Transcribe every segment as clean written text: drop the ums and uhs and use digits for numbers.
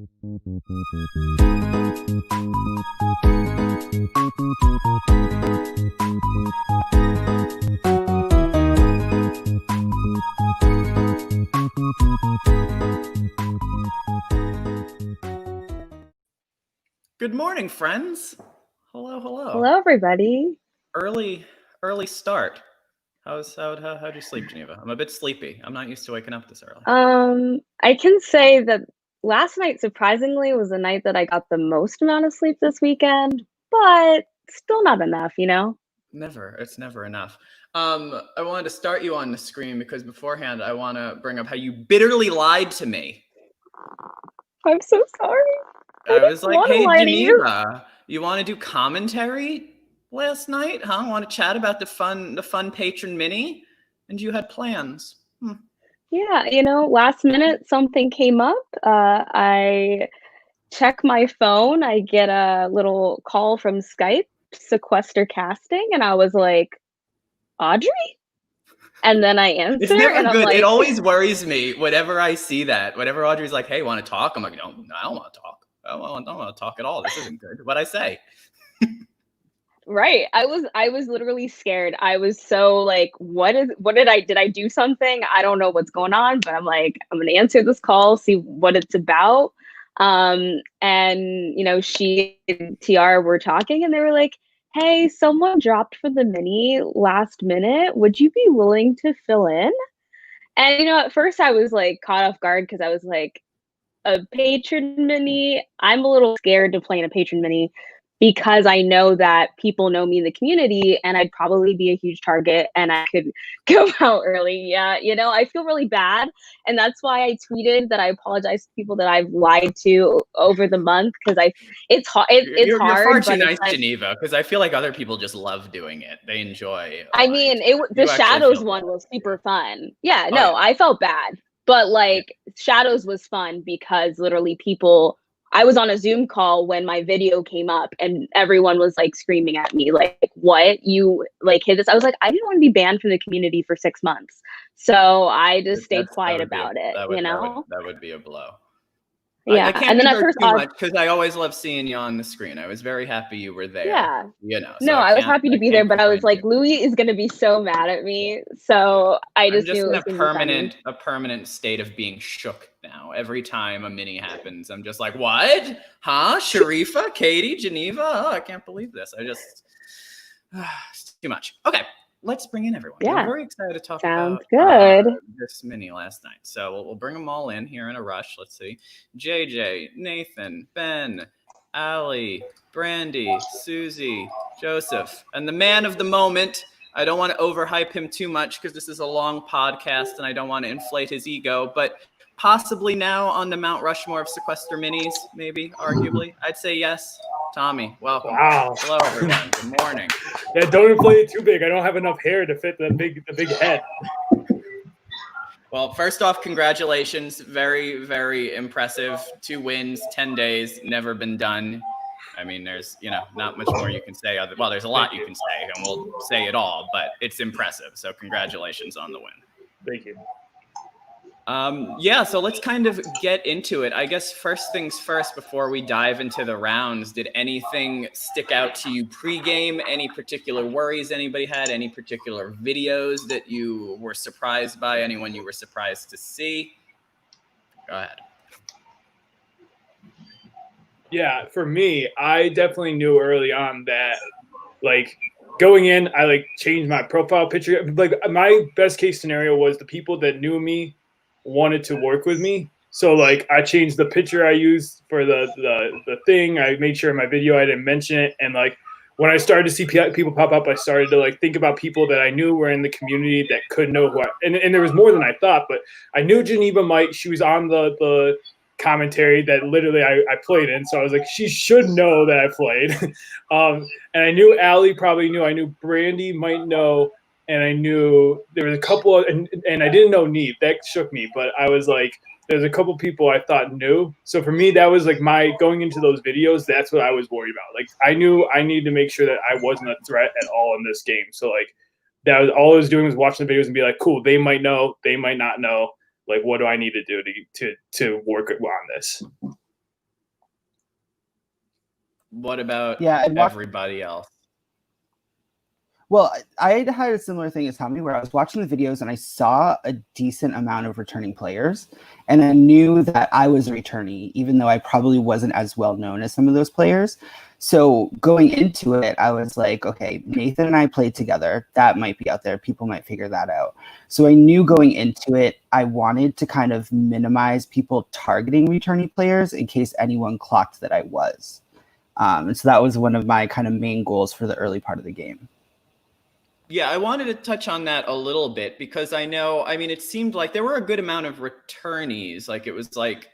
Good morning, friends. Hello. Hello, everybody. Early start. How'd you sleep, Geneva? I'm a bit sleepy. I'm not used to waking up this early. I can say that last night, surprisingly, was the night that I got the most amount of sleep this weekend, but still not enough, you know? It's never enough. I wanted to start you on the screen because beforehand, I want to bring up how you bitterly lied to me. I'm so sorry. I was like, hey, Geneva, you want to do commentary last night? Huh? Want to chat about the fun patron mini? And you had plans. Yeah, last minute something came up. I check my phone. I get a little call from Skype, Sequester Casting, and I was like, Audrey? And then I answer. It's never and I'm good. like, it always worries me whenever I see that. Whenever Audrey's like, hey, want to talk? I'm like, no, I don't want to talk. I don't want to talk at all. This isn't good. What'd I say? Right. I was literally scared. I was so like, did I do something? I don't know what's going on, but I'm like, I'm gonna answer this call, see what it's about. And she and TR were talking and they were like, hey, someone dropped for the mini last minute. Would you be willing to fill in? And at first I was like caught off guard because I was like, a patron mini. I'm a little scared to play in a patron mini because I know that people know me in the community and I'd probably be a huge target and I could go out early. Yeah, I feel really bad. And that's why I tweeted that I apologize to people that I've lied to over the month because it's hard. You're far too nice, Geneva, because I feel like other people just love doing it. They enjoy. I mean, the Shadows one was super fun. Yeah, no, I felt bad. But Shadows was fun because literally I was on a Zoom call when my video came up and everyone was like screaming at me, like, what? You hit this? I was like, I didn't want to be banned from the community for 6 months. So I just stayed quiet about it, That would be a blow. Yeah. I can't too much because I always love seeing you on the screen. I was very happy you were there. Yeah. So I was happy to be there, but I was like, Louie is going to be so mad at me. So I just knew it was a permanent state of being shook now. Every time a mini happens, I'm just like, what? Huh? Sharifa, Katie, Geneva? Oh, I can't believe this. It's too much. Okay. Let's bring in everyone. Yeah. I'm very excited to talk about this mini last night. So we'll bring them all in here in a rush. Let's see. JJ, Nathan, Ben, Allie, Brandy, Susie, Joseph, and the man of the moment. I don't want to overhype him too much because this is a long podcast and I don't want to inflate his ego, but possibly now on the Mount Rushmore of Sequester minis, maybe, arguably. I'd say yes. Tommy, welcome. Wow. Hello, everyone. Good morning. Yeah, don't inflate it too big. I don't have enough hair to fit the big head. Well, first off, congratulations. Very, very impressive. 2 wins, 10 days, never been done. I mean, there's, not much more you can say. There's a lot you can say, and we'll say it all, but it's impressive. So congratulations on the win. Thank you. So let's kind of get into it. I guess first things first, before we dive into the rounds, did anything stick out to you pregame? Any particular worries anybody had? Any particular videos that you were surprised by? Anyone you were surprised to see? Go ahead. Yeah, for me, I definitely knew early on that, going in, I changed my profile picture. My best case scenario was the people that knew me wanted to work with me. So I changed the picture I used for the thing. I made sure in my video I didn't mention it. And when I started to see people pop up, I started to think about people that I knew were in the community that could know who and there was more than I thought, but I knew Geneva might. She was on the commentary that literally I played in. So I was like, she should know that I played. And I knew Allie probably knew. I knew Brandy might know. And I knew there was a couple of, and I didn't know Neve. That shook me. But I was like, there's a couple people I thought knew. So for me, that was my going into those videos. That's what I was worried about. I knew I needed to make sure that I wasn't a threat at all in this game. So that was all I was doing was watching the videos and be like, cool, they might know, they might not know. What do I need to do to work on this? What about Yeah, everybody else? Well, I had a similar thing as Tommy, where I was watching the videos and I saw a decent amount of returning players, and I knew that I was a returnee, even though I probably wasn't as well known as some of those players. So going into it, I was like, okay, Nathan and I played together. That might be out there. People might figure that out. So I knew going into it, I wanted to kind of minimize people targeting returnee players in case anyone clocked that I was. And so that was one of my kind of main goals for the early part of the game. Yeah, I wanted to touch on that a little bit because I know, I mean, it seemed like there were a good amount of returnees. Like it was like,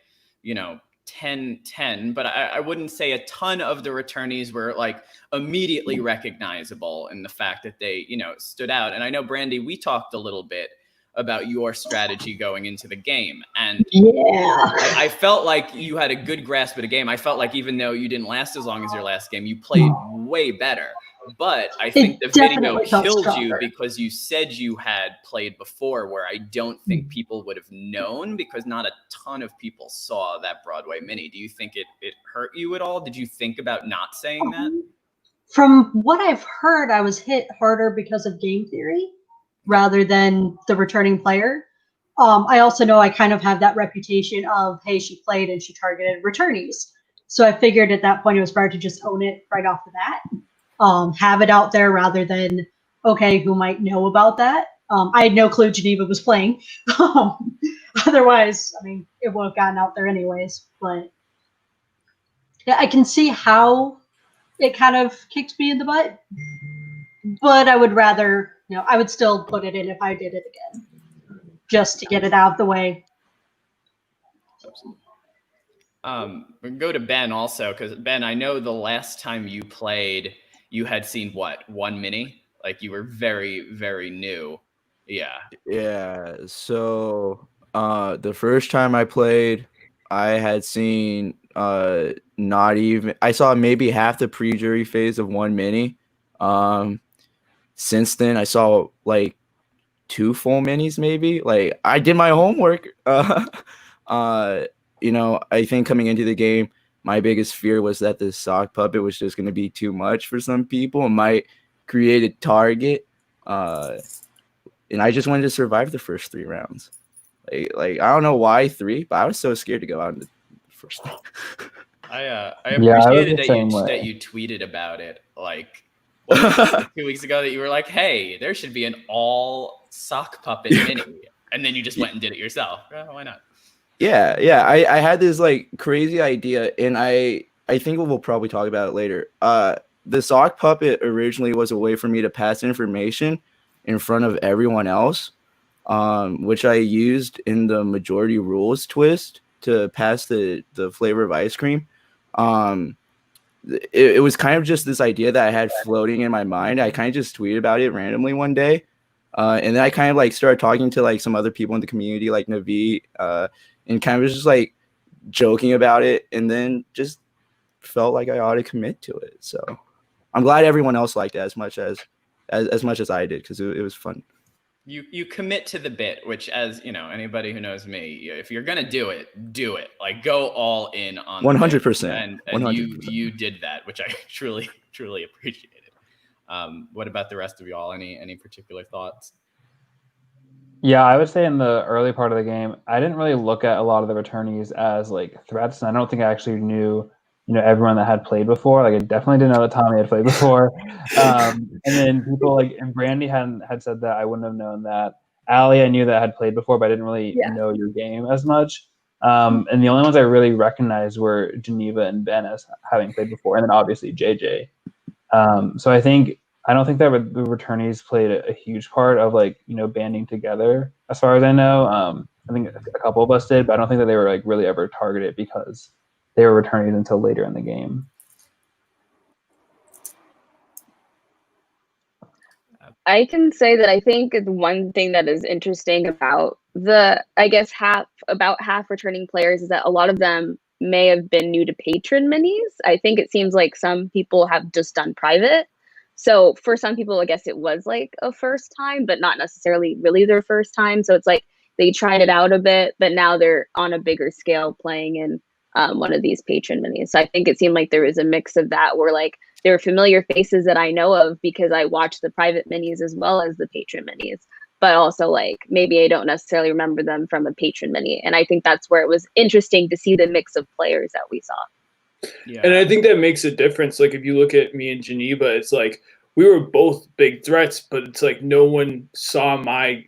10-10, but I wouldn't say a ton of the returnees were like immediately recognizable in the fact that they, stood out. And I know, Brandy, we talked a little bit about your strategy going into the game. And I felt like you had a good grasp of the game. I felt like even though you didn't last as long as your last game, you played way better. But I think the video killed you because you said you had played before, where I don't think people would have known because not a ton of people saw that Broadway mini. Do you think it hurt you at all? Did you think about not saying that? From what I've heard, I was hit harder because of game theory rather than the returning player. I also know I kind of have that reputation of, hey, she played and she targeted returnees. So I figured at that point it was better to just own it right off the bat. Have it out there rather than, okay, who might know about that? I had no clue Geneva was playing. Otherwise, I mean, it would have gotten out there anyways. But yeah, I can see how it kind of kicked me in the butt. But I would rather, I would still put it in if I did it again, just to get it out of the way. We can go to Ben also, because Ben, I know the last time you played, you had seen one mini? Like you were very, very new. Yeah. Yeah. So the first time I played, I had seen not even, I saw maybe half the pre-jury phase of one mini. Since then I saw like 2 full minis maybe. Like I did my homework. I think coming into the game, my biggest fear was that the sock puppet was just going to be too much for some people and might create a target. And I just wanted to survive the first 3 rounds. Like I don't know why 3, but I was so scared to go out in the first. I appreciated that you tweeted about it like 2 weeks ago, that you were like, hey, there should be an all sock puppet mini, and then you just went and did it yourself. Why not? Yeah. I had this like crazy idea, and I think we'll probably talk about it later. The sock puppet originally was a way for me to pass information in front of everyone else, which I used in the majority rules twist to pass the flavor of ice cream. It was kind of just this idea that I had floating in my mind. I kind of just tweeted about it randomly one day. And then I kind of like started talking to like some other people in the community, like Navi, and kind of was just like joking about it, and then just felt like I ought to commit to it. So I'm glad everyone else liked it as much as I did, because it was fun. You commit to the bit, which, as you know, anybody who knows me, if you're gonna do it, do it. Like go all in on 100%. And 100%. you did that, which I truly appreciated. What about the rest of y'all? Any particular thoughts? Yeah, I would say in the early part of the game, I didn't really look at a lot of the returnees as like threats. And I don't think I actually knew, everyone that had played before. Like I definitely didn't know that Tommy had played before. And then people like, and Brandy had said that I wouldn't have known that. Allie, I knew that had played before, but I didn't really know your game as much. And the only ones I really recognized were Geneva and Ben as having played before. And then obviously JJ. So I don't think that the returnees played a huge part of like, banding together as far as I know. I think a couple of us did, but I don't think that they were like really ever targeted because they were returnees until later in the game. I can say that I think the one thing that is interesting about half returning players is that a lot of them may have been new to patron minis. I think it seems like some people have just done private. So for some people, I guess it was like a first time, but not necessarily really their first time. So it's like they tried it out a bit, but now they're on a bigger scale playing in one of these patron minis. So I think it seemed like there was a mix of that where like there were familiar faces that I know of because I watched the private minis as well as the patron minis, but also like maybe I don't necessarily remember them from a patron mini. And I think that's where it was interesting to see the mix of players that we saw. Yeah. And I think that makes a difference. Like if you look at me and Geneva, it's like we were both big threats, but it's like no one saw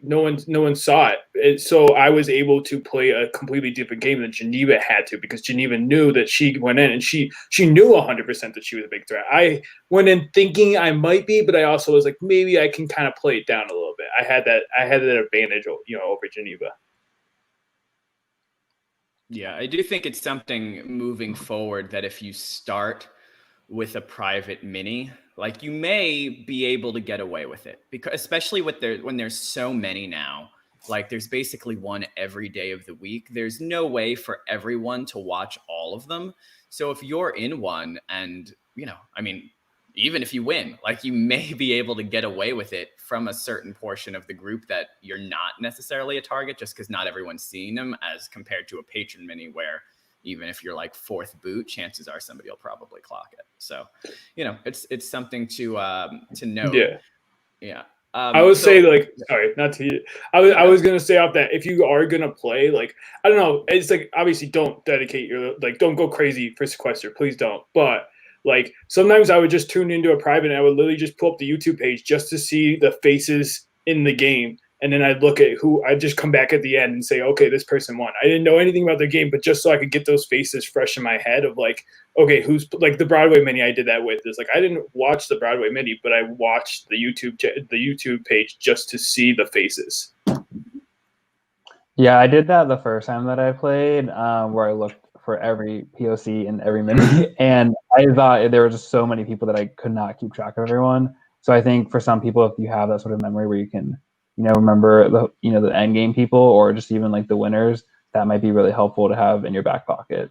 no one saw it. And so I was able to play a completely different game than Geneva had to, because Geneva knew that she went in and she knew 100% that she was a big threat. I went in thinking I might be, but I also was like, maybe I can kind of play it down a little bit. I had that advantage, over Geneva. Yeah, I do think it's something moving forward that if you start with a private mini, like you may be able to get away with it, because especially when there's so many now, like there's basically one every day of the week. There's no way for everyone to watch all of them. So if you're in one and, even if you win, like you may be able to get away with it from a certain portion of the group that you're not necessarily a target, just because not everyone's seeing them, as compared to a patron mini where even if you're like fourth boot, chances are somebody will probably clock it. So, it's something to note. Yeah. Yeah. I would say, like, sorry, not to you. I was gonna say off that if you are gonna play, like, I don't know, it's like obviously don't don't go crazy for Sequester, please don't. But like sometimes I would just tune into a private and I would literally just pull up the YouTube page just to see the faces in the game. And then I'd look at I'd just come back at the end and say, okay, this person won. I didn't know anything about their game, but just so I could get those faces fresh in my head of like, okay, who's like the Broadway mini I did that with is like, I didn't watch the Broadway mini, but I watched the YouTube page just to see the faces. Yeah, I did that the first time that I played, where I looked for every POC in every mini, and I thought there were just so many people that I could not keep track of everyone. So I think for some people, if you have that sort of memory where you can, remember the end game people or just even like the winners, that might be really helpful to have in your back pocket.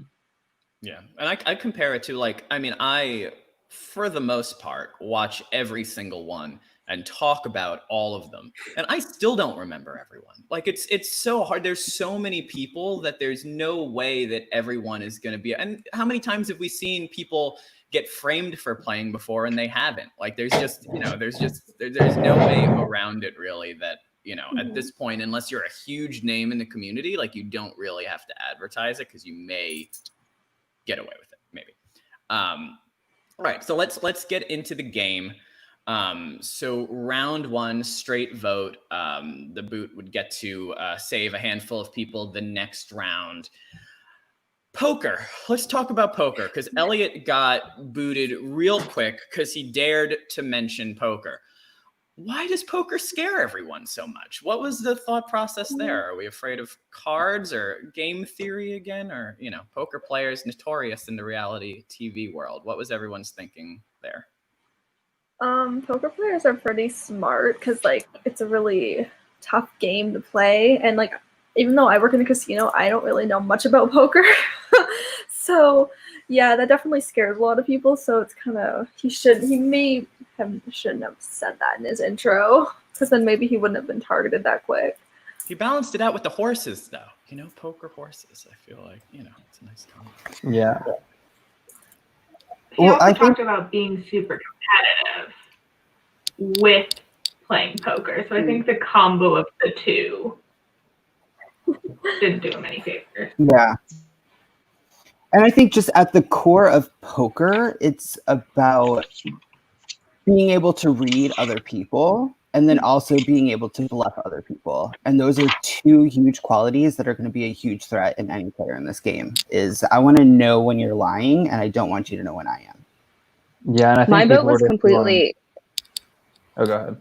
Yeah, and I compare it to I for the most part watch every single one and talk about all of them, and I still don't remember everyone. Like it's so hard. There's so many people that there's no way that everyone is going to be. And how many times have we seen people get framed for playing before and they haven't? Like there's just there's no way around it really. That at this point, unless you're a huge name in the community, like you don't really have to advertise it because you may get away with it, maybe. All right, so let's get into the game. So round one, straight vote. The boot would get to save a handful of people the next round. Poker. Let's talk about poker, because Elliot got booted real quick because he dared to mention poker. Why does poker scare everyone so much? What was the thought process there? Are we afraid of cards or game theory again? Or, poker players notorious in the reality TV world. What was everyone's thinking there? Poker players are pretty smart because, it's a really tough game to play. And, even though I work in a casino, I don't really know much about poker. So, yeah, that definitely scares a lot of people. So it's kind of, shouldn't have said that in his intro, because then maybe he wouldn't have been targeted that quick. He balanced it out with the horses, though. Poker horses. I feel like, it's a nice comment. Yeah. He also talked about being super competitive with playing poker. So I think the combo of the two didn't do him any favors. Yeah. And I think just at the core of poker, it's about being able to read other people and then also being able to bluff other people. And those are two huge qualities that are going to be a huge threat in any player in this game. Is I want to know when you're lying, and I don't want you to know when I am. Yeah, and I think my vote was completely... Oh, go ahead.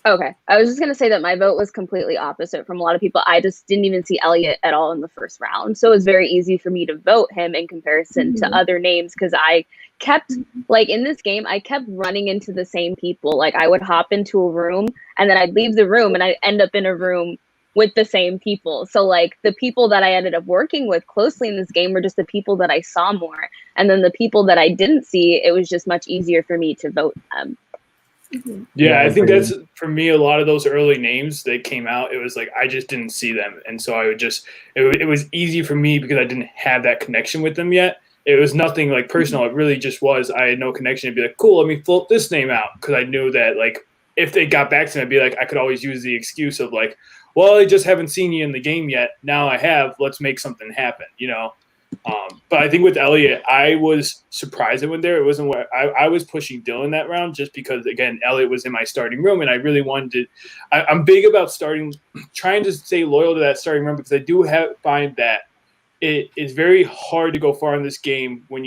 Okay. I was just going to say that my vote was completely opposite from a lot of people. I just didn't even see Elliot at all in the first round. So it was very easy for me to vote him in comparison to other names, because I kept, in this game, I kept running into the same people. I would hop into a room and then I'd leave the room and I'd end up in a room with the same people. So, the people that I ended up working with closely in this game were just the people that I saw more. And then the people that I didn't see, it was just much easier for me to vote them. Yeah, I think that's for me. A lot of those early names that came out, it was like I just didn't see them, and so I would just it was easy for me because I didn't have that connection with them yet. It was nothing like personal. It really just was I had no connection. To be like, cool, let me float this name out because I knew that like if they got back to me, I'd be like I could always use the excuse of like, well, I just haven't seen you in the game yet. Now I have. Let's make something happen. But I think with Elliot, I was surprised it went there. It wasn't where I was pushing Dylan that round just because, again, Elliot was in my starting room, and I really wanted to. I'm big about trying to stay loyal to that starting room because I do find that it is very hard to go far in this game when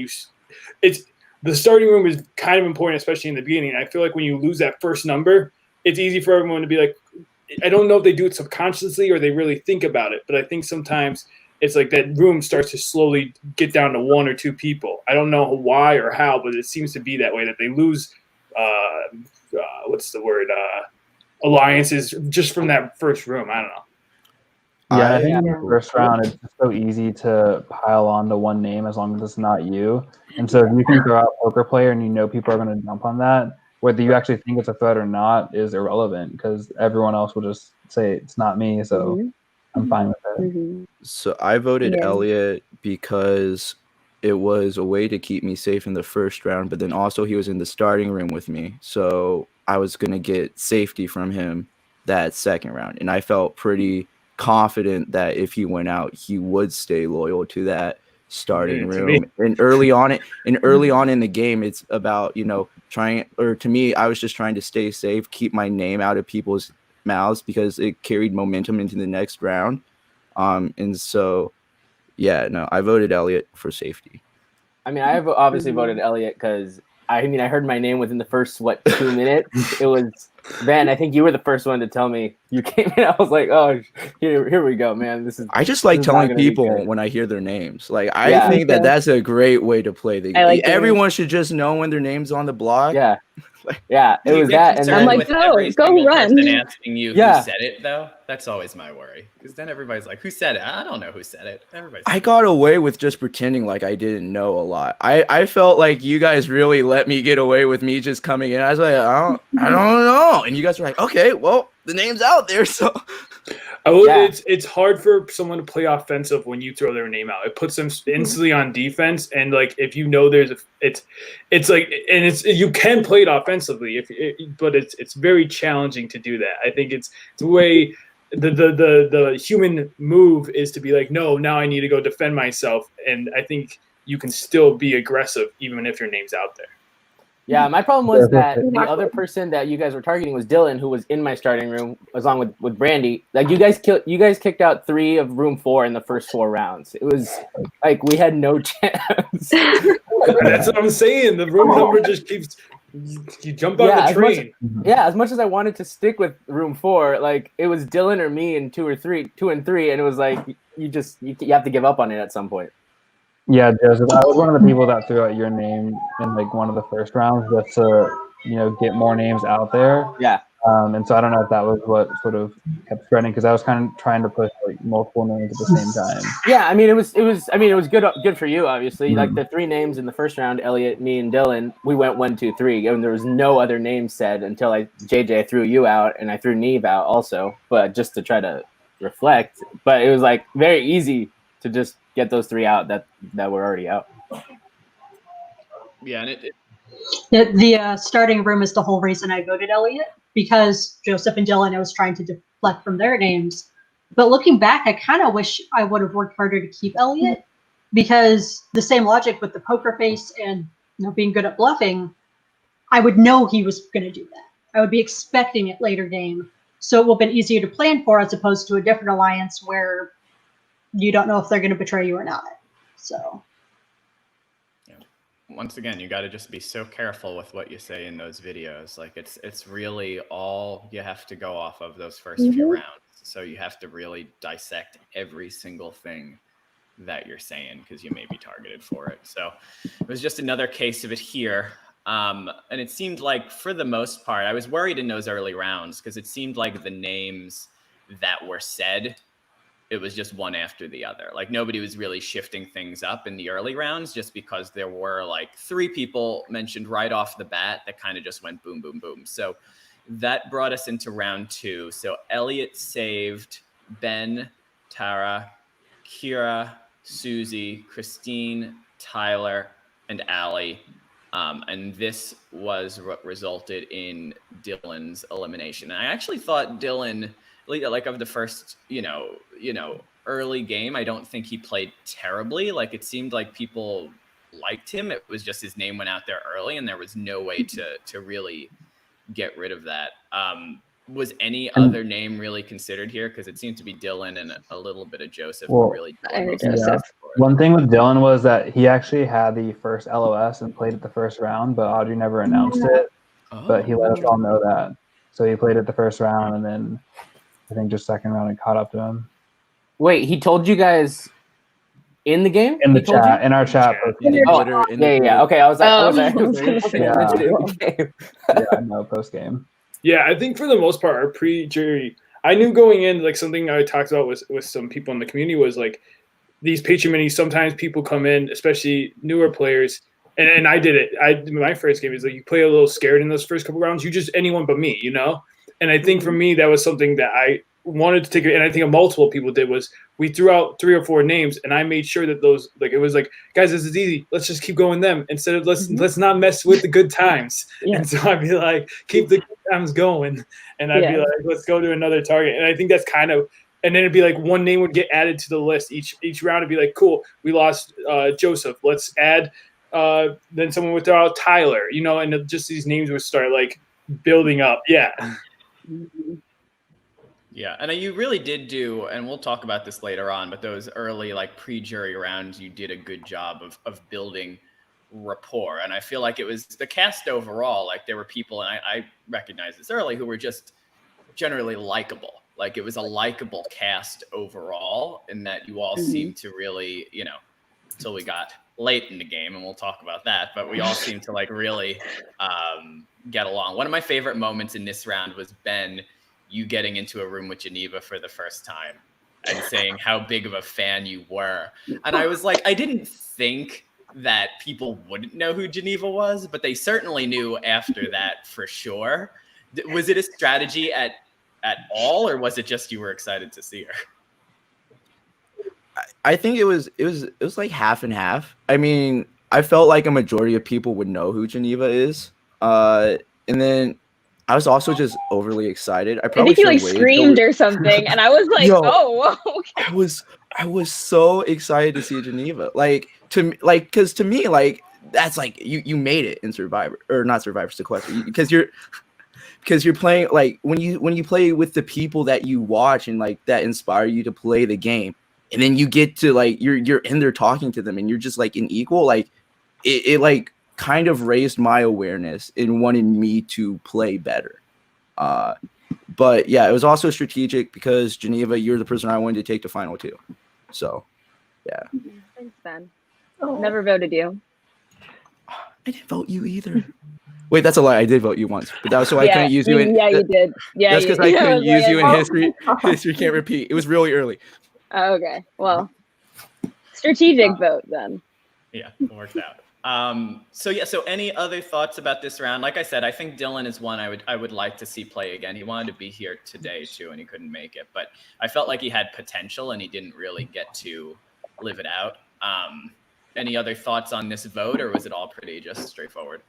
the starting room is kind of important, especially in the beginning. I feel like when you lose that first number, it's easy for everyone to be like, I don't know if they do it subconsciously or they really think about it, but I think sometimes it's like that room starts to slowly get down to one or two people. I don't know why or how, but it seems to be that way, that they lose, alliances just from that first room. I don't know. Yeah, I think in the first round, it's just so easy to pile on to one name as long as it's not you. And so if you can throw out poker player and you know people are going to jump on that, whether you actually think it's a threat or not is irrelevant because everyone else will just say it's not me. So I'm fine with it. So I voted Elliot because it was a way to keep me safe in the first round, but then also he was in the starting room with me. So I was going to get safety from him that second round. And I felt pretty confident that if he went out, he would stay loyal to that starting room. And early on in the game, it's about, to me, I was just trying to stay safe, keep my name out of people's mouths because it carried momentum into the next round. And so, I voted Elliot for safety. I mean, I obviously voted Elliot because I heard my name within the first 2 minutes. It was Ben. I think you were the first one to tell me. You came in. I was like, oh, here we go, man. I just like telling people when I hear their names. Like I think that's a great way to play the game. Everyone should just know when their name's on the block. Yeah. Yeah, it was that, and I'm like, go run. Asking you who said it, though, that's always my worry. Because then everybody's like, "Who said it?" I don't know who said it. I got away with just pretending like I didn't know a lot. I felt like you guys really let me get away with me just coming in. I was like, I don't know, and you guys were like, "Okay, well, the name's out there." So, it's hard for someone to play offensive when you throw their name out. It puts them instantly on defense, and like if you know it's like, and you can play it offensively but it's very challenging to do that. I think it's the way the human move is to be like, no, now I need to go defend myself, and I think you can still be aggressive even if your name's out there. Yeah, my problem was that the other person that you guys were targeting was Dylan, who was in my starting room, along with Brandy. Like you guys kicked out 3 of room 4 in the first 4 rounds. It was like we had no chance. That's what I'm saying. The room number just keeps you jump on the train. As much as I wanted to stick with room 4, like it was Dylan or me in 2 and 3, and it was like you have to give up on it at some point. Yeah, Joseph, I was one of the people that threw out your name in like one of the first rounds just to, get more names out there. Yeah. And so I don't know if that was what sort of kept spreading because I was kind of trying to push like multiple names at the same time. Yeah, I mean it was good for you, obviously. Mm-hmm. Like the 3 names in the first round, Elliot, me, and Dylan, we went 1, 2, 3, and there was no other names said until JJ threw you out and I threw Neve out also, but just to try to reflect. But it was like very easy to just get those 3 out that were already out. Yeah, and the starting room is the whole reason I voted Elliot, because Joseph and Dylan, I was trying to deflect from their names. But looking back, I kind of wish I would have worked harder to keep Elliot, because the same logic with the poker face and being good at bluffing, I would know he was going to do that. I would be expecting it later game. So it would have been easier to plan for as opposed to a different alliance where you don't know if they're going to betray you or not. So, once again, you got to just be so careful with what you say in those videos. Like it's really all you have to go off of those first few rounds. So you have to really dissect every single thing that you're saying because you may be targeted for it. So it was just another case of it here. And it seemed like for the most part, I was worried in those early rounds because it seemed like the names that were said, it was just one after the other. Like nobody was really shifting things up in the early rounds just because there were like 3 people mentioned right off the bat that kind of just went boom, boom, boom. So that brought us into round 2. So Elliot saved Ben, Tara, Kira, Susie, Christine, Tyler, and Allie. And this was what resulted in Dylan's elimination. And I actually thought Dylan, like of the first, early game, I don't think he played terribly. Like it seemed like people liked him. It was just his name went out there early and there was no way to really get rid of that. Was any other name really considered here? Because it seemed to be Dylan and a little bit of Joseph. Well, really one thing with Dylan was that he actually had the first LOS and played it the first round, but Audrey never announced it. But he let us all know that. So he played it the first round, and then I think just second round it caught up to him. Wait, he told you guys in the game? In the chat, in our chat. Yeah. Okay, I was like, yeah, no, post game. Yeah, I think for the most part, our pre-jury, I knew going in, like something I talked about with some people in the community was like these Patreon minis, sometimes people come in, especially newer players, and I did it. My first game is like you play a little scared in those first couple rounds. You just anyone but me, And I think for me, that was something that I wanted to take, and I think multiple people did, was we threw out 3 or 4 names, and I made sure that those, like, it was like, guys, this is easy. Let's just keep going them instead of let's not mess with the good times. Yeah. And so I'd be like, keep the good times going, and I'd be like, let's go to another target. And I think that's kind of, and then it'd be like one name would get added to the list each round. It'd be like, cool, we lost Joseph. Let's add. Then someone would throw out Tyler, and just these names would start like building up. Yeah. Yeah, and you really did do, and we'll talk about this later on, but those early like pre-jury rounds, you did a good job of building rapport. And I feel like it was the cast overall, like there were people, and I recognized this early, who were just generally likable. Like it was a likable cast overall, in that you all seemed to really, until we got late in the game, and we'll talk about that, but we all seemed to like really get along. One of my favorite moments in this round was Ben, you getting into a room with Geneva for the first time and saying how big of a fan you were. And I was like, I didn't think that people wouldn't know who Geneva was, but they certainly knew after that for sure. Was it a strategy at all, or was it just you were excited to see her? I think it was like half and half. I mean, I felt like a majority of people would know who Geneva is. And then I was also just overly excited. I think you like screamed or something, and I was like, "Oh, okay." I was so excited to see Geneva. Because to me, like that's like you made it in Survivor, or not Survivor, Sequester, because you're playing like when you play with the people that you watch and like that inspire you to play the game, and then you get to like you're in there talking to them, and you're just like an equal. Like it like kind of raised my awareness and wanted me to play better. But yeah, it was also strategic because Geneva, you're the person I wanted to take to final 2. So yeah. Thanks, Ben. Never voted you. I didn't vote you either. Wait, that's a lie. I did vote you once, but that was so I couldn't use you in. Yeah, you did. Yeah, that's because I couldn't use you in history. History can't repeat. It was really early. Oh, okay. Well, strategic vote then. Yeah, it worked out. So any other thoughts about this round? Like I said, I think Dylan is one I would like to see play again. He wanted to be here today too, and he couldn't make it, but I felt like he had potential and he didn't really get to live it out. Any other thoughts on this vote, or was it all pretty just straightforward?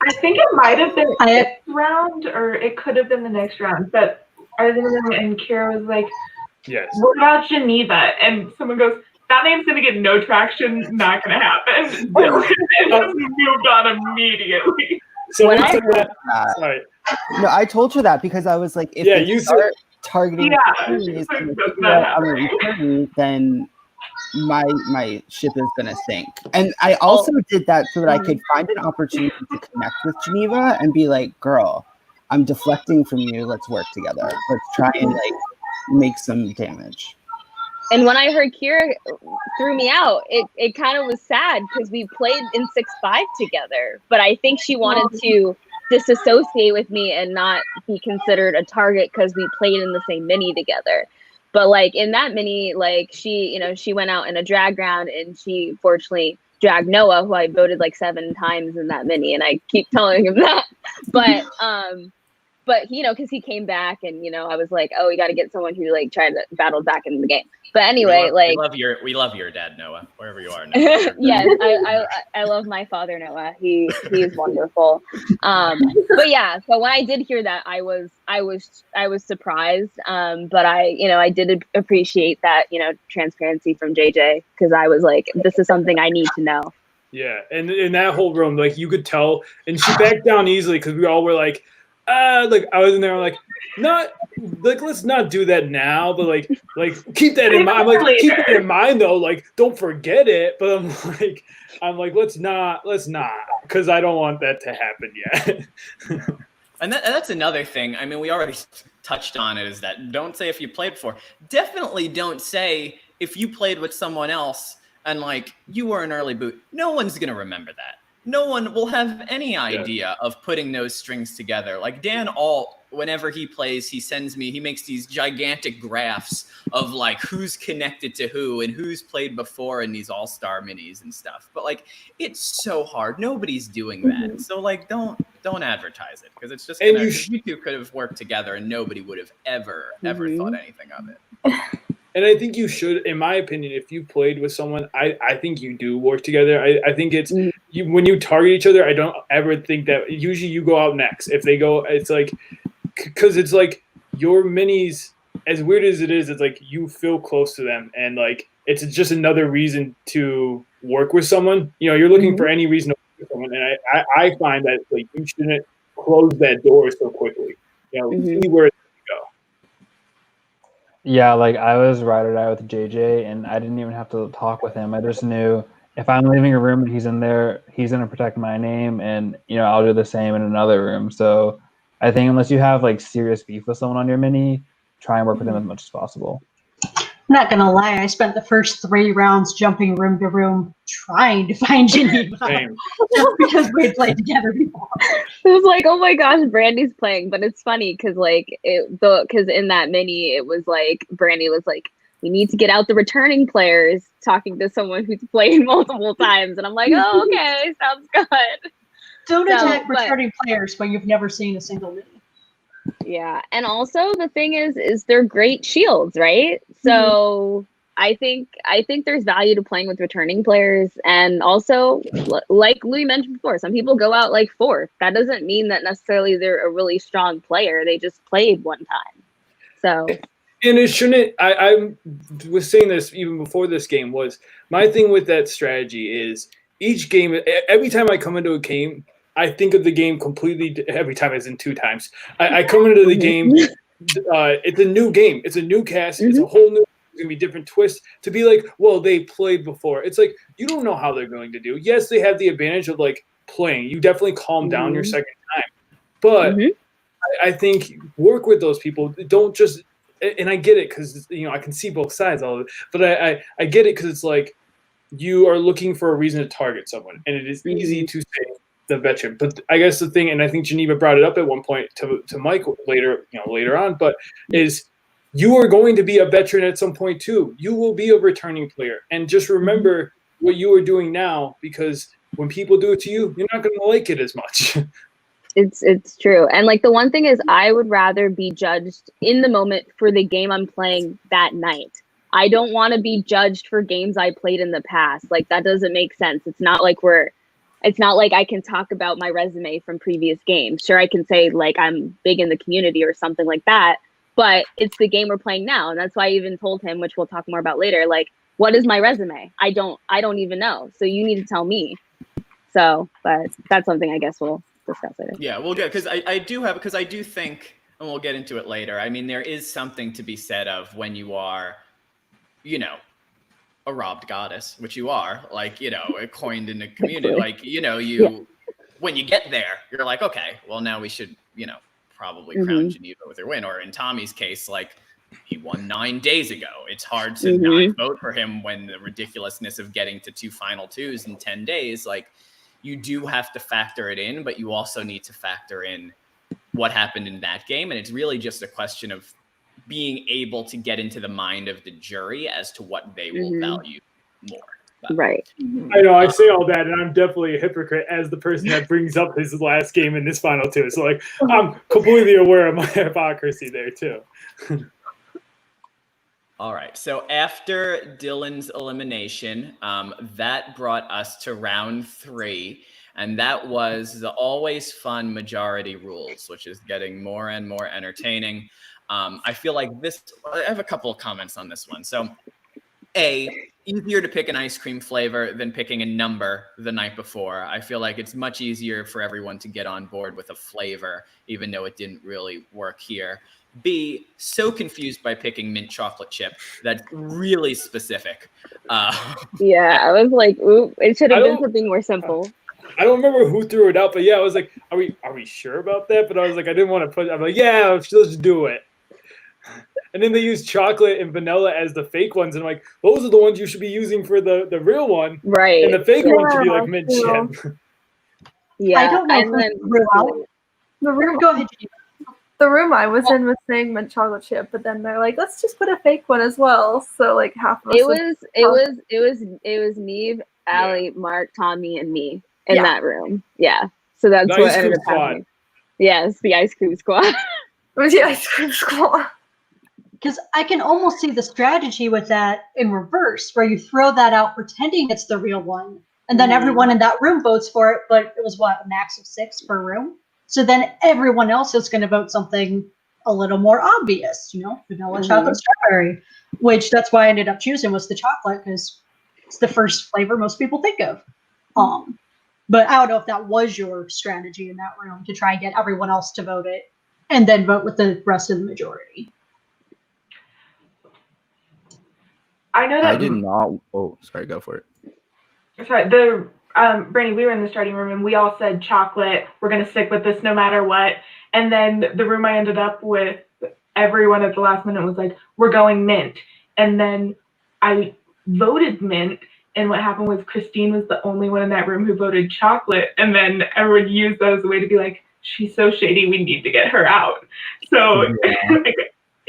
I think it might have been the next round, or it could have been the next round, but I was in the room and Kira was like, yes, what about Geneva? And someone goes, that name's going to get no traction, not going to happen. And just moved on immediately. So when I said that, sorry. No, I told you that because I was like, if you start targeting then my ship is going to sink. And I also did that so that I could find an opportunity to connect with Geneva and be like, girl, I'm deflecting from you. Let's work together. Let's try and like make some damage. And when I heard Kira threw me out, it kind of was sad because we played in 6-5 together. But I think she wanted to disassociate with me and not be considered a target because we played in the same mini together. But like in that mini, like she went out in a drag round and she fortunately dragged Noah, who I voted like 7 times in that mini, and I keep telling him that. But because he came back, and I was like, oh, we got to get someone who like tried to battle back in the game. But anyway, we love your dad, Noah, wherever you are. Noah. Yes, I love my father, Noah. He is wonderful. But yeah, so when I did hear that, I was surprised. But I did appreciate that transparency from JJ, because I was like, this is something I need to know. Yeah, and in that whole room, like you could tell, and she backed down easily because we all were like, like I was in there, like not like let's not do that now, but like keep that in mind. I'm like keep it in mind though, like don't forget it. But I'm like let's not because I don't want that to happen yet. And that's another thing. I mean, we already touched on it. Is that don't say if you played before. Definitely don't say if you played with someone else and like you were an early boot. No one's gonna remember that. No one will have any idea of putting those strings together. Like Dan Alt, whenever he plays, he makes these gigantic graphs of like who's connected to who and who's played before in these all-star minis and stuff. But like, it's so hard. Nobody's doing that. So like, don't advertise it, because it's just gonna, you two could have worked together and nobody would have ever thought anything of it. And I think you should, in my opinion, if you played with someone, I think you do work together. I think it's when you target each other, I don't ever think that usually you go out next. If they go, it's like, because it's like your minis, as weird as it is, it's like you feel close to them. And like, it's just another reason to work with someone. You're looking for any reason to work with someone. And I find that like you shouldn't close that door so quickly. See where Yeah, like I was ride or die with JJ, and I didn't even have to talk with him. I just knew if I'm leaving a room and he's in there, he's gonna protect my name, and I'll do the same in another room. So I think unless you have like serious beef with someone on your mini, try and work with them as much as possible. I'm not gonna lie, I spent the first 3 rounds jumping room to room trying to find Geneva just because we had played together before. It was like, oh my gosh, Brandy's playing, but it's funny because because in that mini it was like Brandy was like, we need to get out the returning players, talking to someone who's played multiple times, and I'm like, oh okay, sounds good. Don't attack returning players when you've never seen a single mini. Yeah, and also the thing is they're great shields, right? So I think there's value to playing with returning players, and also like Louie mentioned before, some people go out like 4th. That doesn't mean that necessarily they're a really strong player. They just played one time. So and it shouldn't. I was saying this even before this game. Was my thing with that strategy is each game. Every time I come into a game, I think of the game completely. Every time, as in 2 times, I come into the game. It's a new game. It's a new cast. It's a whole new. It's gonna be different twists. To be like, well, they played before. It's like you don't know how they're going to do. Yes, they have the advantage of like playing. You definitely calm down your second time, but I think work with those people. Don't just. And I get it because I can see both sides of it. But I get it because it's like you are looking for a reason to target someone, and it is easy to say the veteran. But I guess the thing, and I think Geneva brought it up at one point to Mike later on, but is you are going to be a veteran at some point too. You will be a returning player, and just remember what you are doing now, because when people do it to you, you're not going to like it as much. It's true. And like the one thing is I would rather be judged in the moment for the game I'm playing that night. I don't want to be judged for games I played in the past. Like that doesn't make sense. It's not like I can talk about my resume from previous games. Sure, I can say like I'm big in the community or something like that, but it's the game we're playing now. And that's why I even told him, which we'll talk more about later, like, what is my resume? I don't even know. So you need to tell me. So, but that's something I guess we'll discuss later. Yeah, we'll get, because I do think, and we'll get into it later. I mean, there is something to be said of when you are, a robbed goddess, which you are, like, coined in the community, like, when you get there, you're like, okay, well, now we should, probably crown Geneva with her win. Or in Tommy's case, like, he won 9 days ago. It's hard to not vote for him when the ridiculousness of getting to 2 final 2s in 10 days, like, you do have to factor it in, but you also need to factor in what happened in that game. And it's really just a question of being able to get into the mind of the jury as to what they will value more. Right. I know, I say all that, and I'm definitely a hypocrite as the person that brings up his last game in this final two. So, like, I'm completely aware of my hypocrisy there, too. All right. So after Dylan's elimination, that brought us to round 3. And that was the always fun majority rules, which is getting more and more entertaining. I feel like I have a couple of comments on this one. So easier to pick an ice cream flavor than picking a number the night before. I feel like it's much easier for everyone to get on board with a flavor, even though it didn't really work here. B, so confused by picking mint chocolate chip. That's really specific. Yeah, I was like, ooh, it should have been something more simple. I don't remember who threw it out, but yeah, I was like, are we sure about that? But I was like, I didn't want to put. I'm like, yeah, let's just do it. And then they used chocolate and vanilla as the fake ones, and I'm like, those are the ones you should be using for the real one, right? And the fake one should be like mint chip. Yeah, I don't know. And then the room. Go ahead. The room I was in was saying mint chocolate chip, but then they're like, let's just put a fake one as well. So like half of us. It was me, Allie, Mark, Tommy, and me in that room. Yeah. So that's what ended up happening. Yes, the ice cream squad. It was the ice cream squad. Because I can almost see the strategy with that in reverse, where you throw that out pretending it's the real one, and then everyone in that room votes for it, but it was what, a max of 6 per room? So then everyone else is going to vote something a little more obvious, vanilla, chocolate, strawberry, which that's why I ended up choosing was the chocolate, because it's the first flavor most people think of. But I don't know if that was your strategy in that room to try and get everyone else to vote it and then vote with the rest of the majority. I know that I did not. Oh, sorry. Go for it. Sorry, Brandy, we were in the starting room and we all said chocolate. We're gonna stick with this no matter what. And then the room I ended up with, everyone at the last minute was like, "We're going mint." And then I voted mint. And what happened was Christine was the only one in that room who voted chocolate. And then everyone used that as a way to be like, "She's so shady. We need to get her out." So. Yeah.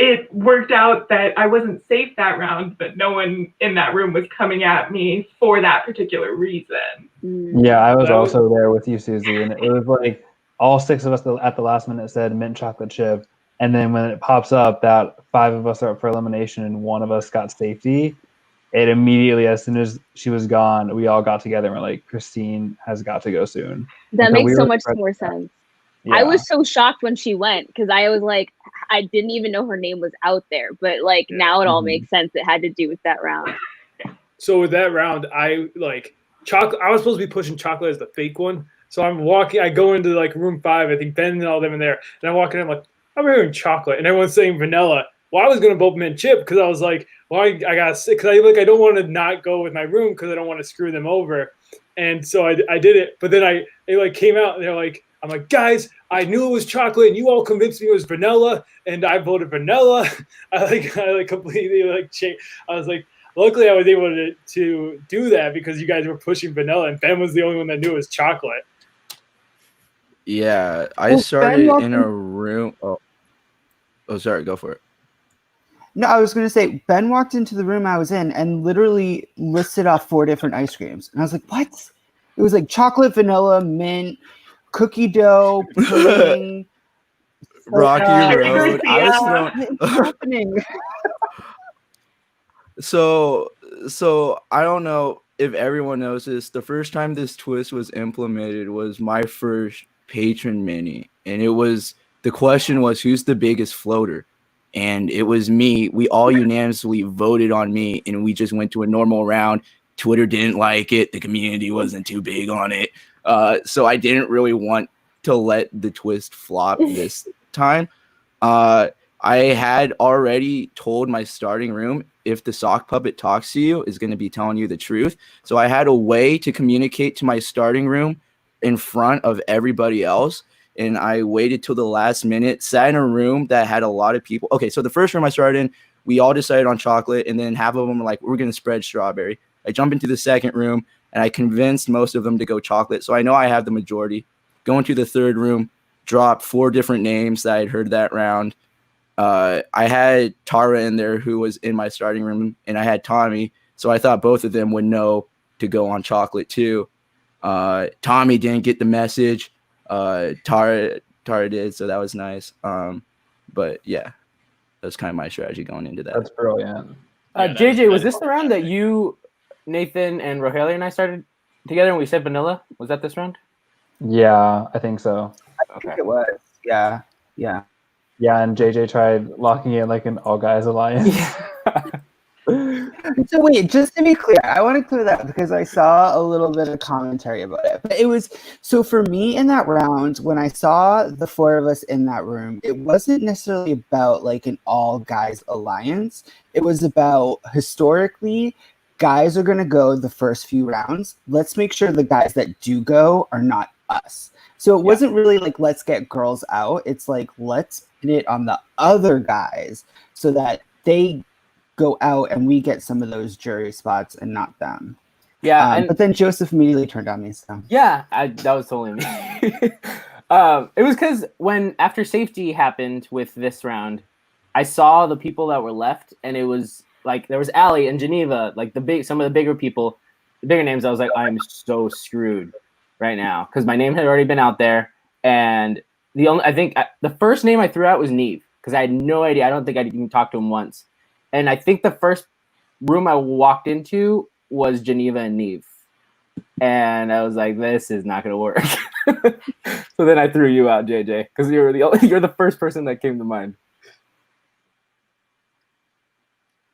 It worked out that I wasn't safe that round, but no one in that room was coming at me for that particular reason. Yeah, I was also there with you, Susie, and it was like all 6 of us at the last minute said mint chocolate chip, and then when it pops up that 5 of us are up for elimination and 1 of us got safety, it immediately, as soon as she was gone, we all got together and we're like, Christine has got to go soon. That makes so much more sense. Yeah. I was so shocked when she went because I was like, I didn't even know her name was out there, but like now it all makes sense. It had to do with that round. So with that round, I like chocolate. I was supposed to be pushing chocolate as the fake one. So I'm walking. I go into like room 5. I think Ben and all them in there, and I'm walking in. I'm like, I'm hearing chocolate, and everyone's saying vanilla. Well, I was gonna vote mint chip because I was like, well, I got sick because I don't want to not go with my room because I don't want to screw them over, and so I did it. But then they like came out and they're like. I'm like, guys, I knew it was chocolate, and you all convinced me it was vanilla, and I voted vanilla. I completely changed. I was like, luckily, I was able to do that because you guys were pushing vanilla, and Ben was the only one that knew it was chocolate. Yeah, I started in a room. Oh, sorry, go for it. No, I was going to say, Ben walked into the room I was in and literally listed off 4 different ice creams, and I was like, what? It was like chocolate, vanilla, mint. Cookie dough, pudding, Rocky Road. I was happening. So I don't know if everyone knows this. The first time this twist was implemented was my first patron mini, and the question was who's the biggest floater, and it was me. We all unanimously voted on me, and we just went to a normal round. Twitter didn't like it. The community wasn't too big on it. So I didn't really want to let the twist flop this time. I had already told my starting room if the sock puppet talks to you is going to be telling you the truth. So I had a way to communicate to my starting room in front of everybody else. And I waited till the last minute, sat in a room that had a lot of people. Okay, so the first room I started in, we all decided on chocolate. And then half of them were like, we're going to spread strawberry. I jump into the second room. And I convinced most of them to go chocolate. So I know I have the majority. Go into the third room, drop 4 different names that I had heard that round. I had Tara in there who was in my starting room, and I had Tommy. So I thought both of them would know to go on chocolate too. Tommy didn't get the message. Tara did, so that was nice. But yeah, that's kind of my strategy going into that. That's brilliant. JJ, was this the round that you, Nathan, and Rogelio and I started together and we said vanilla? Was that this round? Yeah, I think so. I think it was. Yeah. Yeah, and JJ tried locking in like an all guys alliance. So wait, just to be clear, I want to clear that because I saw a little bit of commentary about it. But it was so for me in that round, when I saw the four of us in that room, it wasn't necessarily about like an all guys alliance. It was about historically, guys are going to go the first few rounds. Let's make sure the guys that do go are not us. So it wasn't really like, let's get girls out. It's like, let's put it on the other guys so that they go out and we get some of those jury spots and not them. Yeah. But then Joseph immediately turned on me. So yeah, that was totally me. It was because when after safety happened with this round, I saw the people that were left, and it was like there was Allie and Geneva, like some of the bigger people, the bigger names. I was like, I'm so screwed right now because my name had already been out there, and the first name I threw out was Neve because I had no idea. I don't think I'd even talked to him once, and I think the first room I walked into was Geneva and Neve, and I was like, this is not going to work. So then I threw you out, JJ, because you're the first person that came to mind.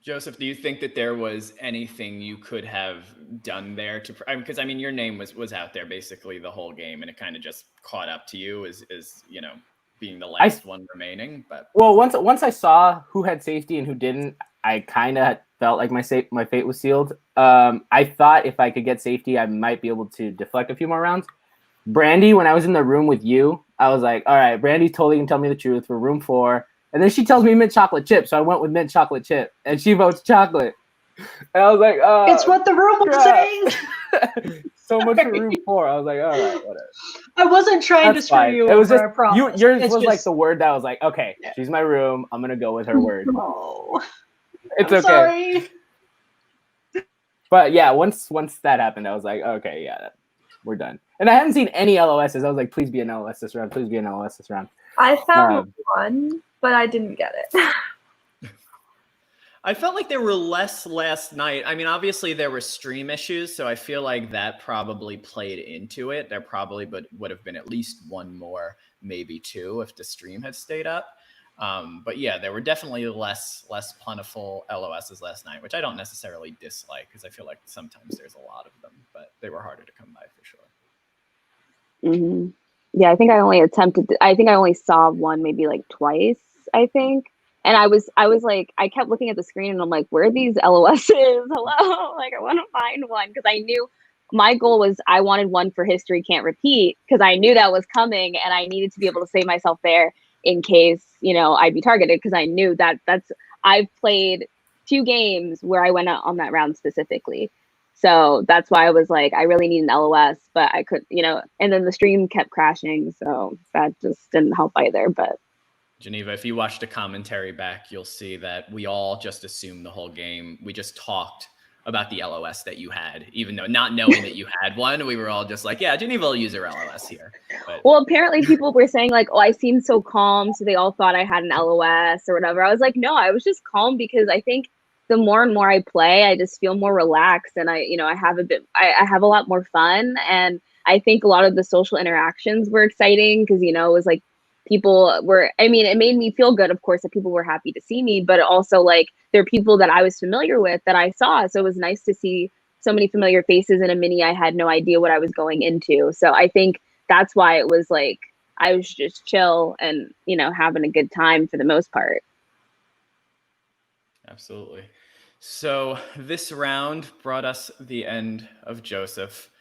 Joseph, do you think that there was anything you could have done there to, because I mean, your name was out there basically the whole game, and it kind of just caught up to you as being the last one remaining. But well, once I saw who had safety and who didn't, I kind of felt like my fate was sealed. I thought if I could get safety, I might be able to deflect a few more rounds. Brandy, when I was in the room with you, I was like, all right, Brandy totally can tell me the truth for room 4. And then she tells me mint chocolate chip, so I went with mint chocolate chip, and she votes chocolate. And I was like, oh, it's what the room was saying. So much for room 4. I was like, all right, whatever. I wasn't trying to screw you over, just, I promise. Yours was like the word that I was like, okay, she's my room. I'm going to go with her word. Oh, it's I'm okay. sorry. But yeah, once that happened, I was like, okay, yeah, we're done. And I hadn't seen any LOSs. I was like, please be an LOS this round. Please be an LOS this round. I found one, but I didn't get it. I felt like there were less last night. I mean, obviously there were stream issues, so I feel like that probably played into it. There probably would have been at least one more, maybe 2, if the stream had stayed up. But yeah, there were definitely less plentiful LOSs last night, which I don't necessarily dislike because I feel like sometimes there's a lot of them, but they were harder to come by for sure. Mm-hmm. Yeah, I think I only saw one maybe like twice, I think. And I was like, I kept looking at the screen and I'm like, where are these LOSs? Hello? Like, I want to find one because I knew my goal was I wanted one for history can't repeat because I knew that was coming and I needed to be able to save myself there in case, I'd be targeted because I knew I've played 2 games where I went out on that round specifically. So that's why I was like, I really need an LOS, but I could, and then the stream kept crashing. So that just didn't help either. But Geneva, if you watch the commentary back, you'll see that we all just assumed the whole game. We just talked about the LOS that you had, even though not knowing that you had one, we were all just like, yeah, Geneva will use her LOS here. But well, apparently people were saying like, oh, I seemed so calm. So they all thought I had an LOS or whatever. I was like, no, I was just calm because I think the more and more I play, I just feel more relaxed and I have a lot more fun. And I think a lot of the social interactions were exciting because, it was like it made me feel good, of course, that people were happy to see me, but also like there are people that I was familiar with that I saw. So it was nice to see so many familiar faces in a mini. I had no idea what I was going into. So I think that's why it was like, I was just chill and, having a good time for the most part. Absolutely. So this round brought us the end of Joseph.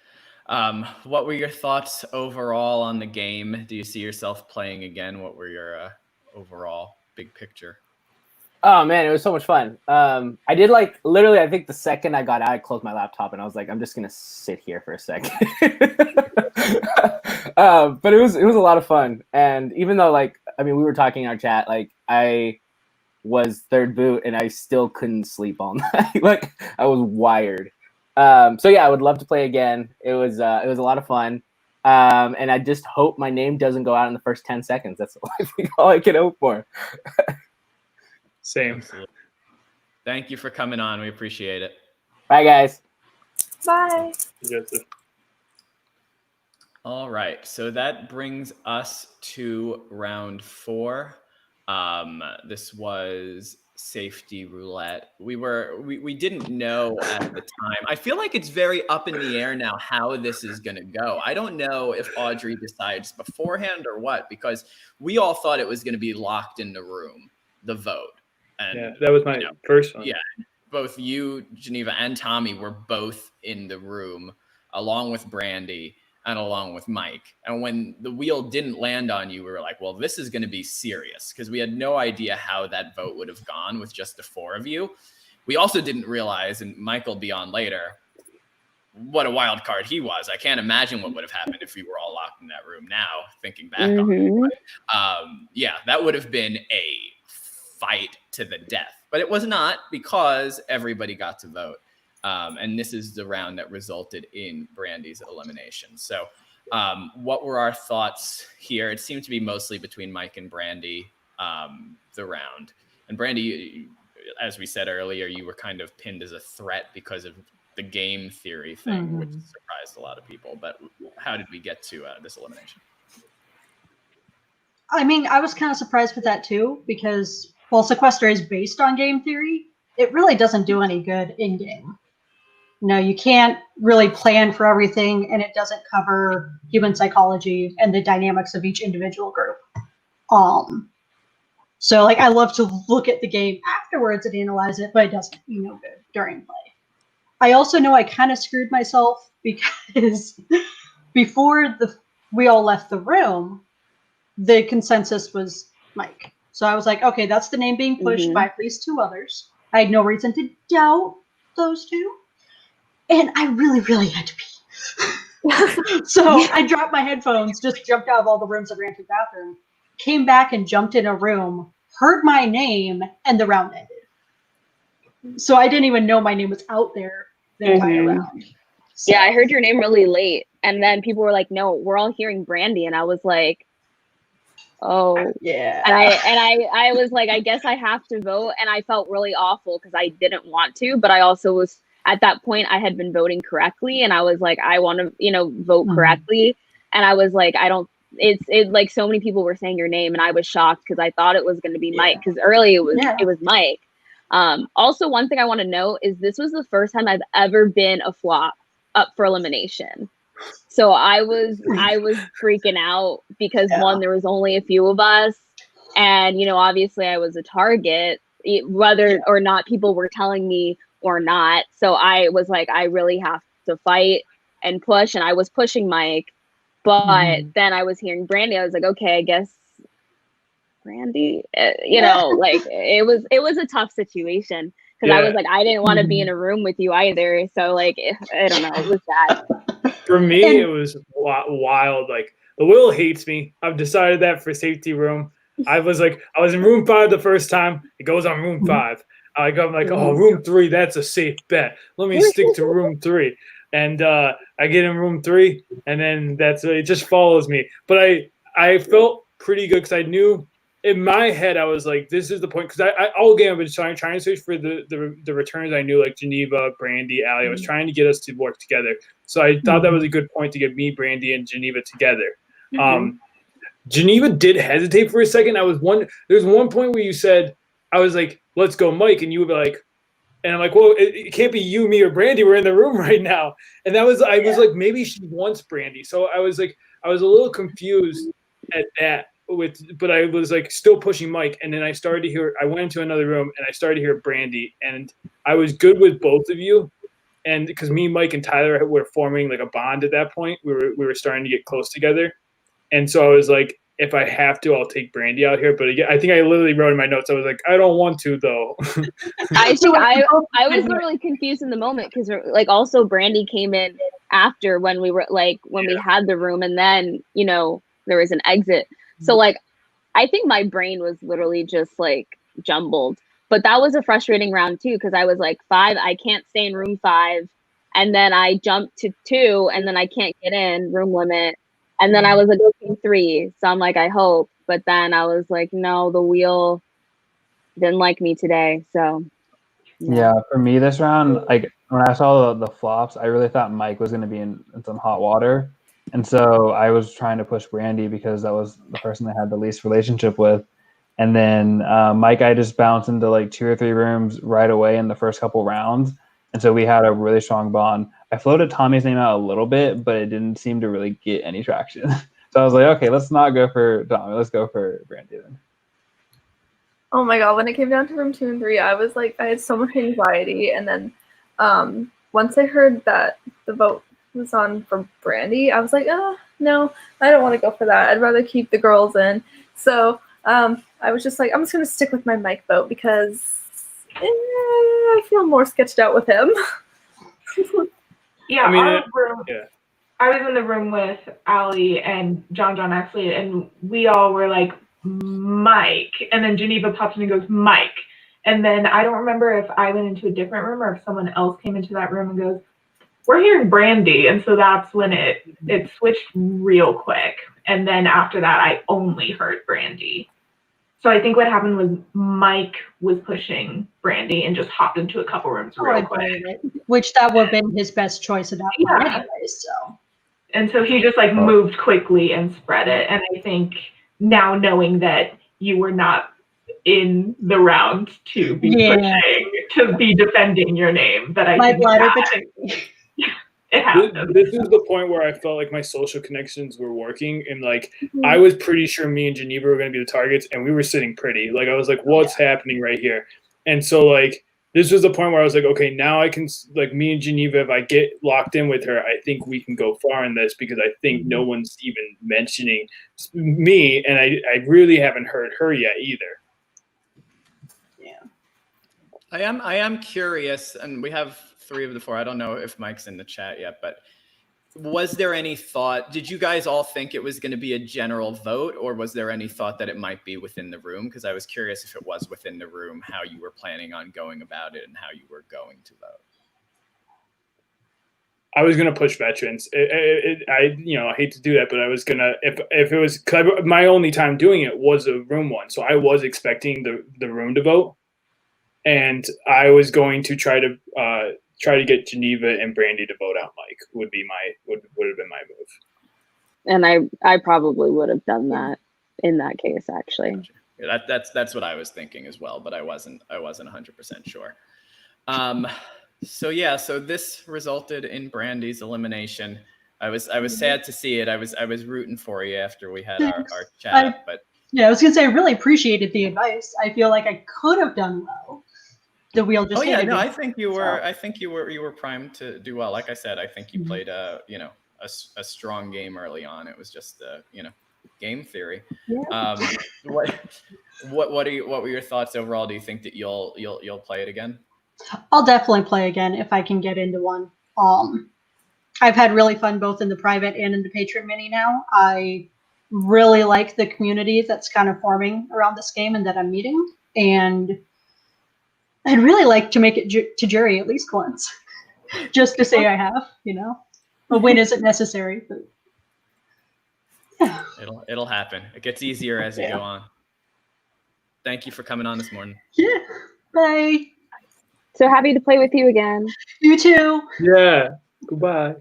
What were your thoughts overall on the game? Do you see yourself playing again? What were your overall big picture? Oh man, it was so much fun. I did like literally, I think the second I got out, I closed my laptop and I was like, I'm just gonna sit here for a second. But it was a lot of fun. And even though we were talking in our chat, like I was third boot, and I still couldn't sleep all night. Like I was wired. So yeah, I would love to play again. It was a lot of fun. And I just hope my name doesn't go out in the first 10 seconds. That's all I can hope for. Same. Absolutely. Thank you for coming on. We appreciate it. Bye, guys. Bye. All right. So that brings us to round 4. This was safety roulette. We didn't know at the time. I feel like it's very up in the air now how this is going to go. I don't know if Audrey decides beforehand or what, because we all thought it was going to be locked in the room, the vote. And, yeah, that was my first one. Yeah, both you, Geneva, and Tommy were both in the room, along with Brandy and along with Mike. And when the wheel didn't land on you, we were like, well, this is going to be serious, because we had no idea how that vote would have gone with just the 4 of you. We also didn't realize, and Mike will be on later, what a wild card he was. I can't imagine what would have happened if we were all locked in that room now, thinking back on it. But, yeah, that would have been a fight to the death. But it was not, because everybody got to vote. And this is the round that resulted in Brandy's elimination. So what were our thoughts here? It seemed to be mostly between Mike and Brandy, the round. And Brandy, as we said earlier, you were kind of pinned as a threat because of the game theory thing, which surprised a lot of people. But how did we get to this elimination? I mean, I was kind of surprised with that too, because while Sequester is based on game theory, it really doesn't do any good in game. No, you can't really plan for everything, and it doesn't cover human psychology and the dynamics of each individual group. So like I love to look at the game afterwards and analyze it, but it doesn't do no good during play. I also know I kind of screwed myself because before we all left the room, the consensus was Mike. So I was like, okay, that's the name being pushed by at least 2 others. I had no reason to doubt those 2. And I really, really had to pee. So I dropped my headphones, just jumped out of all the rooms and ran to the bathroom, came back and jumped in a room, heard my name, and the round ended. So I didn't even know my name was out there the entire round. So. Yeah, I heard your name really late. And then people were like, no, we're all hearing Brandy. And I was like, oh yeah. And I was like, I guess I have to vote. And I felt really awful because I didn't want to, but I also was at that point I had been voting correctly, and I was like, I want to, vote correctly. And I was like, it's like so many people were saying your name, and I was shocked because I thought it was going to be Mike, because early it was Mike. Also, one thing I want to note is this was the first time I've ever been a flop up for elimination. So I was freaking out because one, there was only a few of us, and obviously I was a target, whether or not people were telling me or not. So I was like, I really have to fight and push, and I was pushing Mike, but then I was hearing Brandy. I was like, okay, I guess Brandy, like it was a tough situation because I was like, I didn't want to be in a room with you either. So like, I don't know, it was sad. For me, it was wild. Like the will hates me. I've decided that for safety room. I was in room 5 the first time. It goes on room 5. I'm like, oh, room 3, that's a safe bet. Let me stick to room 3. And I get in room 3, and then it just follows me. But I felt pretty good because I knew in my head, I was like, this is the point. Because I all game I've been trying to search for the returns I knew, like Geneva, Brandy, Allie. I was trying to get us to work together. So I thought that was a good point to get me, Brandy, and Geneva together. Geneva did hesitate for a second. There's one point where you said, I was like, let's go, Mike. And you would be like, and I'm like, well, it can't be you, me, or Brandy. We're in the room right now. And I was like, maybe she wants Brandy. So I was a little confused at that. But I was like still pushing Mike. And then I went into another room and I started to hear Brandy. And I was good with both of you. And because me, Mike, and Tyler were forming like a bond at that point. We were starting to get close together. And so I was like, if I have to, I'll take Brandy out here. But again, I think I literally wrote in my notes, I was like, I don't want to, though. I was literally confused in the moment because, like, also Brandy came in after when we were, like, when we had the room, and then, there was an exit. So, like, I think my brain was literally just, like, jumbled. But that was a frustrating round too, because I was like 5, I can't stay in room 5, and then I jumped to 2, and then I can't get in, room limit, and then I was like, okay, 3. So I'm like, I hope, but then I was like, no, the wheel didn't like me today. So yeah, for me this round, like when I saw the flops, I really thought Mike was going to be in some hot water, and so I was trying to push Brandy because that was the person I had the least relationship with. And then Mike, I just bounced into like 2 or 3 rooms right away in the first couple rounds, and so we had a really strong bond. I floated Tommy's name out a little bit, but it didn't seem to really get any traction. So I was like, okay, let's not go for Tommy, let's go for Brandy then. Oh my god, when it came down to room 2 and 3, I was like, I had so much anxiety. And then once I heard that the vote was on for Brandy, I was like, no, I don't want to go for that. I'd rather keep the girls in. So I was just like, I'm just going to stick with my Mike vote because I feel more sketched out with him. Yeah, I mean, I was in the room with Allie and John actually, and we all were like, Mike. And then Geneva pops in and goes, Mike. And then I don't remember if I went into a different room or if someone else came into that room and goes, we're hearing Brandy. And so that's when it switched real quick. And then after that, I only heard Brandy. So I think what happened was Mike was pushing Brandy and just hopped into a couple rooms real quick. Which that would have been his best choice at that point anyway, so. And so he just like moved quickly and spread it. And I think now knowing that you were not in the round to be pushing, to be defending your name, that I my think bladder this is the point where I felt like my social connections were working, and like I was pretty sure me and Geneva were going to be the targets, and we were sitting pretty. Like I was like, what's happening right here? And so like this was the point where I was like, okay, now I can, like, me and Geneva, if I get locked in with her, I think we can go far in this, because I think no one's even mentioning me, and I really haven't heard her yet either. I am curious, and we have 3 of the 4. I don't know if Mike's in the chat yet, but was there any thought, did you guys all think it was going to be a general vote, or was there any thought that it might be within the room? Because I was curious if it was within the room, how you were planning on going about it and how you were going to vote. I was gonna push veterans. I hate to do that, but I was gonna, if it was, cause my only time doing it was a room one, so I was expecting the room to vote, and I was going to try to get Geneva and Brandy to vote out Mike. Would have been my move. And I probably would have done that in that case, actually. Yeah, that's what I was thinking as well, but I wasn't 100% sure. So this resulted in Brandy's elimination. I was sad to see it. I was rooting for you after we had our chat, but yeah, I was gonna say I really appreciated the advice. I feel like I could have done well. The wheel just I think you were primed to do well. Like I said, I think you played a strong game early on. It was just game theory. Yeah. What were your thoughts overall? Do you think that you'll play it again? I'll definitely play again if I can get into one. I've had really fun both in the private and in the patron mini now. I really like the community that's kind of forming around this game and that I'm meeting, and I'd really like to make it to jury at least once, just to say I have. A win isn't necessary, but yeah. It'll happen. It gets easier as you go on. Thank you for coming on this morning. Yeah. Bye. So happy to play with you again. You too. Yeah. Goodbye.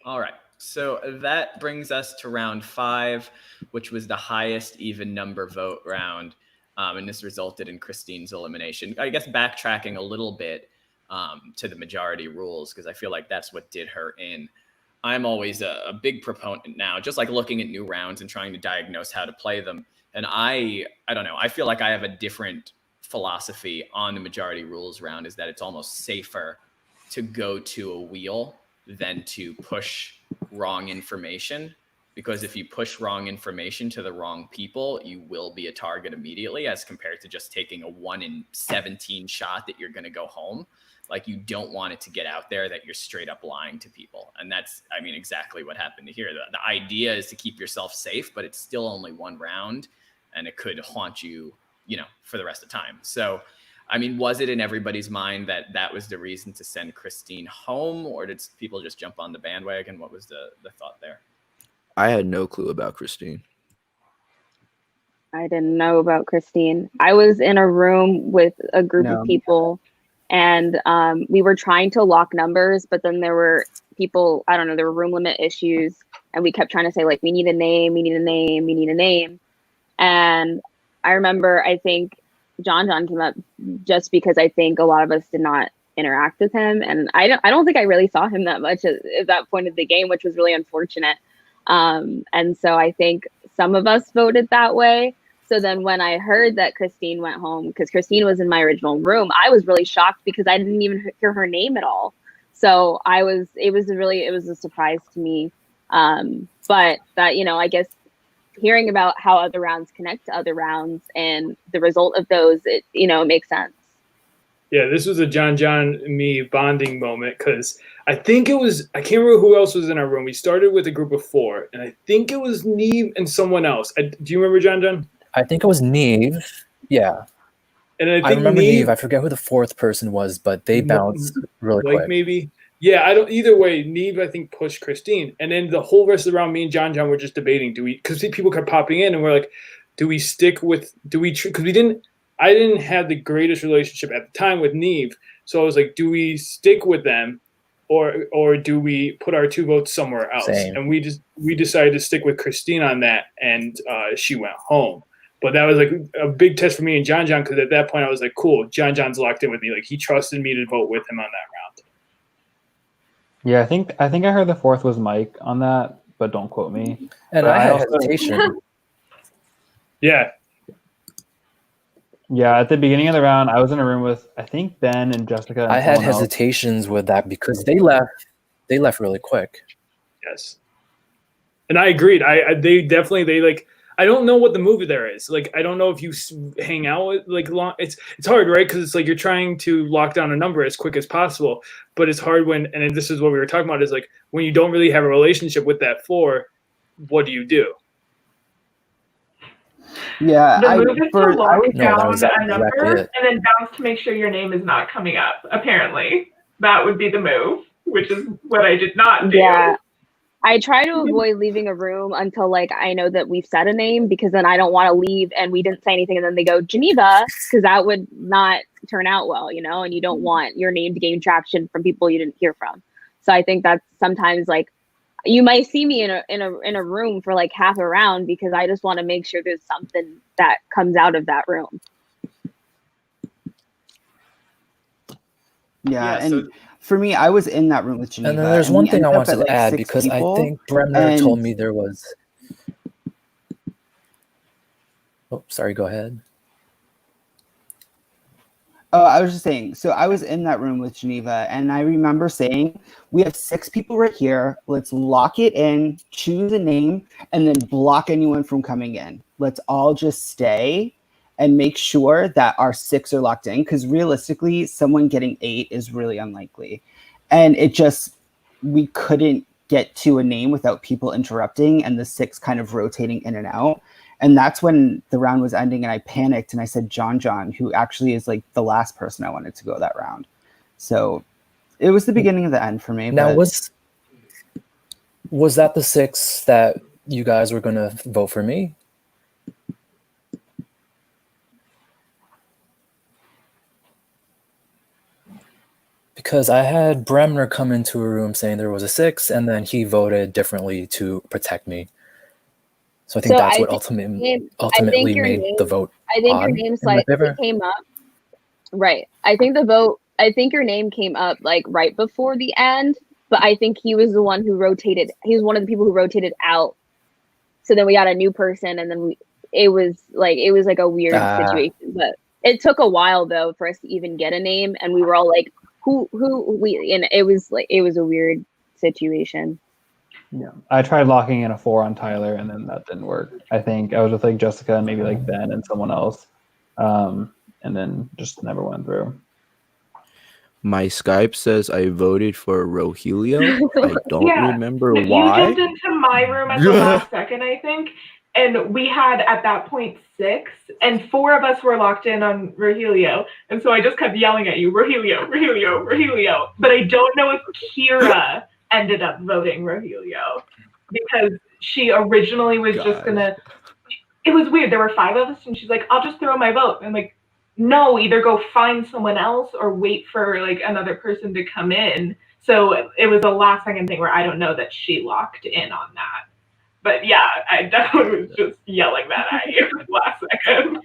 All right. So that brings us to round 5, which was the highest even number vote round. And this resulted in Christine's elimination. I guess backtracking a little bit to the majority rules, because I feel like that's what did her in. I'm always a big proponent now, just like looking at new rounds and trying to diagnose how to play them. And I don't know, I feel like I have a different philosophy on the majority rules round, is that it's almost safer to go to a wheel than to push wrong information. Because if you push wrong information to the wrong people, you will be a target immediately, as compared to just taking a 1 in 17 shot that you're going to go home. Like, you don't want it to get out there that you're straight up lying to people. And that's, exactly what happened here. The idea is to keep yourself safe, but it's still only 1 round, and it could haunt you for the rest of time. So, I mean, was it in everybody's mind that that was the reason to send Christine home, or did people just jump on the bandwagon? What was the thought there? I had no clue about Christine. I didn't know about Christine. I was in a room with a group of people, and we were trying to lock numbers, but then there were people, I don't know, there were room limit issues, and we kept trying to say, like, we need a name, we need a name, we need a name. And I remember, I think John came up just because I think a lot of us did not interact with him, and I don't think I really saw him that much at that point of the game, which was really unfortunate. And so I think some of us voted that way. So then when I heard that Christine went home, because Christine was in my original room, I was really shocked because I didn't even hear her name at all. So it was a surprise to me. But that, I guess hearing about how other rounds connect to other rounds and the result of those, it makes sense. Yeah, this was a John and me bonding moment because I think it was, I can't remember who else was in our room. We started with a group of 4, and I think it was Neve and someone else. Do you remember John? I think it was Neve. Yeah. And I remember Neve. I forget who the 4th person was, but they bounced really quick. Maybe. Yeah, either way, Neve, I think, pushed Christine. And then the whole rest of the round, me and John were just debating, because people kept popping in, and we're like, do we stick with, because I didn't have the greatest relationship at the time with Neve. So I was like, do we stick with them or do we put our 2 votes somewhere else? Same. And we decided to stick with Christine on that, and she went home. But that was like a big test for me and John because at that point I was like, cool, John's locked in with me. Like, he trusted me to vote with him on that round. Yeah, I think I heard the 4th was Mike on that, but don't quote me. And I had hesitation. Yeah. Yeah, at the beginning of the round, I was in a room with, I think, Ben and Jessica. And I had hesitations with that because they left really quick. Yes. And I agreed. They like, I don't know what the movie there is. Like, I don't know if you hang out with, like, long. It's hard, right? Because it's like you're trying to lock down a number as quick as possible, but it's hard when, and this is what we were talking about, is like when you don't really have a relationship with that 4, what do you do? Yeah, the move is to lock down exactly a number and then bounce to make sure your name is not coming up. Apparently, that would be the move, which is what I did not do. Yeah. I try to avoid leaving a room until, like, I know that we've said a name, because then I don't want to leave and we didn't say anything and then they go Geneva, because that would not turn out well, and you don't want your name to gain traction from people you didn't hear from. So I think that's sometimes, like, you might see me in a room for like half a round because I just want to make sure there's something that comes out of that room. Yeah, and for me, I was in that room with Geneva. And then there's one thing I wanted to add, because I think Bremner told me there was. Oh, sorry. Go ahead. Oh, I was just saying, so I was in that room with Geneva, and I remember saying, we have 6 people right here. Let's lock it in, choose a name, and then block anyone from coming in. Let's all just stay and make sure that our 6 are locked in, because realistically, someone getting 8 is really unlikely. And we couldn't get to a name without people interrupting and the 6 kind of rotating in and out. And that's when the round was ending, and I panicked and I said John, who actually is like the last person I wanted to go that round. So it was the beginning of the end for me. Now, was that the 6 that you guys were going to vote for me? Because I had Bremner come into a room saying there was a 6, and then he voted differently to protect me. So I think that's what ultimately made the vote. I think your name slightly came up. Right. I think your name came up like right before the end, but I think he was the one who rotated. He was one of the people who rotated out. So then we got a new person, and then it was like a weird situation. But it took a while though for us to even get a name, and we were all like, who we, and it was a weird situation. Yeah, I tried locking in a 4 on Tyler, and then that didn't work. I think I was with like Jessica and maybe like Ben and someone else, and then just never went through. My Skype says I voted for Rogelio. I don't remember why. You jumped into my room at the last second, I think, And we had at that point 6, and 4 of us were locked in on Rogelio. And so I just kept yelling at you, Rogelio, Rogelio, Rogelio. But I don't know if Kira ended up voting Rogelio because she originally was just gonna. It was weird. There were 5 of us, and she's like, "I'll just throw my vote." And I'm like, no, either go find someone else or wait for like another person to come in. So it was a last second thing where I don't know that she locked in on that. But yeah, I definitely was just yelling that at you last second.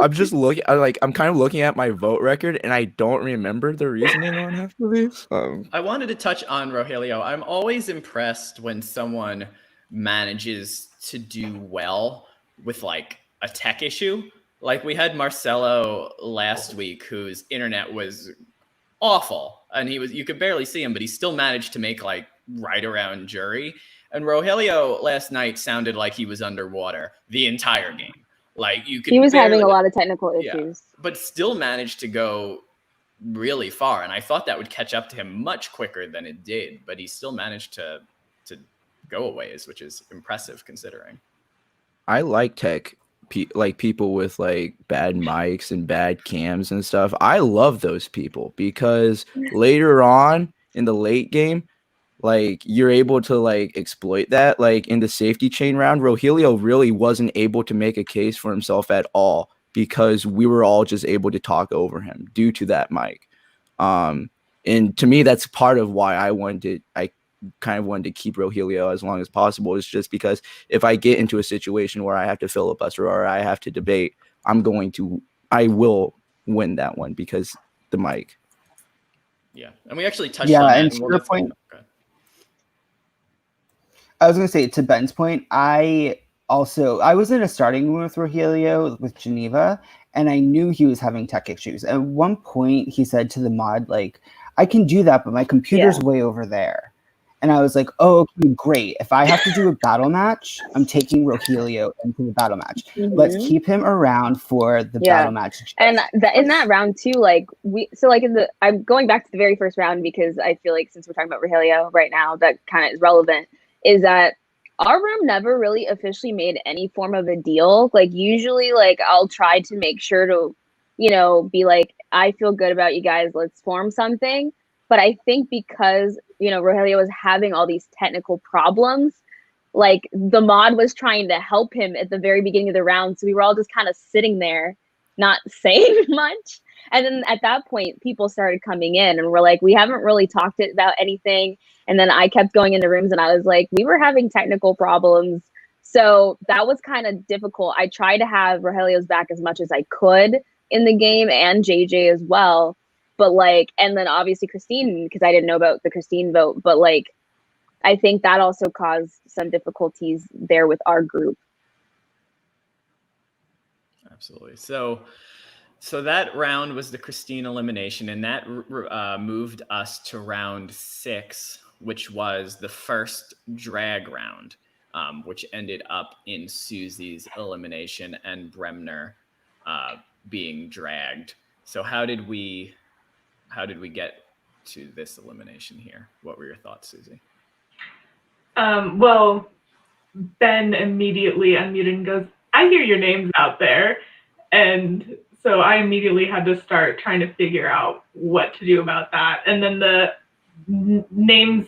I'm just looking. I'm kind of looking at my vote record, and I don't remember the reasoning on half of these. I wanted to touch on Rogelio. I'm always impressed when someone manages to do well with like a tech issue. Like we had Marcelo last week, whose internet was awful, and you could barely see him, but he still managed to make like right around jury. And Rogelio last night sounded like he was underwater the entire game. Like he was having a lot of technical issues, but still managed to go really far. And I thought that would catch up to him much quicker than it did, but he still managed to go a ways, which is impressive considering. I like tech. Like people with like bad mics and bad cams and stuff. I love those people because later on in the late game, like you're able to like exploit that. Like in the safety chain round, Rogelio really wasn't able to make a case for himself at all because we were all just able to talk over him due to that mic. And to me, that's part of why I kind of wanted to keep Rogelio as long as possible, is just because if I get into a situation where I have to filibuster or I have to debate, I will win that one because the mic. Yeah, and we actually touched on that. And to your point, I was going to say, to Ben's point, I was in a starting room with Rogelio with Geneva, and I knew he was having tech issues. At one point, he said to the mod, like, I can do that, but my computer's way over there. And I was like, oh, okay, great. If I have to do a battle match, I'm taking Rogelio into the battle match. Let's keep him around for the battle match. And in that round too, I'm going back to the very first round because I feel like since we're talking about Rogelio right now, that kind of is relevant, is that our room never really officially made any form of a deal. Like usually, like I'll try to make sure to, be like, I feel good about you guys, let's form something. But I think because, Rogelio was having all these technical problems, like the mod was trying to help him at the very beginning of the round. So we were all just kind of sitting there, not saying much. And then at that point, people started coming in and we're like, we haven't really talked about anything. And then I kept going into rooms and I was like, we were having technical problems. So that was kind of difficult. I tried to have Rogelio's back as much as I could in the game and JJ as well. But and then obviously Christine, because I didn't know about the Christine vote, but I think that also caused some difficulties there with our group. Absolutely. So that round was the Christine elimination, and that moved us to round 6, which was the first drag round, which ended up in Susie's elimination and Bremner being dragged. So how did we get to this elimination here? What were your thoughts, Susie? Well, Ben immediately unmuted and goes, I hear your names out there. And so I immediately had to start trying to figure out what to do about that. And then the names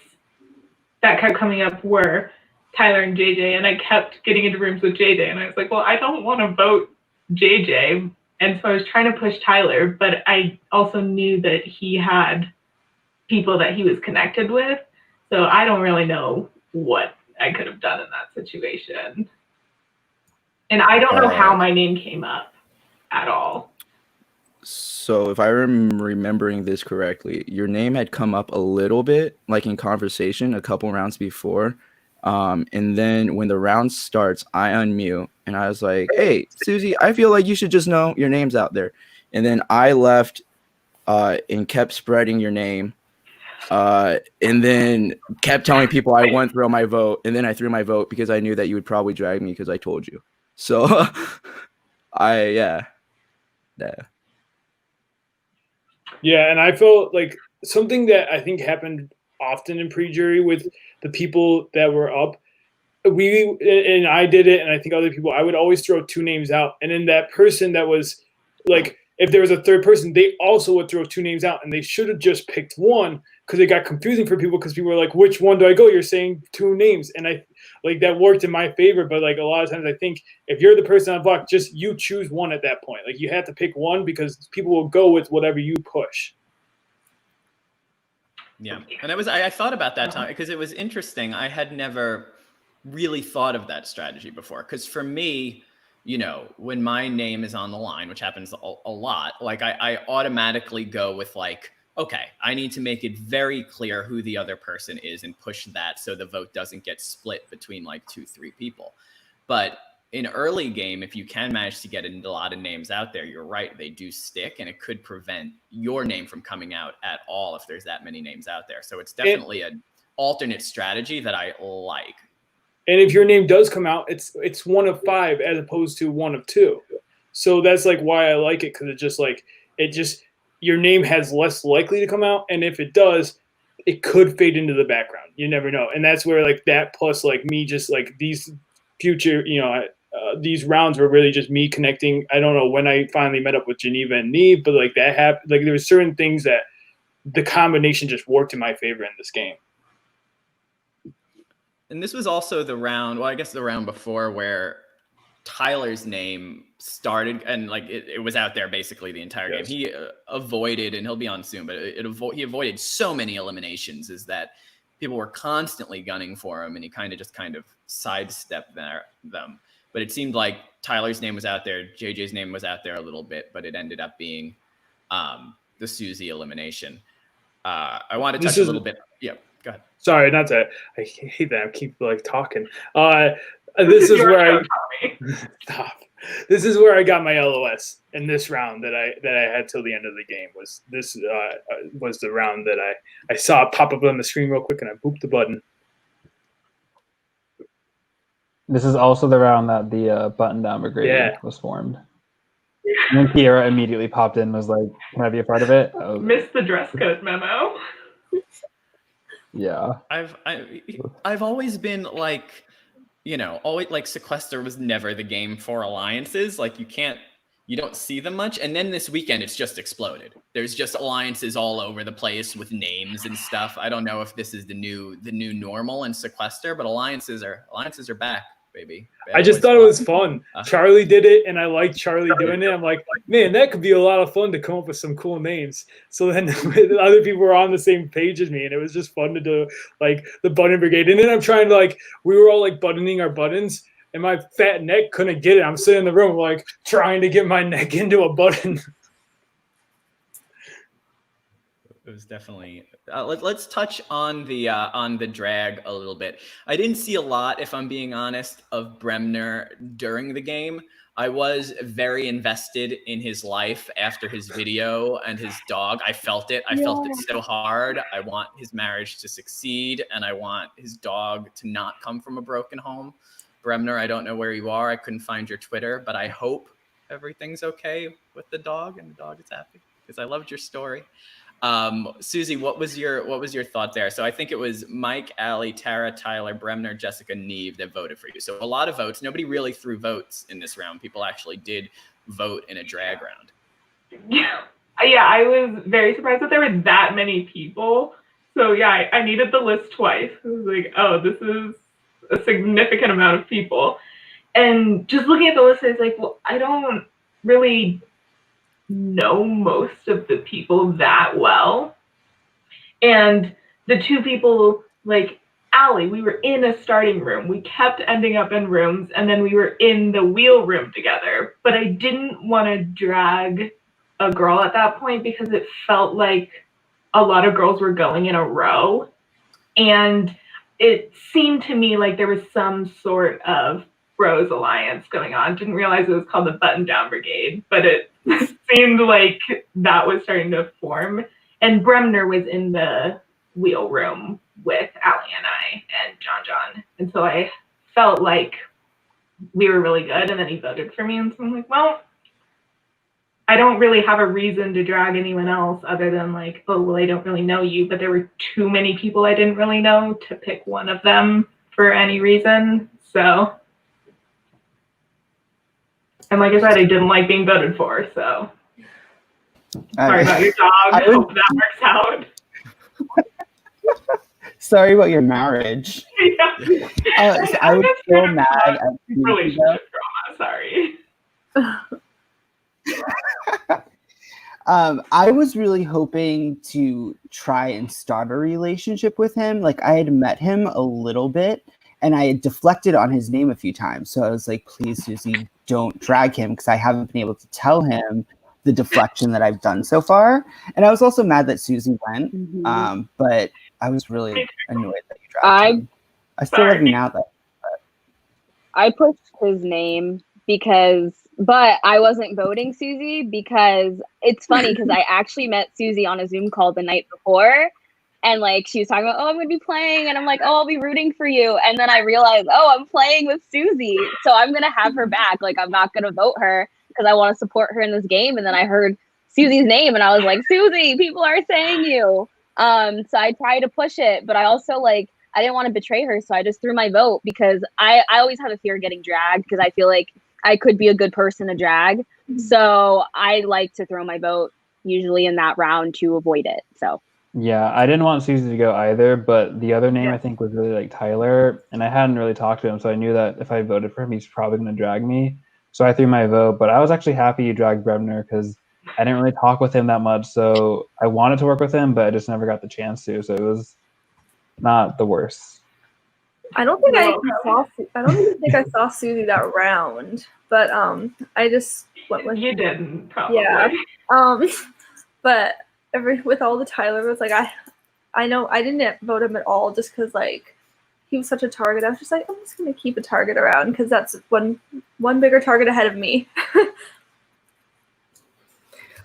that kept coming up were Tyler and JJ. And I kept getting into rooms with JJ. And I was like, well, I don't want to vote JJ. And so I was trying to push Tyler, but I also knew that he had people that he was connected with. So I don't really know what I could have done in that situation. And I don't know how my name came up at all. So if I'm remembering this correctly, your name had come up a little bit, like in conversation a couple rounds before. And then when the round starts, I unmute and I was like, hey, Susie, I feel like you should just know your name's out there. And then I left and kept spreading your name and then kept telling people I wouldn't throw my vote. And then I threw my vote because I knew that you would probably drag me because I told you. So Yeah, and I felt like something that I think happened often in pre-jury with the people that were up and I did it, and I think other people, I would always throw 2 names out, and then that person that was like, if there was a third person, they also would throw 2 names out, and they should have just picked one, because it got confusing for people, because people were like, which one do I go? You're saying 2 names, and I like that worked in my favor. But like a lot of times, I think if you're the person on block, just you choose one at that point. Like you have to pick one, because people will go with whatever you push. Yeah, and I thought about that time because it was interesting. I had never really thought of that strategy before, because for me, you know, when my name is on the line, which happens a lot, like I automatically go with like, okay, I need to make it very clear who the other person is and push that so the vote doesn't get split between like 2-3 people. But in early game, if you can manage to get a lot of names out there, you're right, they do stick, and it could prevent your name from coming out at all if there's that many names out there. So it's definitely an alternate strategy that I like. And if your name does come out, it's 1 of 5 as opposed to 1 of 2. So that's like why I like it, because it just your name has less likely to come out, and if it does, it could fade into the background. You never know, and that's where like that plus like me just like these future, you know, these rounds were really just me connecting. I don't know when I finally met up with Geneva and Neve, but like that happened. Like there were certain things that the combination just worked in my favor in this game. And this was also the round, well, I guess the round before, where Tyler's name started, and like it was out there basically the entire game. He avoided, and he'll be on soon, but he avoided so many eliminations, is that people were constantly gunning for him, and he kind of sidestepped them. But it seemed like Tyler's name was out there, JJ's name was out there a little bit, but it ended up being the Susie elimination. I want to touch a little bit. Yeah, go ahead. Sorry, not to. I hate that I keep like talking. This is where stop. This is where I got my LOS in this round that I had till the end of the game. Was the round that I saw it pop up on the screen real quick, and I booped the button. This is also the round that the button down brigade was formed. And then Kiera immediately popped in and was like, can I be a part of it? Oh. Missed the dress code memo. Yeah. I've always been like, you know, always like Sequester was never the game for alliances. Like you don't see them much. And then this weekend it's just exploded. There's just alliances all over the place with names and stuff. I don't know if this is the new normal in Sequester, but alliances are back, baby. I just thought it was fun. Charlie did it, and I liked Charlie doing it. I'm like, man, that could be a lot of fun to come up with some cool names. So then other people were on the same page as me, and it was just fun to do like the button brigade. And then I'm trying to like, we were all like buttoning our buttons, and my fat neck couldn't get it. I'm sitting in the room like trying to get my neck into a button. It was definitely. Let's touch on the drag a little bit. I didn't see a lot, if I'm being honest, of Bremner during the game. I was very invested in his life after his video and his dog. I felt it. I felt it so hard. I want his marriage to succeed, and I want his dog to not come from a broken home. Bremner, I don't know where you are. I couldn't find your Twitter, but I hope everything's okay with the dog and the dog is happy, because I loved your story. Susie, what was your thought there? So I think it was Mike, Allie, Tara, Tyler, Bremner, Jessica, Neve that voted for you. So a lot of votes. Nobody really threw votes in this round. People actually did vote in a drag round. Yeah, I was very surprised that there were that many people. So yeah, I needed the list twice. I was like, oh, this is a significant amount of people. And just looking at the list, I was like, well, I don't really know most of the people that well. And the 2 people, like Allie, we were in a starting room. We kept ending up in rooms, and then we were in the wheel room together. But I didn't want to drag a girl at that point because it felt like a lot of girls were going in a row. And it seemed to me like there was some sort of bros alliance going on. Didn't realize it was called the Button Down Brigade, but it seemed like that was starting to form. And Bremner was in the wheel room with Allie and I and John. And so I felt like we were really good, and then he voted for me. And so I'm like, well, I don't really have a reason to drag anyone else other than like, oh, well, I don't really know you. But there were too many people I didn't really know to pick one of them for any reason. So, and like I said, I didn't like being voted for. So, sorry about your dog. I hope that works out. Sorry about your marriage. Yeah. So I was so mad at relationship drama. Sorry. I was really hoping to try and start a relationship with him. Like, I had met him a little bit and I had deflected on his name a few times. So I was like, please, Susie, don't drag him, because I haven't been able to tell him the deflection that I've done so far. And I was also mad that Susie went, but I was really annoyed that you dragged him. I still love you now, though. I pushed his name but I wasn't voting Susie because it's funny because I actually met Susie on a Zoom call the night before, and like she was talking about, oh, I'm gonna be playing, and I'm like, oh, I'll be rooting for you, and then I realized, oh, I'm playing with Susie, so I'm gonna have her back. Like, I'm not gonna vote her because I want to support her in this game. And then I heard Susie's name and I was like, Susie, people are saying you. So I tried to push it, but I also I didn't want to betray her, so I just threw my vote because I always have a fear of getting dragged because I feel like I could be a good person to drag. So I like to throw my vote usually in that round to avoid it. So yeah, I didn't want Susie to go either, but the other name I think was really like Tyler, and I hadn't really talked to him, so I knew that if I voted for him, he's probably going to drag me. So I threw my vote, but I was actually happy you dragged Bremner because I didn't really talk with him that much. So I wanted to work with him, but I just never got the chance to. So it was not the worst. I don't think I saw Susie that round, but I just went with you didn't probably. Yeah. But with all the Tyler was like I know I didn't vote him at all just because he was such a target. I was just like, I'm just gonna keep a target around because that's one bigger target ahead of me.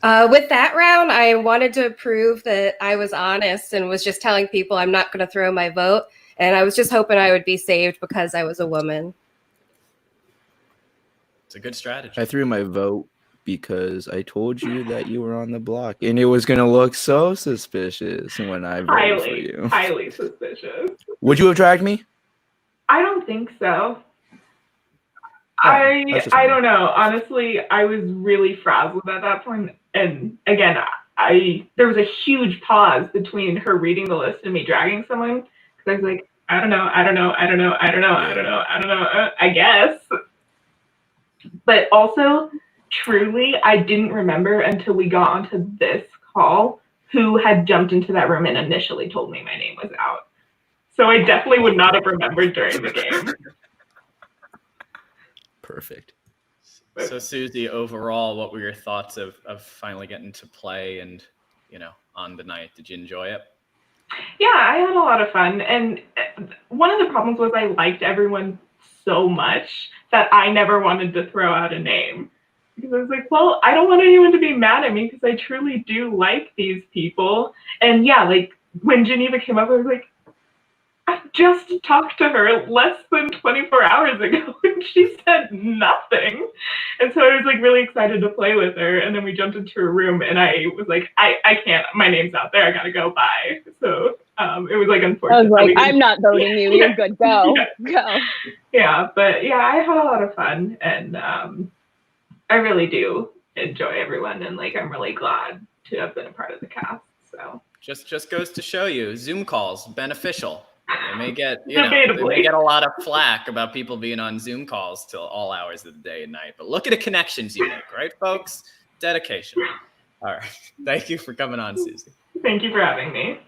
With that round, I wanted to prove that I was honest and was just telling people I'm not going to throw my vote. And I was just hoping I would be saved because I was a woman. It's a good strategy. I threw my vote because I told you that you were on the block, and it was going to look so suspicious when I voted for you. Highly suspicious. Would you have dragged me? I don't think so. Oh, I don't know. Honestly, I was really frazzled at that point. And again, there was a huge pause between her reading the list and me dragging someone. Because I was like, I don't know, I guess. But also, truly, I didn't remember until we got onto this call who had jumped into that room and initially told me my name was out. So I definitely would not have remembered during the game. Perfect. So Susie, overall, what were your thoughts of finally getting to play and, on the night? Did you enjoy it? Yeah, I had a lot of fun. And one of the problems was I liked everyone so much that I never wanted to throw out a name. Because I was like, well, I don't want anyone to be mad at me because I truly do like these people. And yeah, when Geneva came up, I was like, I just talked to her less than 24 hours ago and she said nothing. And so I was really excited to play with her. And then we jumped into her room and I was like, I can't, my name's out there. I got to go by. So it was unfortunate. I was like, I'm not voting you. You're good. Go. Go. Yeah. But yeah, I had a lot of fun and I really do enjoy everyone. And I'm really glad to have been a part of the cast. So just goes to show you, Zoom calls, beneficial. They may get, they may get a lot of flack about people being on Zoom calls till all hours of the day and night. But look at the connections you make, right, folks? Dedication. All right. Thank you for coming on, Susie. Thank you for having me.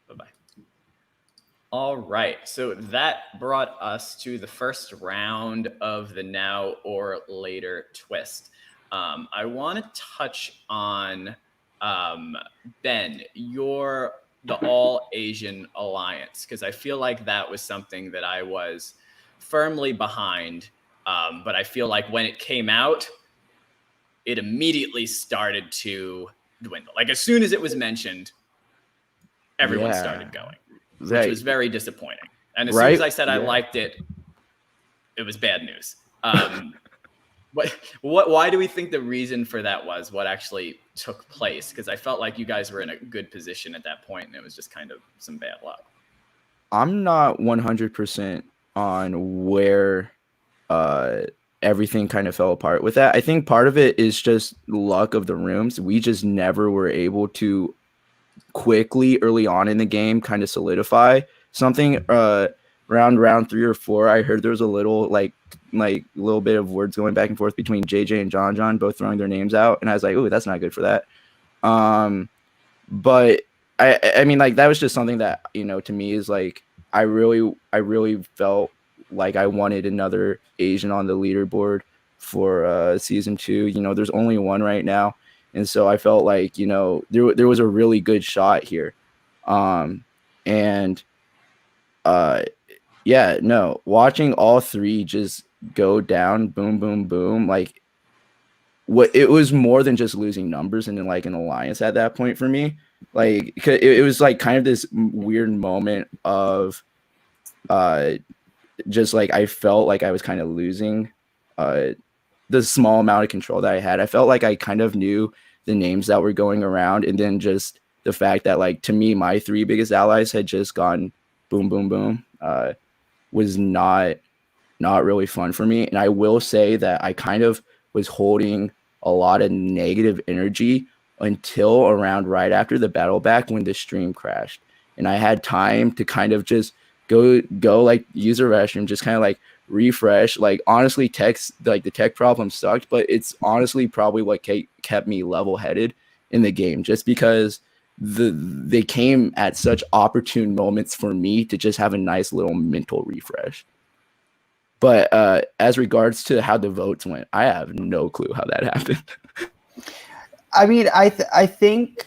Bye-bye. All right. So that brought us to the first round of the now or later twist. I want to touch on Ben, the All Asian Alliance, because I feel like that was something that I was firmly behind. But I feel like when it came out, it immediately started to dwindle. As soon as it was mentioned, everyone started going, which was very disappointing. And as soon as I said I liked it, it was bad news. Why do we think the reason for that was? What actually took place? Because I felt like you guys were in a good position at that point, and it was just kind of some bad luck. I'm not 100% on where everything kind of fell apart with that. I think part of it is just luck of the rooms. We just never were able to quickly early on in the game kind of solidify something. Around round 3 or 4, I heard there was a little like little bit of words going back and forth between JJ and John both throwing their names out, and I was like, "Ooh, that's not good for that." But I mean, like, that was just something that, you know, to me is like, I really felt like I wanted another Asian on the leaderboard for season 2. You know, there's only one right now, and so I felt like, you know, there was a really good shot here. Yeah, no, watching all 3 just go down, boom, boom, boom, like, what it was more than just losing numbers and then like an alliance at that point for me. Like, it was like kind of this weird moment of just like, I felt like I was kind of losing the small amount of control that I had. I felt like I kind of knew the names that were going around, and then just the fact that, like, to me, my 3 biggest allies had just gone boom, boom, boom, was not really fun for me. And I will say that I kind of was holding a lot of negative energy until around right after the battle back, when the stream crashed, and I had time to kind of just go like use a restroom, just kind of like refresh. Like, honestly, the tech problem sucked, but it's honestly probably what kept me level-headed in the game, just because they came at such opportune moments for me to just have a nice little mental refresh. But as regards to how the votes went, I have no clue how that happened. I mean, I think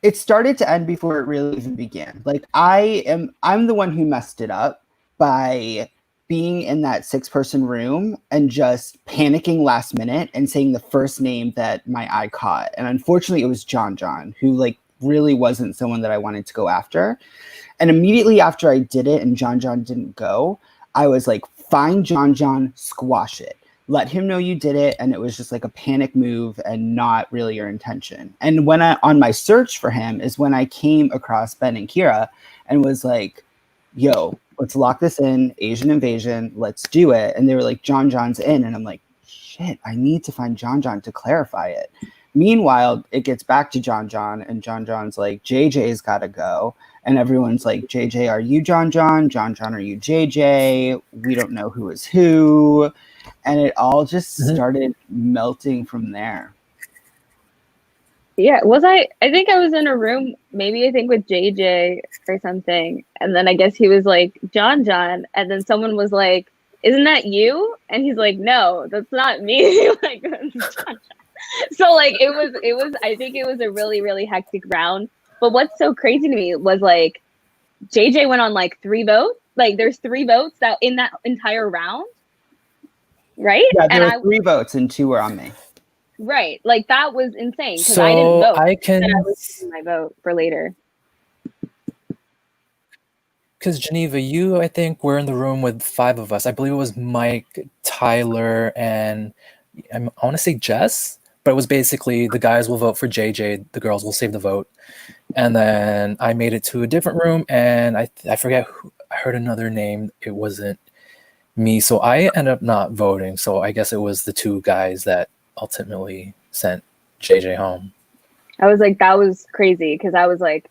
it started to end before it really even began. Like, I'm the one who messed it up by being in that 6-person room and just panicking last minute and saying the first name that my eye caught. And unfortunately, it was John, who like really wasn't someone that I wanted to go after. And immediately after I did it and John didn't go, I was like, find John, squash it. Let him know you did it, and it was just like a panic move and not really your intention. And when on my search for him is when I came across Ben and Kira and was like, yo, let's lock this in, Asian invasion, let's do it. And they were like, John's in. And I'm like, shit, I need to find John to clarify it. Meanwhile, it gets back to John, and John's like, JJ's got to go. And everyone's like, JJ, are you John? John, are you JJ? We don't know who is who. And it all just started melting from there. Yeah, I think I was in a room, maybe I think with JJ or something. And then I guess he was like, John. And then someone was like, isn't that you? And he's like, no, that's not me. Like, John. So like, it was, I think it was a really, really hectic round. But what's so crazy to me was like, JJ went on like 3 votes. Like, there's 3 votes that in that entire round. Right? Yeah, there were 3 votes and 2 were on me. Right. Like, that was insane because So I didn't vote. I was saving my vote for later. Because Geneva, you, I think, were in the room with 5 of us. I believe it was Mike, Tyler, and I want to say Jess, but it was basically the guys will vote for JJ, the girls will save the vote. And then I made it to a different room, and I forget who, I heard another name. It wasn't me, so I ended up not voting. So I guess it was the 2 guys that ultimately sent JJ home. I was like, that was crazy because I was like,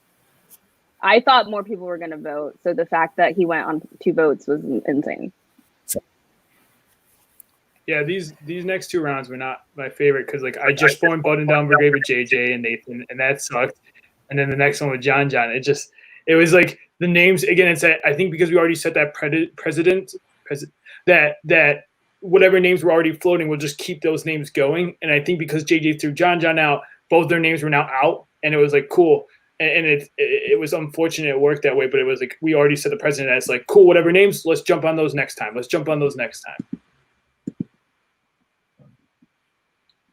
I thought more people were going to vote. So the fact that he went on 2 votes was insane. Yeah, these next 2 rounds were not my favorite because like I just formed Button Down Brigade with JJ and Nathan, and that sucked. And then the next one with John. It was like the names again. It's I think because we already set that precedent that whatever names were already floating, we'll just keep those names going. And I think because JJ threw John out, both their names were now out, and it was like cool. And it was unfortunate it worked that way, but it was like we already set the precedent as like cool, whatever names, let's jump on those next time.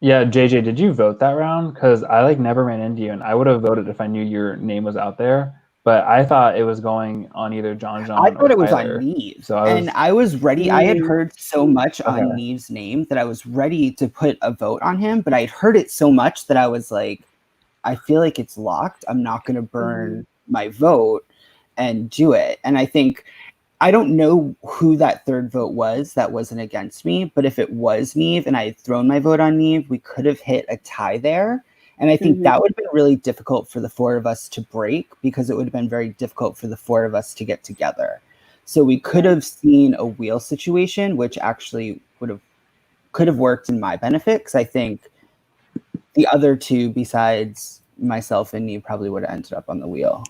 Yeah, JJ, did you vote that round? Because I like never ran into you, and I would have voted if I knew your name was out there. But I thought it was going on either John. I thought it was Tyler. on Neve. So I was ready. I had heard so much on Neve's name that I was ready to put a vote on him, but I had heard it so much that I was like, I feel like it's locked. I'm not going to burn my vote. and do it. And I think, I don't know who that third vote was that wasn't against me, but if it was Neve and I had thrown my vote on Neve, we could have hit a tie there. And I think that would have been really difficult for the four of us to break, because it would have been very difficult for the four of us to get together. So we could have seen a wheel situation, which actually could have worked in my benefit, because I think the other two besides myself and Neve probably would have ended up on the wheel.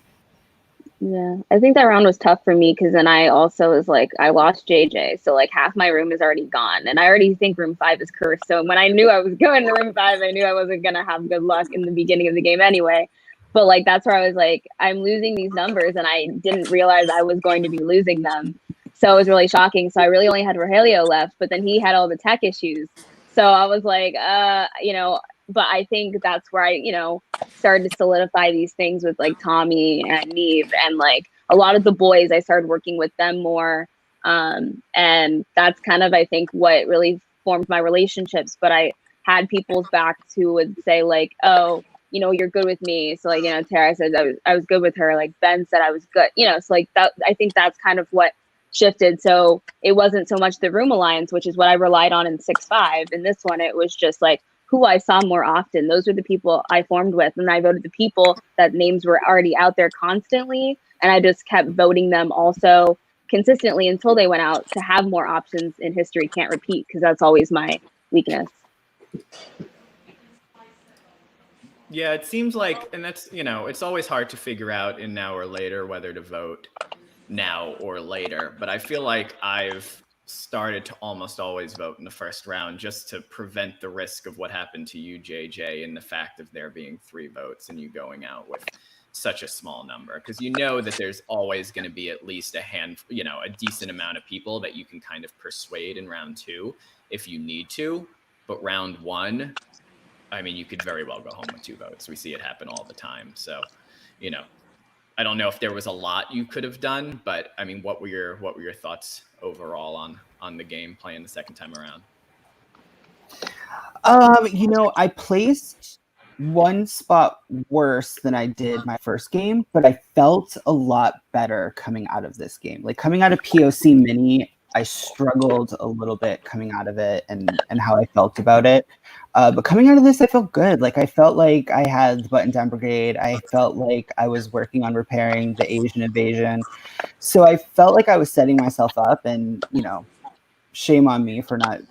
Yeah, I think that round was tough for me, because then I also was like, I lost JJ, so like half my room is already gone, and I already think room 5 is cursed. So when I knew I was going to room 5, I knew I wasn't gonna have good luck in the beginning of the game anyway. But like that's where I was like, I'm losing these numbers, and I didn't realize I was going to be losing them. So it was really shocking. So I really only had Rogelio left, but then he had all the tech issues. So I was like, you know, but I think that's where I, you know, started to solidify these things with like Tommy and Neve, and like a lot of the boys, I started working with them more. And that's kind of, I think, what really formed my relationships. But I had people's backs who would say like, oh, you know, you're good with me. So like, you know, Tara says I was good with her. Like Ben said I was good, you know, so like that, I think that's kind of what shifted. So it wasn't so much the room alliance, which is what I relied on in 6-5. In this one, it was just like who I saw more often. Those were the people I formed with, and I voted the people that names were already out there constantly, and I just kept voting them also consistently until they went out, to have more options in history can't repeat, because that's always my weakness. Yeah, it seems like, and that's, you know, it's always hard to figure out in now or later whether to vote now or later, but I feel like I've started to almost always vote in the first round, just to prevent the risk of what happened to you, JJ, and the fact of there being 3 votes and you going out with such a small number, because you know that there's always going to be at least a decent amount of people that you can kind of persuade in round 2 if you need to. But round 1, I mean, you could very well go home with 2 votes. We see it happen all the time. So, you know, I don't know if there was a lot you could have done, but I mean, what were your thoughts overall on the game playing the second time around? You know, I placed one spot worse than I did my first game, but I felt a lot better coming out of this game. Like coming out of POC Mini, I struggled a little bit coming out of it and how I felt about it. But coming out of this, I felt good. Like I felt like I had the button down brigade. I felt like I was working on repairing the Asian invasion. So I felt like I was setting myself up, and, you know, shame on me for not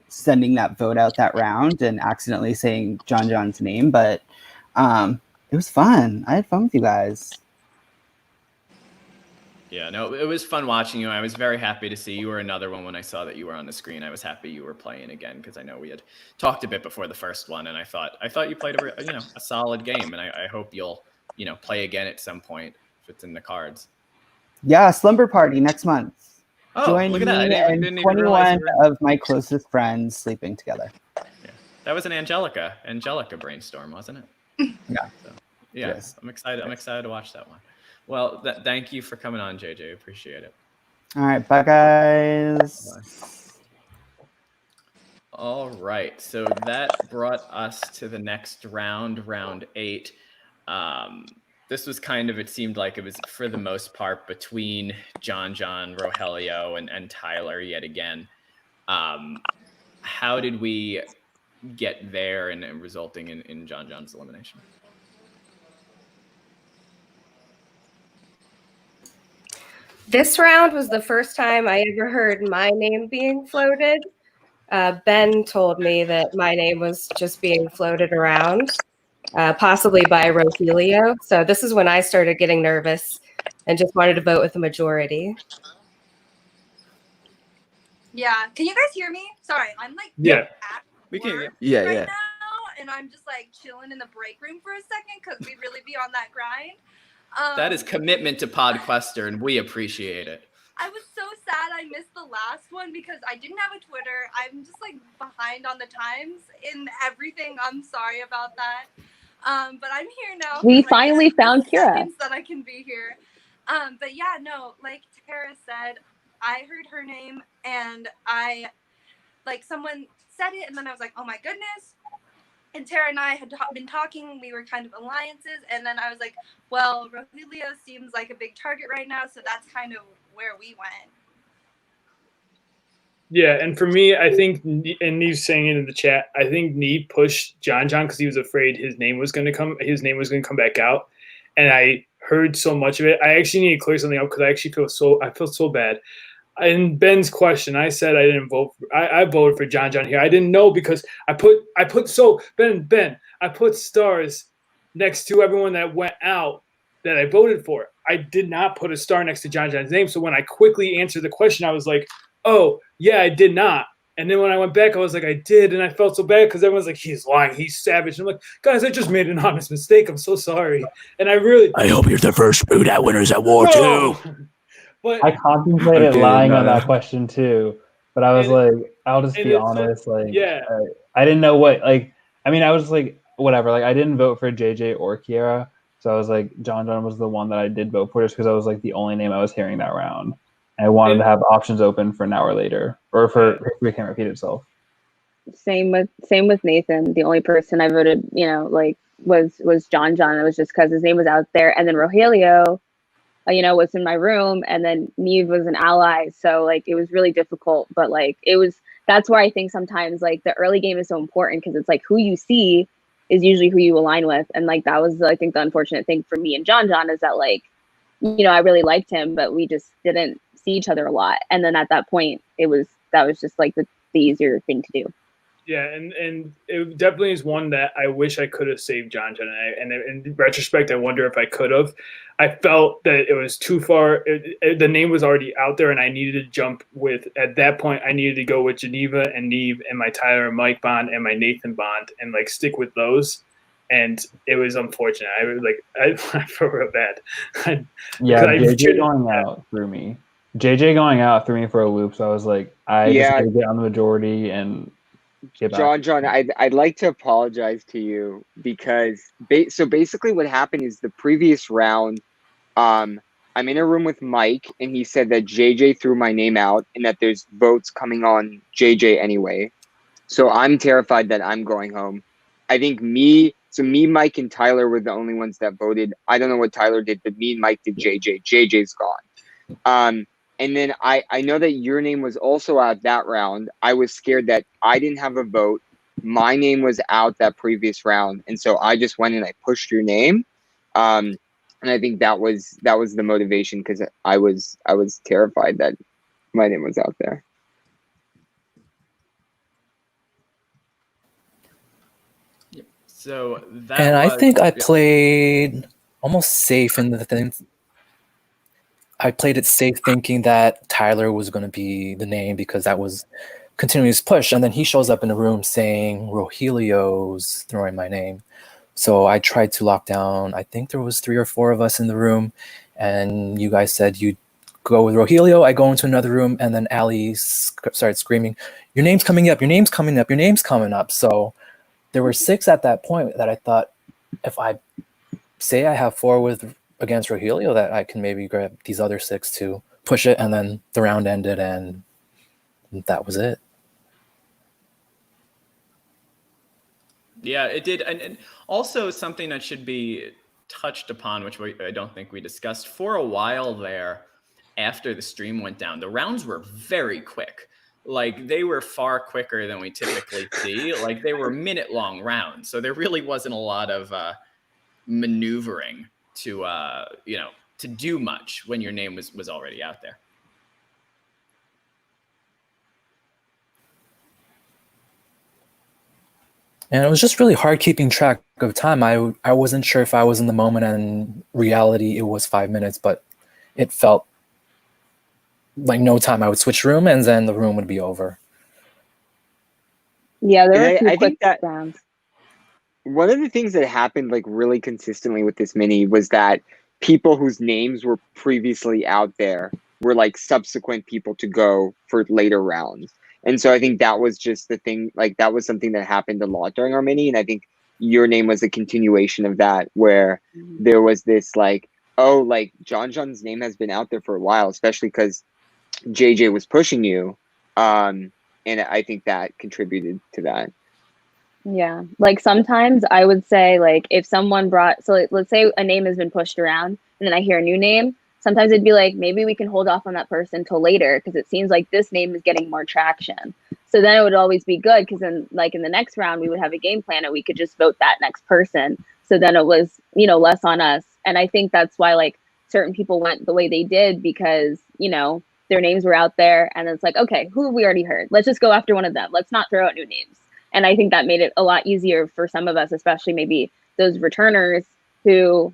sending that vote out that round and accidentally saying John's name. But it was fun. I had fun with you guys. Yeah, no, it was fun watching you. I was very happy to see you were another one. When I saw that you were on the screen, I was happy you were playing again, because I know we had talked a bit before the first one, and I thought you played a solid game, and I hope you'll, you know, play again at some point if it's in the cards. Yeah, slumber party next month. Oh, Join look at that! me and didn't even realize 21 of my closest friends sleeping together. Yeah, that was an Angelica brainstorm, wasn't it? Yeah. So, yeah, yes. I'm excited. I'm excited to watch that one. Well, thank you for coming on, JJ. Appreciate it. All right, bye guys. Bye. All right, so that brought us to the next round, round 8. This was kind of, it seemed like it was for the most part between John, Rogelio, and Tyler yet again. How did we get there and resulting in John's elimination? This round was the first time I ever heard my name being floated. Ben told me that my name was just being floated around, possibly by Rogelio. So this is when I started getting nervous and just wanted to vote with the majority. Yeah, can you guys hear me? Sorry, I'm like at we can work yeah now, and I'm just like chilling in the break room for a second because we really be on that grind. That is commitment to PodQuester, and we appreciate it. I was so sad I missed the last one because I didn't have a Twitter. I'm just like behind on the times in everything. I'm sorry about that. But I'm here now. We finally found Kira. That I can be here. But yeah, no, like Tara said, I heard her name and someone said it, and then I was like, oh my goodness. and Tara and I had been talking. We were kind of alliances, and then I was like, well, Rogelio seems like a big target right now, so that's kind of where we went. Yeah, and for me, I think, and Neve's saying it in the chat, I think Neve pushed John because he was afraid his name was going to come back out, and I heard so much of it. I actually need to clear something up because I actually feel so bad. In Ben's question, I said I didn't vote. I voted for John here. I didn't know because I put Ben. I put stars next to everyone that went out that I voted for. I did not put a star next to John's name. So when I quickly answered the question, I was like, "Oh yeah, I did not." And then when I went back, I was like, "I did," and I felt so bad because everyone's like, "He's lying. He's savage." And I'm like, "Guys, I just made an honest mistake. I'm so sorry." And I hope you're the first boot at Winners at War too. But I contemplated lying on that question too, but I was like, I'll just be honest. I didn't know what. I mean, I was like, whatever. Like, I didn't vote for JJ or Kiera, so I was like, John was the one that I did vote for, just because I was like the only name I was hearing that round. And I wanted to have options open for an hour later, or for history can't repeat itself. Same with Nathan. The only person I voted, was John. It was just because his name was out there, and then Rogelio, was in my room, and then Neve was an ally, so it was really difficult. But that's where I think sometimes the early game is so important, because it's who you see is usually who you align with, and that was I think the unfortunate thing for me and John is that I really liked him, but we just didn't see each other a lot, and then at that point that was just the easier thing to do. Yeah, and it definitely is one that I wish I could have saved John. And in retrospect, I wonder if I could have. I felt that it was too far. The name was already out there, and I needed to jump with. At that point, I needed to go with Geneva and Neve and my Tyler and Mike bond and my Nathan bond, and stick with those. And it was unfortunate. I felt real bad. JJ going out threw me. JJ going out threw me for a loop. So I was like, I just gotta get on the majority and. John, I'd like to apologize to you because so basically what happened is the previous round, I'm in a room with Mike, and he said that JJ threw my name out and that there's votes coming on JJ anyway. So I'm terrified that I'm going home. I think me, Mike, and Tyler were the only ones that voted. I don't know what Tyler did, but me and Mike did JJ. JJ's gone. And then I know that your name was also out that round. I was scared that I didn't have a vote. My name was out that previous round, and so I just went and I pushed your name. And I think that was the motivation, because I was terrified that my name was out there. So I think I played almost safe in the thing. I played it safe, thinking that Tyler was going to be the name because that was continuous push. And then he shows up in the room saying Rogelio's throwing my name. So I tried to lock down. I think there was 3 or 4 of us in the room, and you guys said you'd go with Rogelio. I go into another room, and then Ali started screaming, "Your name's coming up, your name's coming up, your name's coming up." So there were 6 at that point that I thought, if I say I have 4 against Rogelio, that I can maybe grab these other 6 to push it, and then the round ended, and that was it. Yeah, it did. And also something that should be touched upon, which I don't think we discussed, for a while there, after the stream went down, the rounds were very quick. They were far quicker than we typically see. They were minute-long rounds. So there really wasn't a lot of maneuvering to do much when your name was already out there. And it was just really hard keeping track of time. I wasn't sure if I was in the moment, and reality it was 5 minutes, but it felt like no time. I would switch room, and then the room would be over. Yeah, there were a few I think that rounds. One of the things that happened really consistently with this mini was that people whose names were previously out there were subsequent people to go for later rounds. And so I think that was just the thing, that was something that happened a lot during our mini. And I think your name was a continuation of that, where there was this John's name has been out there for a while, especially because JJ was pushing you. And I think that contributed to that. Yeah. Like sometimes I would say like if someone brought so like, let's say a name has been pushed around and then I hear a new name, sometimes it'd be like maybe we can hold off on that person till later because it seems like this name is getting more traction. So then it would always be good because then like in the next round we would have a game plan and we could just vote that next person. So then it was, you know, less on us. And I think that's why like certain people went the way they did because, you know, their names were out there and it's like, okay, who have we already heard? Let's just go after one of them. Let's not throw out new names. And I think that made it a lot easier for some of us, especially maybe those returners who,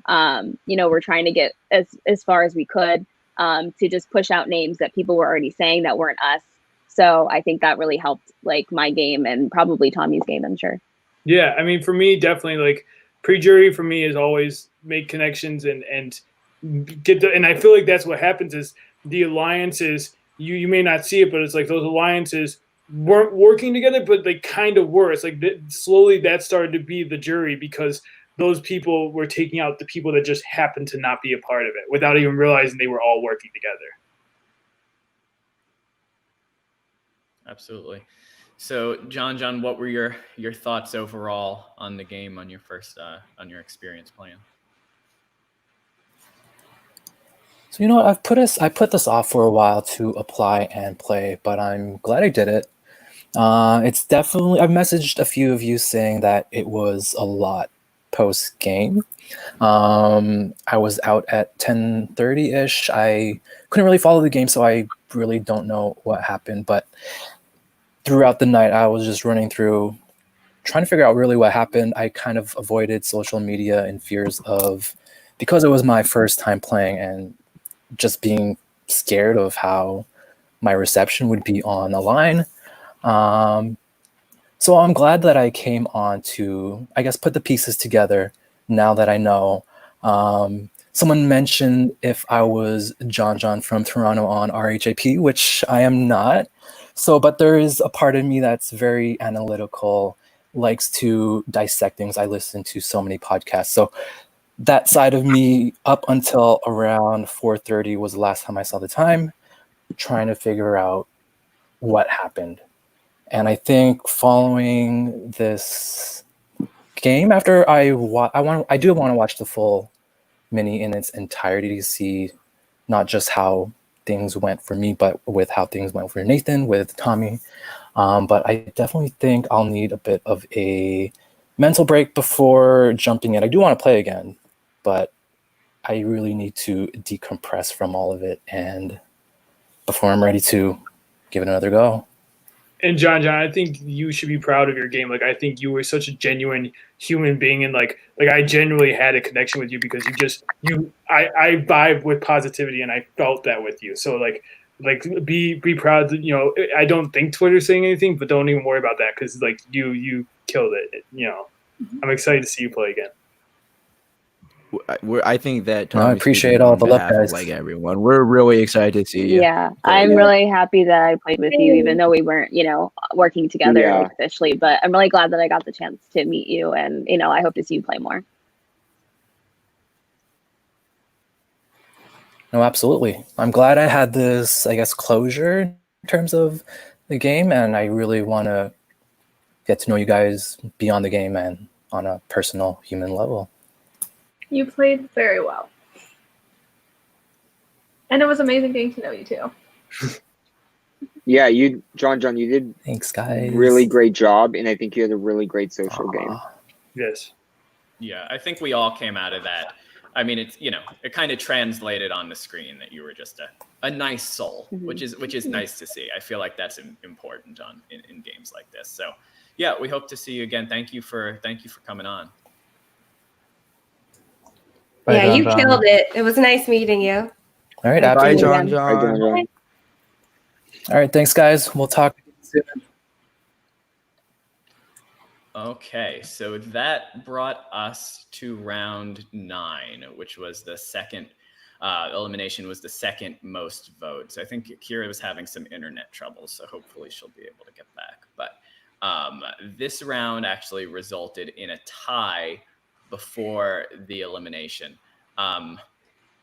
you know, were trying to get as far as we could to just push out names that people were already saying that weren't us. So I think that really helped like my game and probably Tommy's game, I'm sure. Yeah, I mean, for me, definitely like pre-jury for me is always make connections and get the, and I feel like that's what happens is the alliances, you may not see it, but it's like those alliances weren't working together, but they kind of were. It's like slowly that started to be the jury because those people were taking out the people that just happened to not be a part of it without even realizing they were all working together. Absolutely. So, John, what were your thoughts overall on the game, on your first on your experience playing? So, you know what, I put this off for a while to apply and play, but I'm glad I did it. It's definitely, I've messaged a few of you saying that it was a lot post game. I was out at 10:30-ish. I couldn't really follow the game, so I really don't know what happened, but throughout the night I was just running through trying to figure out really what happened. I kind of avoided social media in fears of, because it was my first time playing and just being scared of how my reception would be on the line. So I'm glad that I came on to, I guess, put the pieces together now that I know. Someone mentioned if I was John from Toronto on RHAP, which I am not. So, but there is a part of me that's very analytical, likes to dissect things. I listen to so many podcasts. So that side of me up until around 4:30 was the last time I saw the time, trying to figure out what happened. And I think following this game, after I do want to watch the full mini in its entirety to see not just how things went for me, but with how things went for Nathan, with Tommy. But I definitely think I'll need a bit of a mental break before jumping in. I do want to play again, but I really need to decompress from all of it and before I'm ready to give it another go. And John, I think you should be proud of your game. Like, I think you were such a genuine human being, and like I genuinely had a connection with you because I vibe with positivity, and I felt that with you. So like be proud. You know, I don't think Twitter's saying anything, but don't even worry about that because like you killed it. You know, I'm excited to see you play again. I think that I appreciate all the love, guys. Like everyone, we're really excited to see you. Yeah, I'm really happy that I played with you, even though we weren't, you know, working together officially. But I'm really glad that I got the chance to meet you, and you know, I hope to see you play more. No, absolutely. I'm glad I had this, I guess, closure in terms of the game, and I really want to get to know you guys beyond the game and on a personal human level. You played very well. And it was amazing getting to know you too. Yeah, John, you did thanks, guys. Really great job, and I think you had a really great social game. Yes. Yeah, I think we all came out of that. I mean, it's, you know, it kind of translated on the screen that you were just a nice soul, which is nice to see. I feel like that's important in games like this. So, yeah, we hope to see you again. Thank you for coming on. Yeah, you killed it. It was nice meeting you. All right, bye, John. All right, thanks, guys. We'll talk soon. Okay, so that brought us to round 9, which was the second elimination, was the second most votes. I think Kira was having some internet troubles, so hopefully she'll be able to get back. But this round actually resulted in a tie before the elimination. I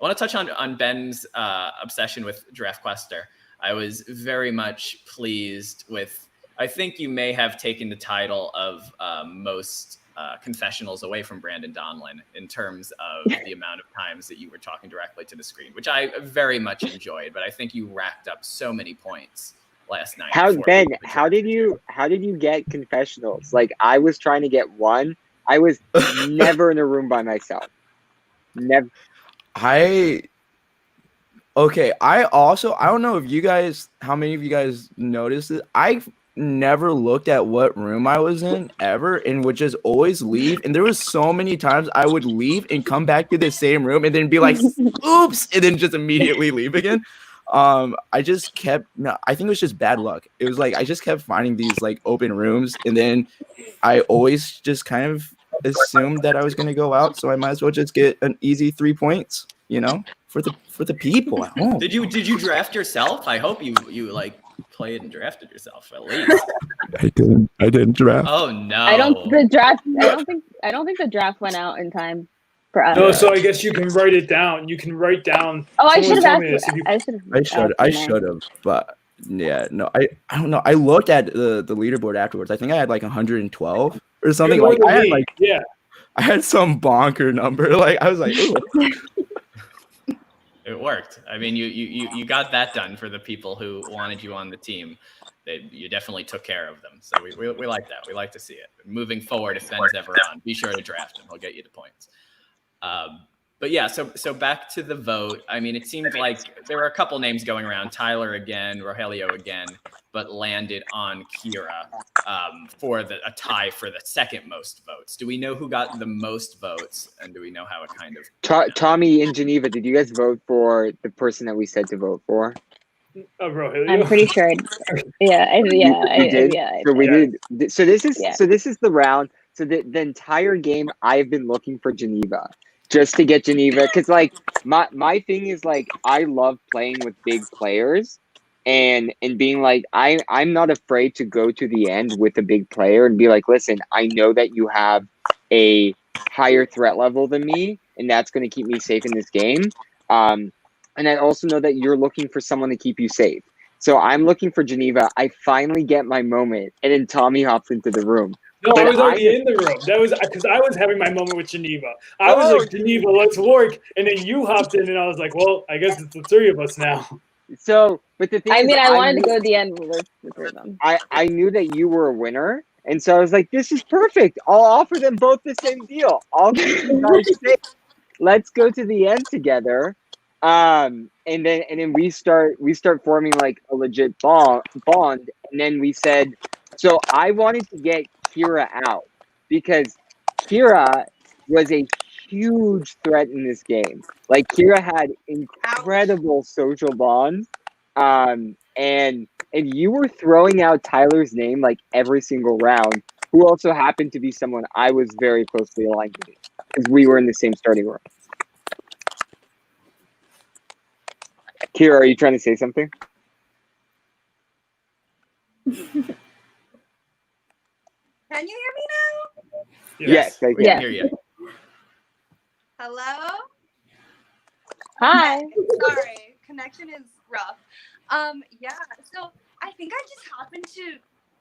want to touch on Ben's obsession with Draft Quester. I was very much pleased with I think you may have taken the title of most confessionals away from Brandon Donlin in terms of the amount of times that you were talking directly to the screen, which I very much enjoyed. But I think you racked up so many points last night. Ben, how did you get confessionals? Like, I was trying to get one. I was never in a room by myself. Never. Okay, I don't know if you guys, how many of you guys noticed it. I never looked at what room I was in ever and would just always leave. And there was so many times I would leave and come back to the same room and then be like, oops, and then just immediately leave again. I just kept, I think it was just bad luck. It was like, I just kept finding these like open rooms, and then I always just kind of assumed that I was going to go out. So I might as well just get an easy 3 points, you know, for the people at home. Did you draft yourself? I hope you like played and drafted yourself at least. I didn't draft. Oh no. I don't think the draft went out in time for us. No, so I guess you can write it down. You can write down. Oh, I should have asked. I should have, but yeah, no, I don't know. I looked at the leaderboard afterwards. I think I had like 112 or something. Like I had I had some bonker number. Like I was like, ooh. It worked. I mean, you got that done for the people who wanted you on the team. You definitely took care of them. So we like that. We like to see it. Moving forward, if Ben's ever on, be sure to draft him. He'll get you the points. But yeah, so back to the vote. I mean, it seemed like there were a couple names going around. Tyler again, Rogelio again, but landed on Kira for a tie for the second most votes. Do we know who got the most votes, and do we know how it kind of? Tommy in Geneva, did you guys vote for the person that we said to vote for? Rogelio? I'm pretty sure. Yeah, We did. So we did. So this is Yeah. so this is the round. So the entire game, I've been looking for Geneva. Just to get Geneva, because like my thing is like I love playing with big players, and being like I'm not afraid to go to the end with a big player and be like, listen, I know that you have a higher threat level than me, and that's going to keep me safe in this game. And I also know that you're looking for someone to keep you safe. So I'm looking for Geneva. I finally get my moment, and then Tommy hops into the room. No, I was already in the room. That was because I was having my moment with Geneva. I was like, Geneva, let's work. And then you hopped in, and I was like, well, I guess it's the three of us now. So, but the thing is, I wanted to go to the end with the three of them. I knew that you were a winner, and so I was like, this is perfect. I'll offer them both the same deal. I'll keep you guys safe. Let's go to the end together. And then we start forming like a legit bond. And then we said, so I wanted to get Kira out because Kira was a huge threat in this game. Like Kira had incredible social bonds, and you were throwing out Tyler's name like every single round, who also happened to be someone I was very closely aligned with because we were in the same starting room. Kira, are you trying to say something? Can you hear me now? Yes, I can hear you. Hello? Hi. Sorry, connection is rough. Yeah, so I think I just happened to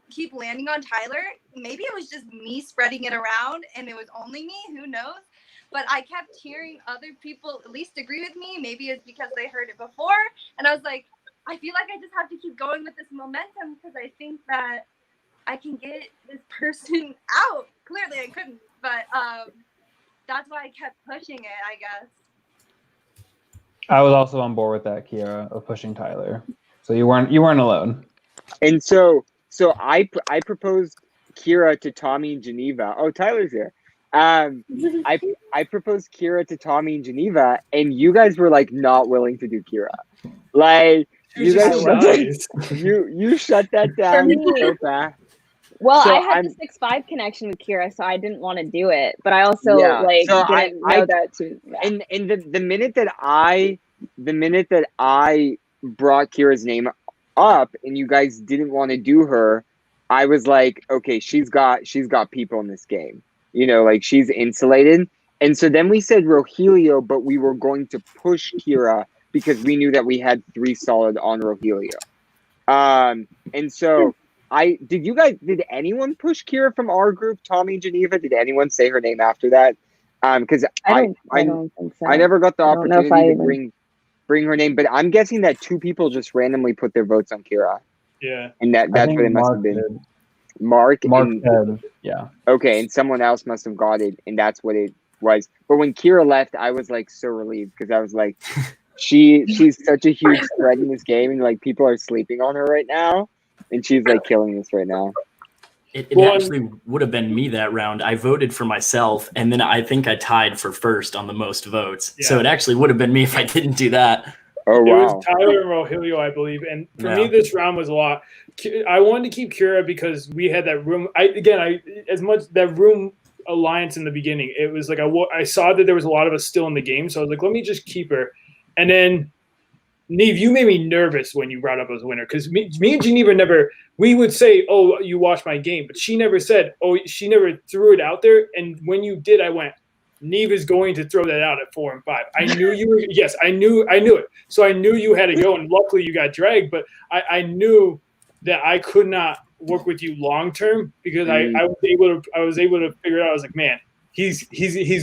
keep landing on Tyler. Maybe it was just me spreading it around and it was only me, who knows? But I kept hearing other people at least agree with me. Maybe it's because they heard it before. And I was like, I feel like I just have to keep going with this momentum because I think that I can get this person out. Clearly I couldn't, but that's why I kept pushing it, I guess. I was also on board with that, Kira, of pushing Tyler. So you weren't alone. And so I proposed Kira to Tommy in Geneva. Oh, Tyler's here. I proposed Kira to Tommy in Geneva, and you guys were like not willing to do Kira. Like you guys you shut that down so fast. Well, So I had the 6'5" connection with Kira, so I didn't want to do it. But I also didn't know that too. Yeah. And the minute that I brought Kira's name up and you guys didn't want to do her, I was like, okay, she's got people in this game. You know, like she's insulated. And so then we said Rogelio, but we were going to push Kira because we knew that we had 3 solid on Rogelio. And so did anyone push Kira from our group, Tommy and Geneva? Did anyone say her name after that? Because I don't think so. I never got the I don't know if opportunity I to even... bring her name, but I'm guessing that 2 people just randomly put their votes on Kira. Yeah. And that's what it must have been. Did. Mark said, yeah. Okay, and someone else must have got it, and that's what it was. But when Kira left, I was like so relieved because I was like, she's such a huge threat in this game, and like people are sleeping on her right now, and she's like killing us right now. It actually would have been me that round. I voted for myself, and then I think I tied for first on the most votes. Yeah. So it actually would have been me if I didn't do that. Oh, wow. It was Tyler and Rogelio, I believe. And for me, this round was a lot. I wanted to keep Kira because we had that room. As much that room alliance in the beginning, it was like I saw that there was a lot of us still in the game. So I was like, let me just keep her. And then, Neve, you made me nervous when you brought up as a winner because me and Geneva never, we would say, oh, you watched my game. But she never said, oh, she never threw it out there. And when you did, I went, Neve is going to throw that out at 4 and 5. I knew you were, yes, I knew it. So I knew you had to go, and luckily you got dragged. But I knew that I could not work with you long term because I was able to figure it out. I was like, man, he's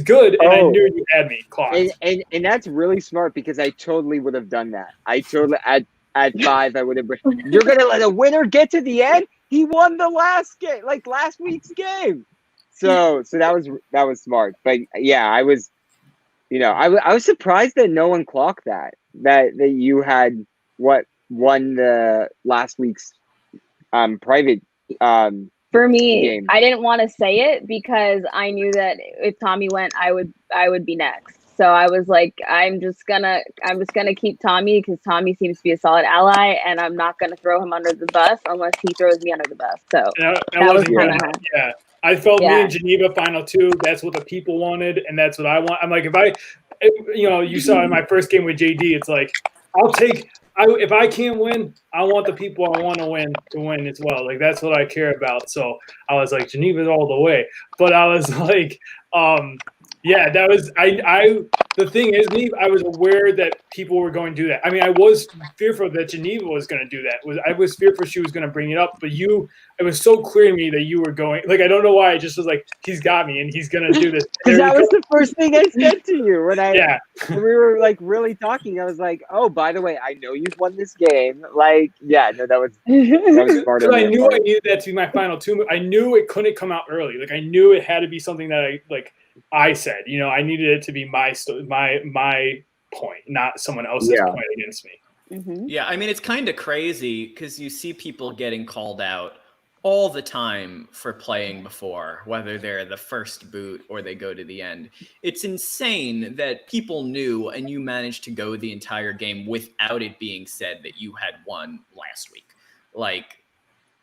good, and I knew you had me clocked. And that's really smart because I totally would have done that. I totally at 5 I would have. You're gonna let a winner get to the end? He won the last game, like last week's game. So that was smart. But yeah, I was surprised that no one clocked that you had won the last week's private for me game. I didn't want to say it because I knew that if Tommy went, I would be next. So I was like, I'm just gonna keep Tommy because Tommy seems to be a solid ally, and I'm not gonna throw him under the bus unless he throws me under the bus. So that was kind of yeah. I felt me and Geneva final 2. That's what the people wanted, and that's what I want. I'm like, you saw in my first game with JD, it's like, if I can't win, I want the people I want to win as well. Like that's what I care about. So I was like, Geneva's all the way. But I was like, yeah, that was the thing is, Neve, I was aware that people were going to do that. I mean, I was fearful that Geneva was going to do that. I was fearful she was going to bring it up, but it was so clear to me that you were going. Like, I don't know why. I just was like, he's got me, and he's going to do this. Because that was the first thing I said to you when we were like really talking. I was like, oh, by the way, I know you've won this game. Like, yeah, no, that was smart. I knew I needed that to be my final 2. I knew it couldn't come out early. Like, I knew it had to be something that I said, I needed it to be my point, not someone else's point against me. Mm-hmm. Yeah, I mean, it's kind of crazy because you see people getting called out all the time for playing before, whether they're the first boot or they go to the end. It's insane that people knew and you managed to go the entire game without it being said that you had won last week. Like,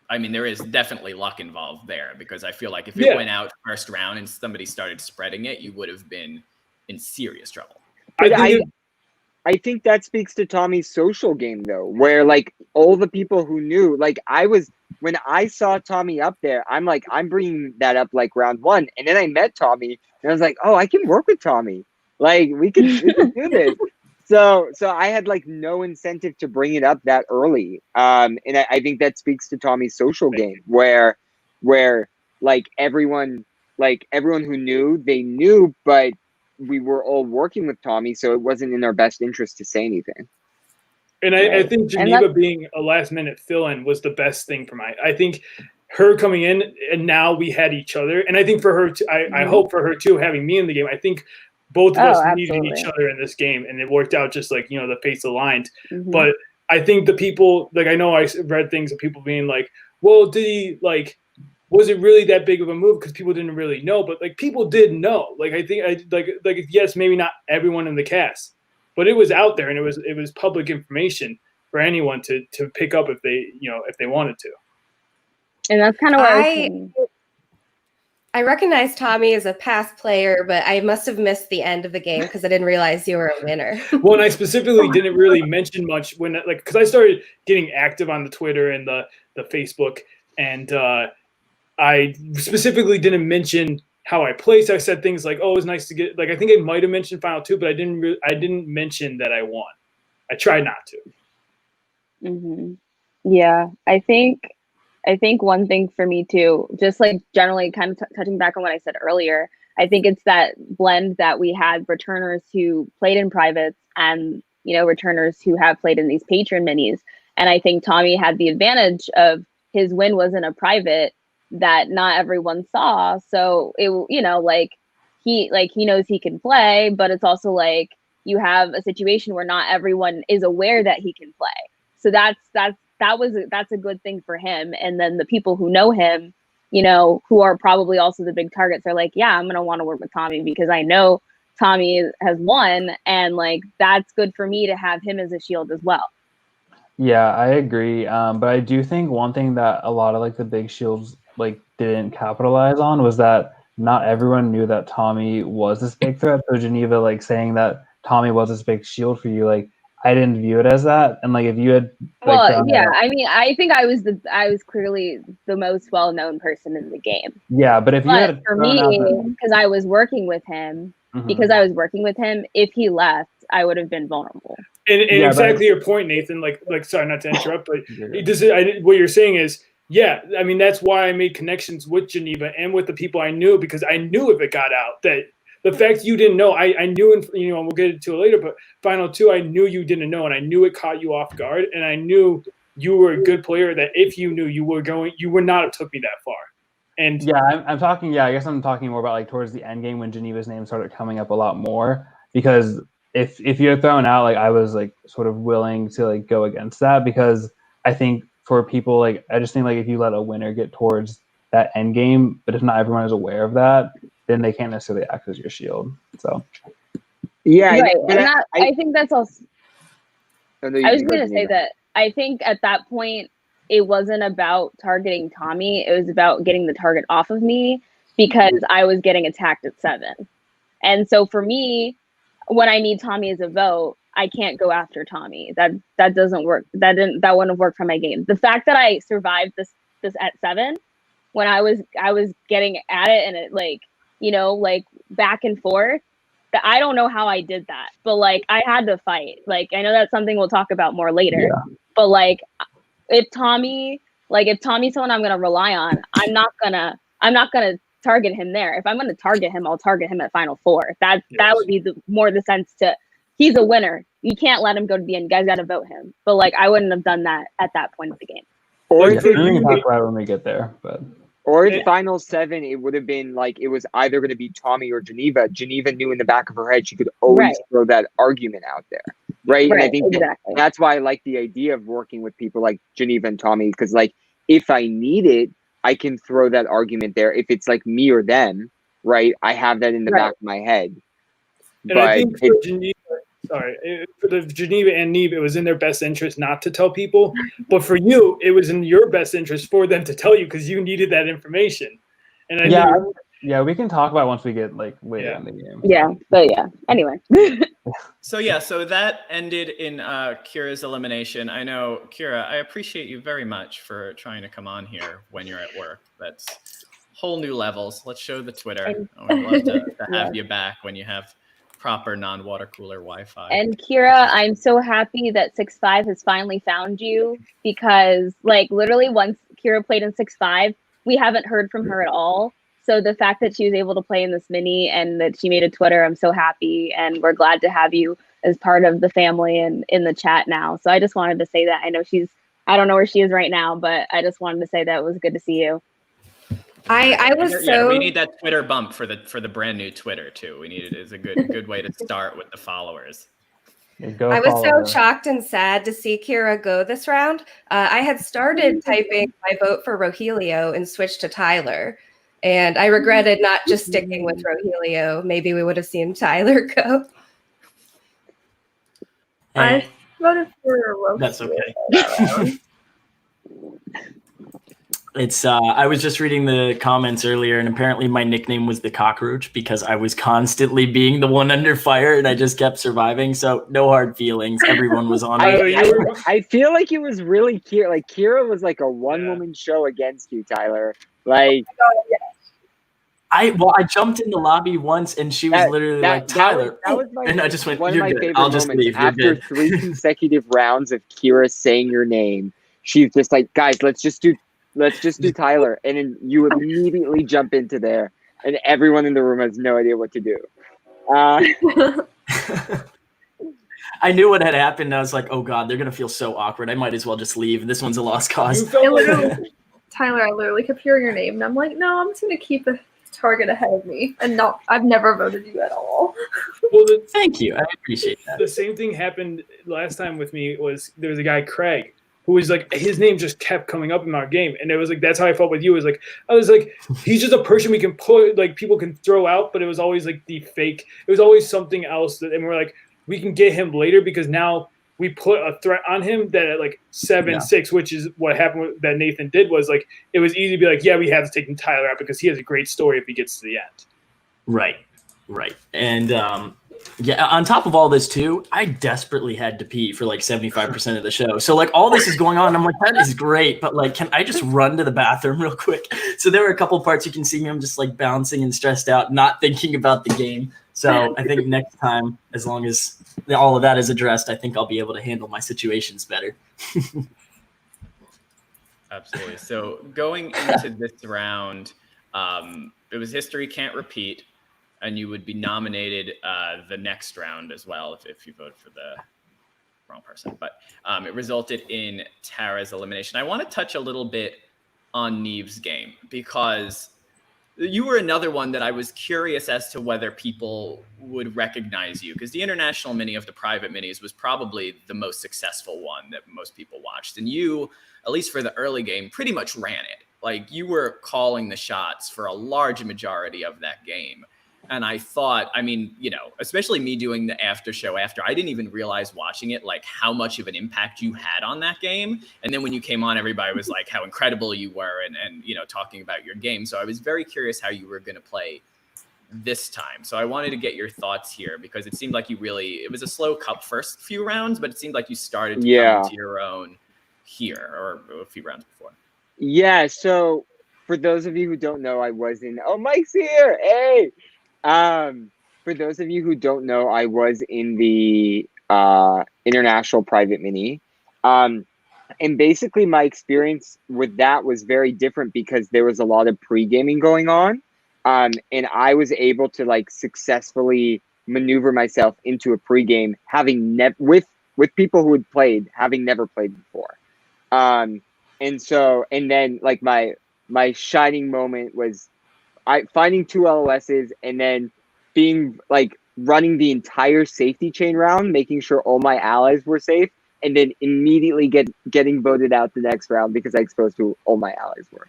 I mean, there is definitely luck involved there because I feel like if it went out first round and somebody started spreading it, you would have been in serious trouble. I think that speaks to Tommy's social game though, where like all the people who knew, like when I saw Tommy up there, I'm like, I'm bringing that up like round 1. And then I met Tommy and I was like, oh, I can work with Tommy. Like we can do this. So I had like no incentive to bring it up that early. And I think that speaks to Tommy's social game where like everyone who knew, they knew, but we were all working with Tommy, so it wasn't in our best interest to say anything. And I think Geneva being a last minute fill-in was the best thing for I think her coming in and now we had each other. And I think for her, I hope for her too, having me in the game, I think both of us needed each other in this game, and it worked out just like, the fates aligned. Mm-hmm. But I think the people, like, I know I read things of people being like, well, did he, like, was it really that big of a move? Because people didn't really know, but like people did know. Like I think, yes, maybe not everyone in the cast, but it was out there and it was public information for anyone to pick up if they wanted to. And that's kind of why I recognize Tommy as a past player, but I must have missed the end of the game because I didn't realize you were a winner. Well, and I specifically didn't really mention much because I started getting active on the Twitter and the Facebook, and I specifically didn't mention how I placed. I said things like, "Oh, it was nice to get." Like I think I might have mentioned final 2, but I didn't mention that I won. I tried not to. Mm-hmm. Yeah, I think I think one thing for me too, just like generally kind of touching back on what I said earlier, I think it's that blend that we had returners who played in privates and, you know, returners who have played in these patron minis. And I think Tommy had the advantage of his win was in a private that not everyone saw. So it, you know, like he knows he can play, but it's also like you have a situation where not everyone is aware that he can play. So that's a good thing for him. And then the people who know him, you know, who are probably also the big targets are like, yeah, I'm going to want to work with Tommy because I know Tommy has won. And like, that's good for me to have him as a shield as well. Yeah, I agree. But I do think one thing that a lot of like the big shields like didn't capitalize on was that not everyone knew that Tommy was this big threat. So Geneva, like saying that Tommy was this big shield for you, like I didn't view it as that. And like if you had like, well, yeah, I mean, I think I was clearly the most well-known person in the game. Yeah, but if you had for me, because I was working with him, if he left, I would have been vulnerable. And yeah, exactly your point, Nathan. Like, sorry not to interrupt, but what you're saying is, yeah, I mean that's why I made connections with Geneva and with the people I knew because I knew if it got out that the fact you didn't know, I knew, and you know, we'll get into it later. But final two, I knew you didn't know, and I knew it caught you off guard, and I knew you were a good player. That if you knew, you would not have took me that far. And yeah, I'm talking. Yeah, I guess I'm talking more about like towards the end game when Geneva's name started coming up a lot more because. If you had thrown out, like I was like sort of willing to like go against that because I think for people like I just think like if you let a winner get towards that end game, but if not everyone is aware of that, then they can't necessarily act as your shield. So yeah, right. And I think that's also. I was going to say that I think at that point it wasn't about targeting Tommy; it was about getting the target off of me because I was getting attacked at 7, and so for me. When I need Tommy as a vote, I can't go after Tommy. That doesn't work. That wouldn't have worked for my game. The fact that I survived this at 7, when I was getting at it and it like, you know, like back and forth, that I don't know how I did that. But like I had to fight. Like I know that's something we'll talk about more later. Yeah. But like if Tommy's someone I'm gonna rely on, I'm not gonna target him there. If I'm going to target him, I'll target him at Final Four. That would be more the sense to he's a winner. You can't let him go to the end. You guys got to vote him. But like I wouldn't have done that at that point of the game. Or we can talk about it when we get there. But or in Final 7, it would have been like it was either going to be Tommy or Geneva. Geneva knew in the back of her head she could always throw that argument out there, right? And I think that's why I like the idea of working with people like Geneva and Tommy because like if I need it. I can throw that argument there. If it's like me or them, right? I have that in the back of my head. And I think for the Geneva and Neve, it was in their best interest not to tell people. But for you, it was in your best interest for them to tell you because you needed that information. And yeah, we can talk about it once we get like later in the game. Yeah, but yeah. Anyway. So that ended in Kira's elimination. I know, Kira, I appreciate you very much for trying to come on here when you're at work. That's whole new levels. Let's show the Twitter. I would love to have you back when you have proper non-water cooler Wi-Fi. And Kira, I'm so happy that 6'5" has finally found you because like literally once Kira played in 6'5", we haven't heard from her at all. So the fact that she was able to play in this mini and that she made a Twitter, I'm so happy. And we're glad to have you as part of the family and in the chat now. So I just wanted to say that. I know I don't know where she is right now, but I just wanted to say that it was good to see you. I was we need that Twitter bump for the brand new Twitter too. We need it as a good way to start with the followers. I was so shocked and sad to see Kira go this round. I had started typing my vote for Rogelio and switched to Tyler. And I regretted not just sticking with Rogelio. Maybe we would have seen Tyler go. I voted for Rogelio. That's okay. It's I was just reading the comments earlier, and apparently my nickname was the cockroach because I was constantly being the one under fire, and I just kept surviving. So no hard feelings. Everyone was on it. I feel like it was really Kira. Like Kira was like a one-woman show against you, Tyler. Like. I jumped in the lobby once and she was literally like, Tyler. That was and I just went, one you're of my good. favorite I'll just moments. leave. After 3 consecutive rounds of Kira saying your name, she's just like, guys, let's just do let's just do Tyler. And then you immediately jump into there, and everyone in the room has no idea what to do. I knew what had happened. And I was like, oh God, they're going to feel so awkward. I might as well just leave. This one's a lost cause. Tyler, I literally kept hearing your name, and I'm like, no, I'm just going to keep the target ahead of me. And no, I've never voted you at all. Well, thank you. I appreciate that. The same thing happened last time with me. There was a guy, Craig, who was like, his name just kept coming up in our game. And it was like, that's how I felt with you. I was like, he's just a person we can put, like, people can throw out, but it was always like the fake. It was always something else. And we're like, we can get him later because now we put a threat on him that at like 7-6, which is what happened that Nathan did, was like, it was easy to be like, yeah, we have to take Tyler out because he has a great story if he gets to the end. Right. And yeah, on top of all this too, I desperately had to pee for like 75% of the show. So like all this is going on. I'm like, that is great, but like, can I just run to the bathroom real quick? So there were a couple parts you can see me. I'm just like bouncing and stressed out, not thinking about the game. So I think next time, as long as all of that is addressed, I think I'll be able to handle my situations better. Absolutely. So going into this round, it was history can't repeat, and you would be nominated the next round as well if you vote for the wrong person. But it resulted in Tara's elimination. I want to touch a little bit on Neve's game because you were another one that I was curious as to whether people would recognize you, because the international mini of the private minis was probably the most successful one that most people watched. And you, at least for the early game, pretty much ran it. Like, you were calling the shots for a large majority of that game. And I thought, I mean, you know, especially me doing the after show after, I didn't even realize watching it, like how much of an impact you had on that game. And then when you came on, everybody was like how incredible you were and you know, talking about your game. So I was very curious how you were going to play this time. So I wanted to get your thoughts here because it seemed like it was a slow cup first few rounds, but it seemed like you started to come into your own here or a few rounds before. Yeah. So for those of you who don't know, I was in, Mike's here. Hey. For those of you who don't know, I was in the international private mini. And basically my experience with that was very different because there was a lot of pre-gaming going on. And I was able to like successfully maneuver myself into a pre-game having with people who had played, having never played before. And then like my shining moment was finding 2 LOSs and then being like running the entire safety chain round, making sure all my allies were safe, and then immediately getting voted out the next round because I exposed who all my allies were.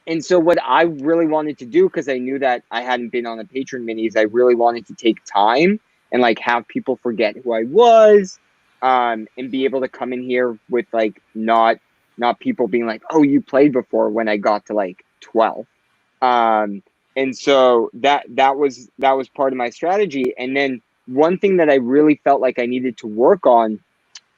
And so what I really wanted to do, because I knew that I hadn't been on a patron mini, is I really wanted to take time and like have people forget who I was, and be able to come in here with like not people being like, oh, you played before, when I got to like 12. And so that was part of my strategy. And then one thing that I really felt like I needed to work on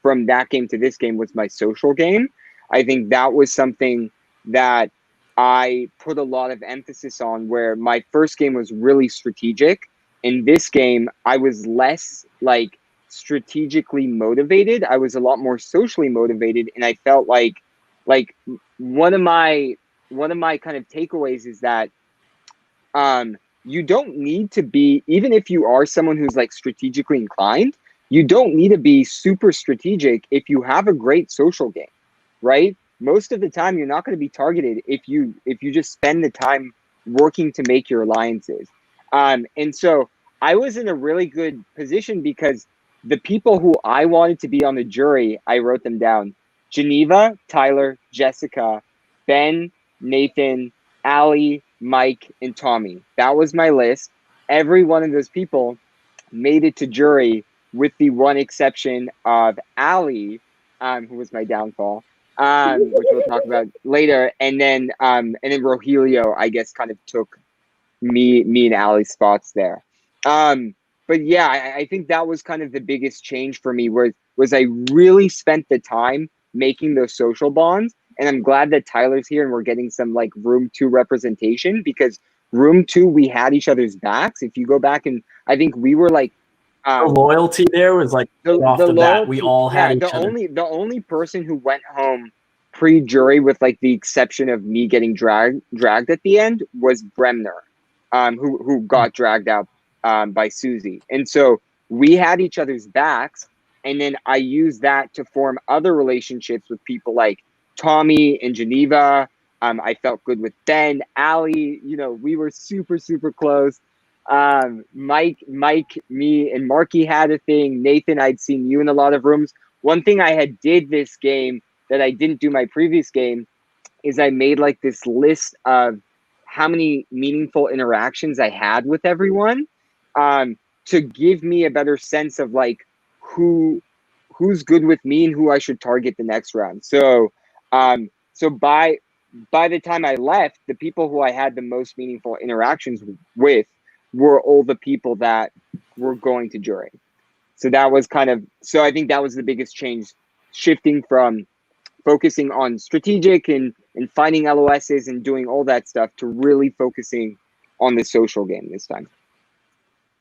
from that game to this game was my social game. I think that was something that I put a lot of emphasis on, where my first game was really strategic. In this game, I was less like strategically motivated. I was a lot more socially motivated. And I felt like one of my kind of takeaways is that you don't need to be, even if you are someone who's like strategically inclined, you don't need to be super strategic if you have a great social game, right? Most of the time, you're not going to be targeted if you just spend the time working to make your alliances. And so I was in a really good position because the people who I wanted to be on the jury, I wrote them down: Geneva, Tyler, Jessica, Ben, Nathan, Allie, Mike, and Tommy. That was my list. Every one of those people made it to jury, with the one exception of Allie, who was my downfall, which we'll talk about later. And then Rogelio, I guess, kind of took me and Allie's spots there. But yeah, I think that was kind of the biggest change for me, was I really spent the time making those social bonds. And I'm glad that Tyler's here and we're getting some like room 2 representation, because room 2, we had each other's backs. If you go back, and I think we were like, the loyalty there was like off the bat. We all had each other. The only person who went home pre-jury, with like the exception of me getting dragged at the end, was Bremner, who got dragged out by Susie. And so we had each other's backs, and then I used that to form other relationships with people like Tommy and Geneva. I felt good with Ben, Ali. You know, we were super, super close. Mike, me, and Marky had a thing. Nathan, I'd seen you in a lot of rooms. One thing I had did this game that I didn't do my previous game is I made like this list of how many meaningful interactions I had with everyone, to give me a better sense of like who's good with me and who I should target the next round. So, so by the time I left, the people who I had the most meaningful interactions with were all the people that were going to jury. So that was so I think that was the biggest change, shifting from focusing on strategic and finding LOSs and doing all that stuff to really focusing on the social game this time.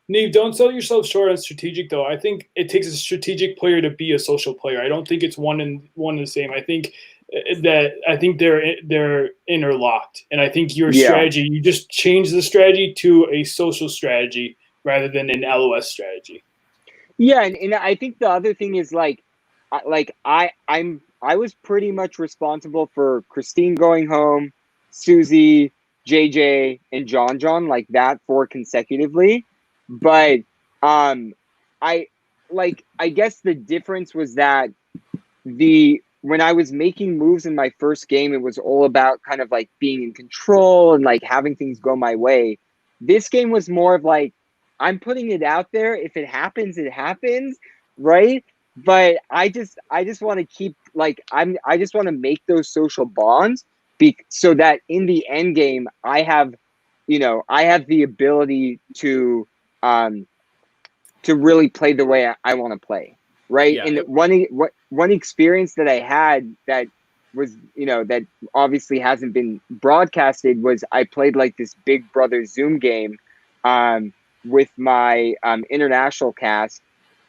Neve, don't sell yourself short on strategic, though. I think it takes a strategic player to be a social player. I don't think it's one and the same. I think they're interlocked, and I think your strategy, you just change the strategy to a social strategy rather than an LOS strategy. Yeah, and I think the other thing is I was pretty much responsible for Christine going home, Susie, JJ, and John like that 4 consecutively. But I guess the difference was that when I was making moves in my first game, it was all about kind of like being in control and like having things go my way. This game was more of like, I'm putting it out there. If it happens, it happens, right? But I just want to keep I just want to make those social bonds so that in the end game I have the ability to really play the way I want to play, right? Yeah. And one experience that I had that was that obviously hasn't been broadcasted was I played like this Big Brother Zoom game with my international cast.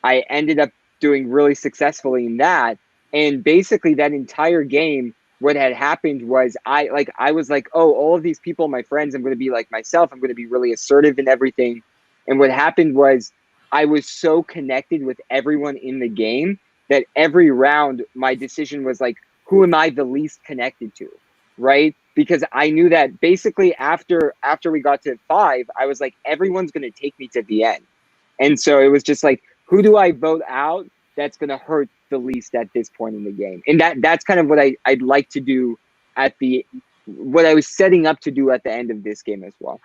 I ended up doing really successfully in that, and basically that entire game, what had happened was I was like, oh, all of these people, my friends, I'm going to be like myself. I'm going to be really assertive in everything. And what happened was I was so connected with everyone in the game that every round my decision was like, who am I the least connected to, right? Because I knew that basically after we got to 5, I was like, everyone's going to take me to the end. And so it was just like, who do I vote out that's going to hurt the least at this point in the game? And that's kind of what I'd like to do what I was setting up to do at the end of this game as well.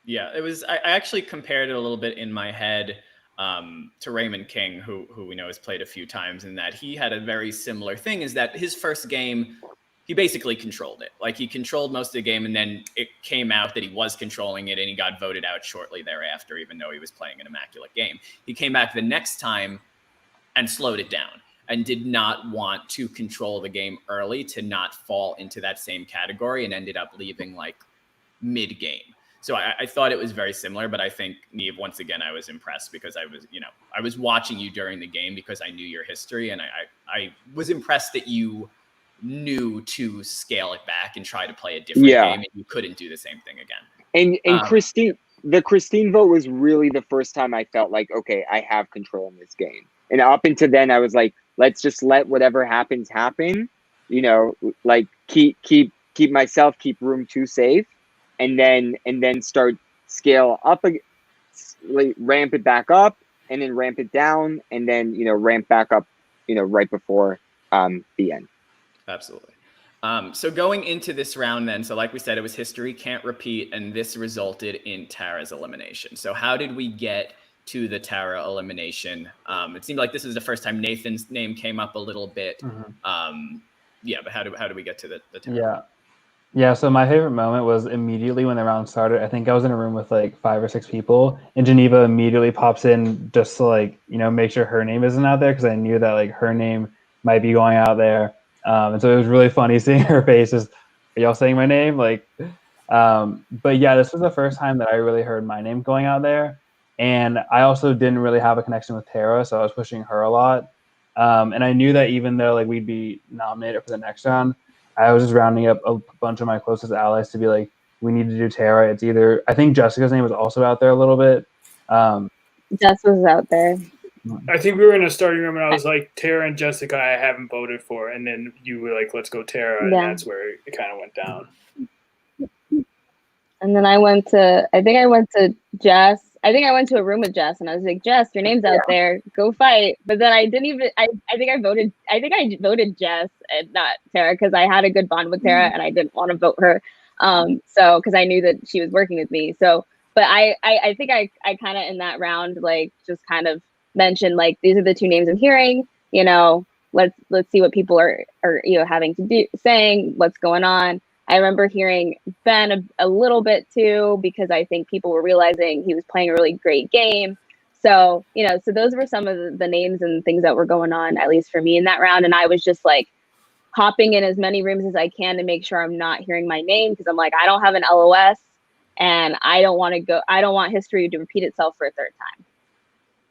Yeah, it was. I actually compared it a little bit in my head to Raymond King, who we know has played a few times, and that he had a very similar thing. Is that his first game, he basically controlled it. Like he controlled most of the game, and then it came out that he was controlling it, and he got voted out shortly thereafter, even though he was playing an immaculate game. He came back the next time and slowed it down and did not want to control the game early to not fall into that same category, and ended up leaving like mid-game. So I thought it was very similar, but I think, Neve, once again, I was impressed because I was watching you during the game because I knew your history, and I was impressed that you knew to scale it back and try to play a different game, and you couldn't do the same thing again. And Christine, the Christine vote was really the first time I felt like, okay, I have control in this game. And up until then, I was like, let's just let whatever happens happen. Like keep myself, keep room 2 safe. And then start scale up, ramp it back up, and then ramp it down, and then ramp back up, right before the end. Absolutely. So going into this round, then, so like we said, it was history can't repeat, and this resulted in Tara's elimination. So how did we get to the Tara elimination? It seemed like this was the first time Nathan's name came up a little bit. Mm-hmm. But how do we get to the Tara? Yeah, so my favorite moment was immediately when the round started. I think I was in a room with like 5 or 6 people, and Geneva immediately pops in just to make sure her name isn't out there, because I knew that like her name might be going out there. And so it was really funny seeing her face. Are y'all saying my name? But yeah, this was the first time that I really heard my name going out there. And I also didn't really have a connection with Tara, so I was pushing her a lot. And I knew that even though we'd be nominated for the next round, I was just rounding up a bunch of my closest allies to be like, we need to do Tara. It's either, I think Jessica's name was also out there a little bit. Jess was out there. I think we were in a starting room and I was like, Tara and Jessica, I haven't voted for. And then you were like, let's go Tara. And that's where it kind of went down. And then I think I went to Jess. I think I went to a room with Jess and I was like, Jess, your name's out there. Go fight. But then I didn't even, I think I voted Jess and not Tara because I had a good bond with Tara and I didn't want to vote her. So, because I knew that she was working with me. So, but I think I kind of in that round, like just kind of mentioned like, these are the two names I'm hearing, you know, let's see what people are, you know, having to do, saying what's going on. I remember hearing Ben a little bit too, because I think people were realizing he was playing a really great game. So, you know, so those were some of the names and things that were going on, at least for me in that round. And I was just like hopping in as many rooms as I can to make sure I'm not hearing my name, because I'm like, I don't have an LOS and I don't want history to repeat itself for a third time.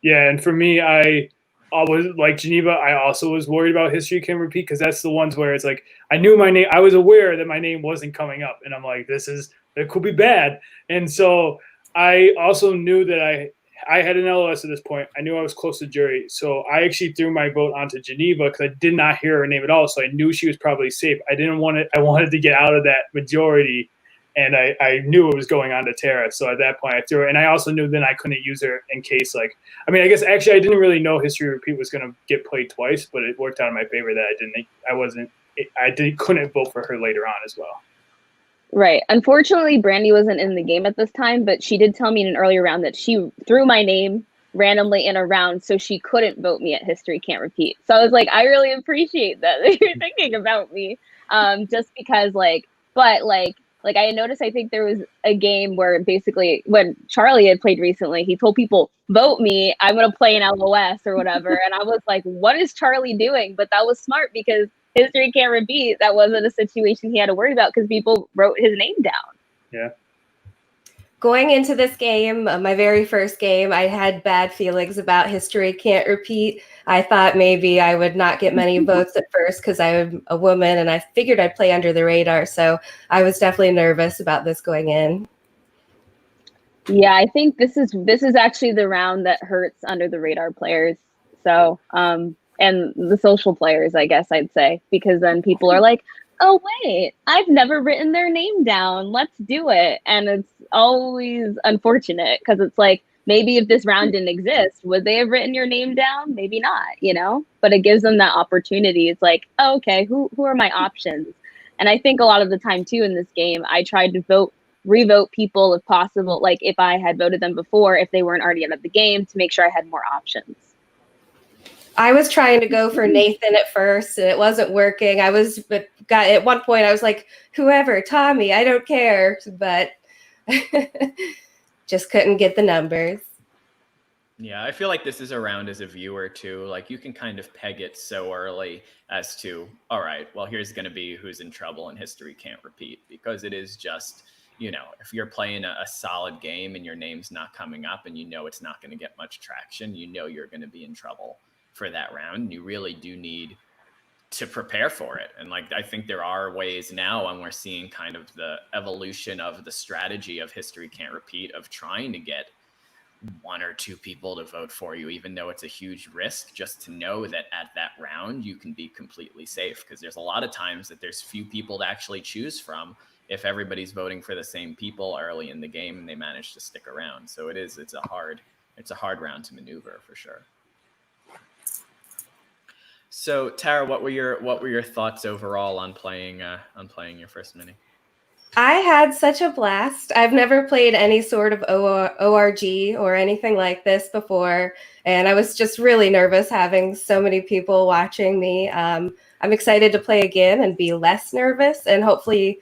Yeah, and for me, I was like Geneva, I also was worried about history can repeat, because that's the ones where it's like I knew my name, I was aware that my name wasn't coming up, and I'm like, it could be bad. And so I also knew that I had an LOS at this point. I knew I was close to jury, so I actually threw my vote onto Geneva because I did not hear her name at all. So I knew she was probably safe. I wanted to get out of that majority, and I knew it was going on to Tara. So at that point, I threw her, and I also knew then I couldn't use her in case, like, I mean, I guess actually I didn't really know history repeat was going to get played twice, but it worked out in my favor that couldn't vote for her later on as well. Right. Unfortunately, Brandy wasn't in the game at this time, but she did tell me in an earlier round that she threw my name randomly in a round so she couldn't vote me at History Can't Repeat. So I was like, I really appreciate that you're thinking about me. Just because like I noticed, I think there was a game where basically when Charlie had played recently, he told people, vote me, I'm going to play an LOS or whatever. And I was like, what is Charlie doing? But that was smart because History Can't Repeat, that wasn't a situation he had to worry about because people wrote his name down. Yeah. Going into this game, my very first game, I had bad feelings about History Can't Repeat. I thought maybe I would not get many votes at first because I'm a woman and I figured I'd play under the radar. So I was definitely nervous about this going in. Yeah, I think this is actually the round that hurts under the radar players. So, and the social players, I guess I'd say, because then people are like, oh, wait, I've never written their name down. Let's do it. And it's always unfortunate because it's like, maybe if this round didn't exist, would they have written your name down? Maybe not, you know, but it gives them that opportunity. It's like, oh, okay, who are my options? And I think a lot of the time too in this game, I tried to revote people if possible. Like if I had voted them before, if they weren't already out of the game, to make sure I had more options. I was trying to go for Nathan at first and it wasn't working. At one point I was like, whoever, Tommy, I don't care, but just couldn't get the numbers. Yeah, I feel like this is around as a viewer too. Like you can kind of peg it so early as to, all right, well, here's going to be who's in trouble and History Can't Repeat, because it is just, you know, if you're playing a solid game and your name's not coming up and you know it's not going to get much traction, you know you're going to be in trouble for that round. You really do need to prepare for it. And like, I think there are ways now, and we're seeing kind of the evolution of the strategy of History Can't Repeat of trying to get one or two people to vote for you, even though it's a huge risk, just to know that at that round you can be completely safe, because there's a lot of times that there's few people to actually choose from if everybody's voting for the same people early in the game and they manage to stick around. So it's a hard round to maneuver for sure. So Tara, what were your thoughts overall on playing your first mini? I had such a blast. I've never played any sort of ORG or anything like this before, and I was just really nervous having so many people watching me. I'm excited to play again and be less nervous, and hopefully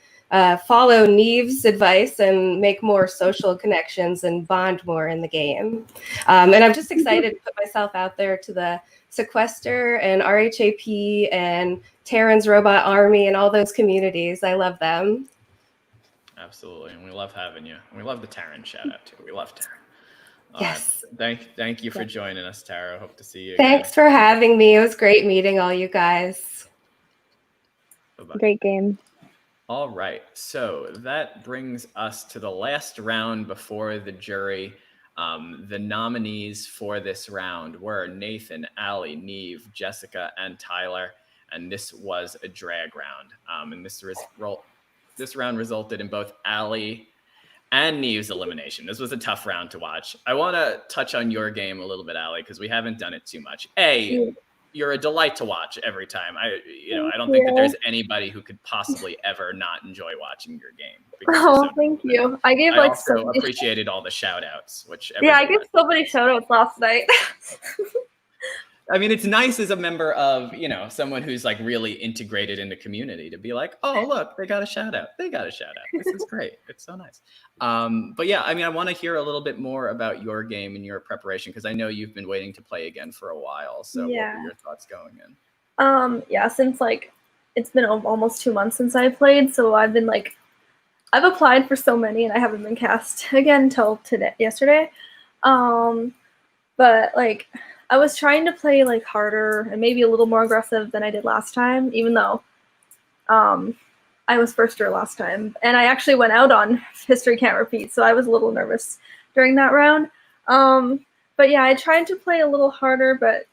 follow Neve's advice and make more social connections and bond more in the game. And I'm just excited to put myself out there to the Sequester and RHAP and Terran's Robot Army and all those communities. I love them. Absolutely, and we love having you. And we love the Terran shout out too. We love Terran. Yes. Thank you for joining us, Tara. Hope to see you Thanks again. for having me. It was great meeting all you guys. Bye-bye. Great game. All right, so that brings us to the last round before the jury. The nominees for this round were Nathan, Allie, Neve, Jessica, and Tyler, and this was a drag round. And this round resulted in both Allie and Neve's elimination. This was a tough round to watch. I want to touch on your game a little bit, Allie, because we haven't done it too much. You're a delight to watch every time. I don't think that there's anybody who could possibly ever not enjoy watching your game. Oh, thank you. I gave I like also so many. appreciated all the shout outs, which Yeah, I gave so many shout outs last night. I mean, it's nice as a member of, someone who's like really integrated in the community to be like, oh, look, they got a shout out. They got a shout out. This is great. It's so nice. But yeah, I mean, I want to hear a little bit more about your game and your preparation, because I know you've been waiting to play again for a while. So what were your thoughts going in? Yeah, since like it's been almost 2 months since I played, so I've been like, I've applied for so many and I haven't been cast again until yesterday. But like, I was trying to play like harder and maybe a little more aggressive than I did last time, even though I was first year last time. And I actually went out on History Can't Repeat, so I was a little nervous during that round. But yeah, I tried to play a little harder, but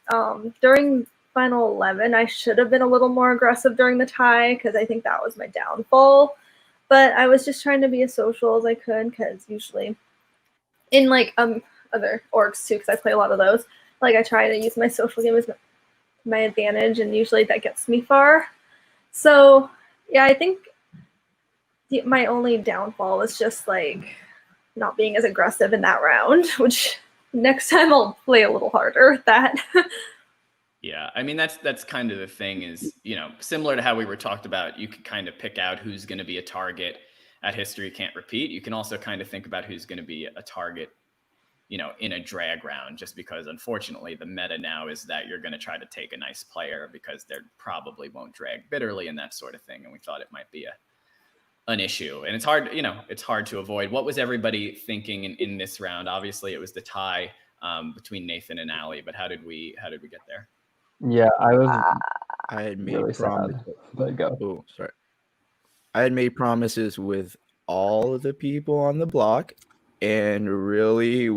during final 11, I should have been a little more aggressive during the tie, because I think that was my downfall. But I was just trying to be as social as I could, because usually in like other orgs too, because I play a lot of those, like I try to use my social game as my advantage, and usually that gets me far. So yeah, I think my only downfall was just like not being as aggressive in that round, which next time I'll play a little harder with that. Yeah, I mean, that's kind of the thing is, similar to how we were talked about, you could kind of pick out who's going to be a target at History Can't Repeat. You can also kind of think about who's going to be a target, in a drag round, just because unfortunately the meta now is that you're going to try to take a nice player because they probably won't drag bitterly and that sort of thing. And we thought it might be an issue, and it's hard, it's hard to avoid. What was everybody thinking in this round? Obviously it was the tie between Nathan and Allie, but how did we get there? Yeah, I had made really promises. sad. But go. Oh, sorry. I had made promises with all of the people on the block, and really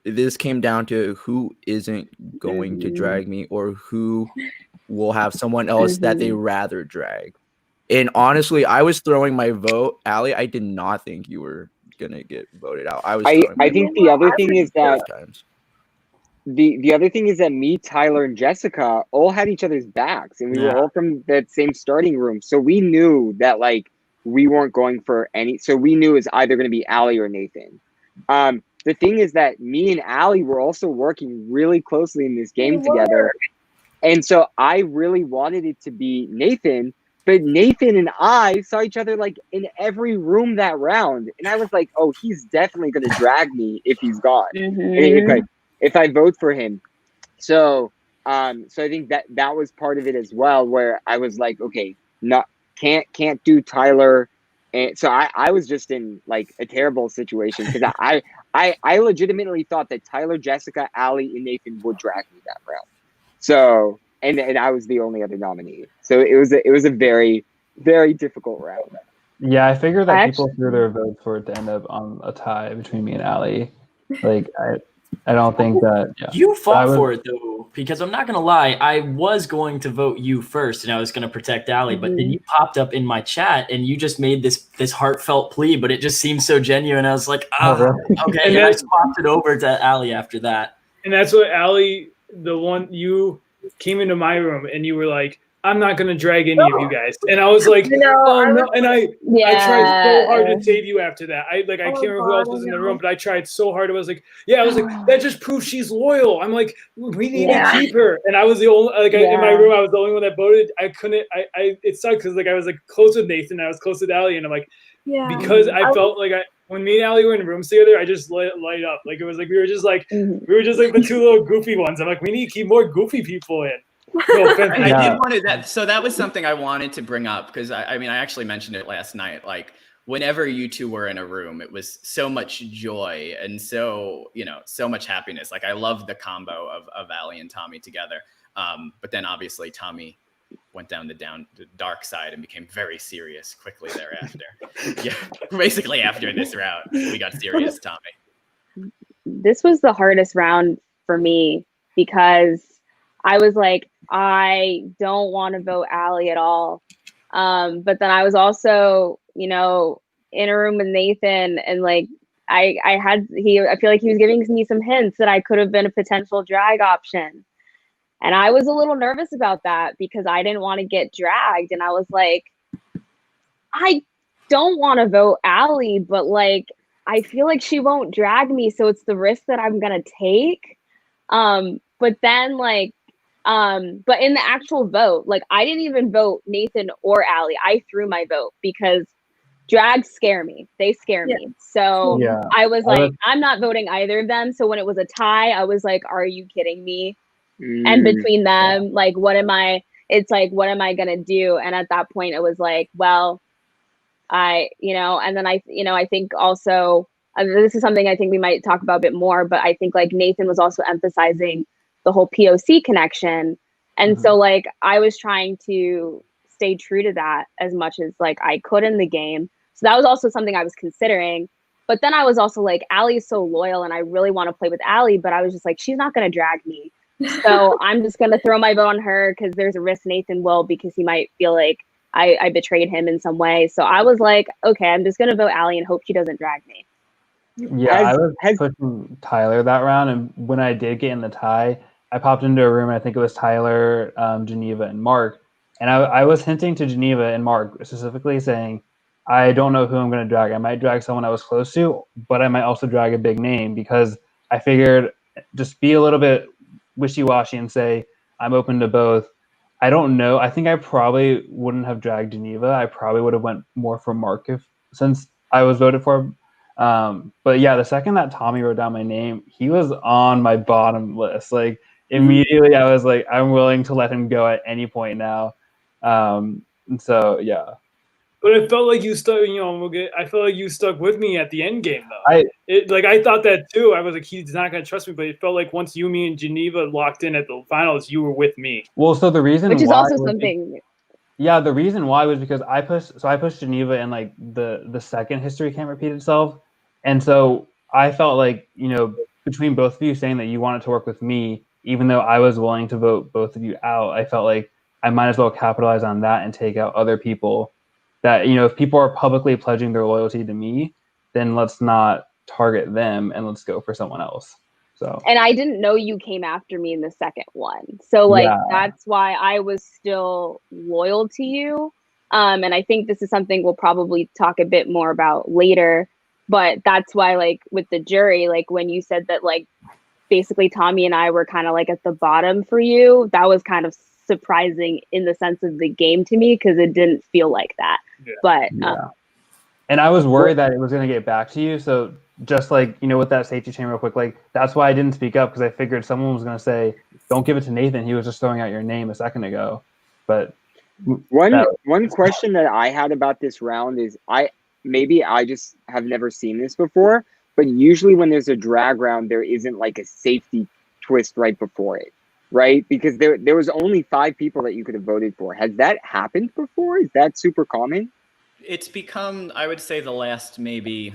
this came down to who isn't going to drag me, or who will have someone else that they rather drag. And honestly, I was throwing my vote. Allie, I did not think you were gonna get voted out. I think the other thing is that the other thing is that me, Tyler, and Jessica all had each other's backs, and we were all from that same starting room. So we knew that like we weren't going for any. So we knew it was either going to be Allie or Nathan. The thing is that me and Allie were also working really closely in this game together. And so I really wanted it to be Nathan, but Nathan and I saw each other like in every room that round. And I was like, oh, he's definitely going to drag me if he's gone, if I vote for him. So I think that was part of it as well, where I was like, okay, can't do Tyler. And so I was just in like a terrible situation, because I legitimately thought that Tyler, Jessica, Allie, and Nathan would drag me that round. So and I was the only other nominee. So it was a very, very difficult round. Yeah, I figured that people threw their votes for it to end up on a tie between me and Allie. Like I don't think that you fought for it though, because I'm not gonna lie, I was going to vote you first and I was gonna protect Allie, but then you popped up in my chat and you just made this heartfelt plea, but it just seemed so genuine. I was like, okay, and I swapped it over to Allie after that. And that's what Allie, the one you came into my room and you were like, I'm not gonna drag any of you guys, and I was like, no, and I tried so hard to save you after that. I can't remember who else was in the room, but I tried so hard. I was like, that just proves she's loyal. I'm like, we need to keep her, and I was the only in my room. I was the only one that voted. I couldn't. It sucked because I was like close with Nathan, I was close with Allie, and I'm like, because I felt like when me and Allie were in rooms together, I just light up. Like it was like we were just like the two little goofy ones. I'm like, we need to keep more goofy people in. No offense. I did want that. So that was something I wanted to bring up, because I mean, I actually mentioned it last night. Like whenever you two were in a room, it was so much joy and so much happiness. Like I loved the combo of Allie and Tommy together. But then obviously Tommy went down the dark side and became very serious quickly thereafter. Yeah, basically after this round, we got serious, Tommy. This was the hardest round for me because I was like, I don't want to vote Allie at all. But then I was also, you know, in a room with Nathan, and like I feel like he was giving me some hints that I could have been a potential drag option. And I was a little nervous about that because I didn't want to get dragged. And I was like, I don't want to vote Allie, but like I feel like she won't drag me, so it's the risk that I'm gonna take. But then like but in the actual vote, like I didn't even vote Nathan or Allie. I threw my vote because drags scare me. They scare me. So I was like, I'm not voting either of them. So when it was a tie, I was like, are you kidding me? And between them, like what am I gonna do? And at that point it was like, well, and then I think also this is something I think we might talk about a bit more, but I think like Nathan was also emphasizing the whole POC connection. And so like I was trying to stay true to that as much as like I could in the game. So that was also something I was considering. But then I was also like, Allie's so loyal and I really want to play with Allie, but I was just like, she's not going to drag me. So I'm just going to throw my vote on her because there's a risk Nathan will, because he might feel like I betrayed him in some way. So I was like, okay, I'm just going to vote Allie and hope she doesn't drag me. Yeah, I was pushing Tyler that round, and when I did get in the tie, I popped into a room, and I think it was Tyler, Geneva, and Mark, and I was hinting to Geneva and Mark specifically saying, I don't know who I'm going to drag. I might drag someone I was close to, but I might also drag a big name, because I figured just be a little bit wishy-washy and say, I'm open to both. I don't know. I think I probably wouldn't have dragged Geneva. I probably would have went more for Mark since I was voted for. But yeah, the second that Tommy wrote down my name, he was on my bottom list. Like immediately I was like, I'm willing to let him go at any point now. And so yeah. But it felt like you stuck, I felt like you stuck with me at the end game though. I thought that too. I was like, he's not gonna trust me, but it felt like once you, me, and Geneva locked in at the finals, you were with me. Well, so the reason which is also something. Yeah, the reason why was because I pushed Geneva, and like the second history can't repeat itself. And so I felt like, between both of you saying that you wanted to work with me, even though I was willing to vote both of you out, I felt like I might as well capitalize on that and take out other people that, if people are publicly pledging their loyalty to me, then let's not target them and let's go for someone else. So. And I didn't know you came after me in the second one. So that's why I was still loyal to you. And I think this is something we'll probably talk a bit more about later. But that's why, like, with the jury, like, when you said that, like, basically Tommy and I were kind of, like, at the bottom for you, that was kind of surprising in the sense of the game to me, because it didn't feel like that. Yeah. But, and I was worried that it was going to get back to you. So just, like, with that safety chain real quick, like, that's why I didn't speak up, because I figured someone was going to say, don't give it to Nathan. He was just throwing out your name a second ago. But one question that I had about this round is maybe I just have never seen this before, but usually when there's a drag round, there isn't like a safety twist right before it, right? Because there was only 5 people that you could have voted for. Has that happened before? Is that super common? It's become, I would say, the last maybe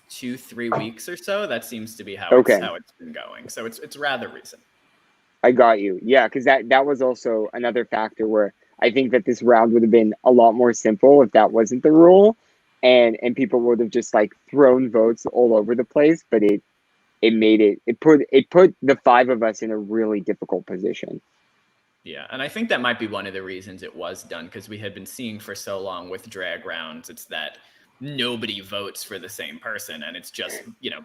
2-3 weeks or so. That seems to be how it's been going. So it's rather recent. I got you. Yeah, because that was also another factor where I think that this round would have been a lot more simple if that wasn't the rule, and people would have just like thrown votes all over the place. But it put the 5 of us in a really difficult position. Yeah, and I think that might be one of the reasons it was done, because we had been seeing for so long with drag rounds, it's that nobody votes for the same person, and it's just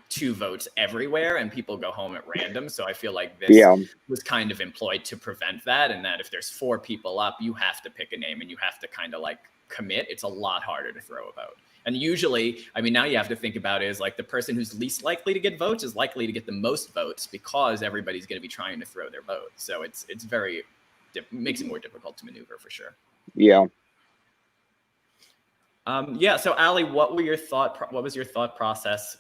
2 votes everywhere, and people go home at random. So I feel like this was kind of employed to prevent that, and that if there's 4 people up, you have to pick a name and you have to kind of like commit. It's a lot harder to throw a vote. And usually, I mean, now you have to think about it as like the person who's least likely to get votes is likely to get the most votes, because everybody's going to be trying to throw their vote. So it's makes it more difficult to maneuver for sure. Yeah. Yeah. So, Ali, what was your thought process?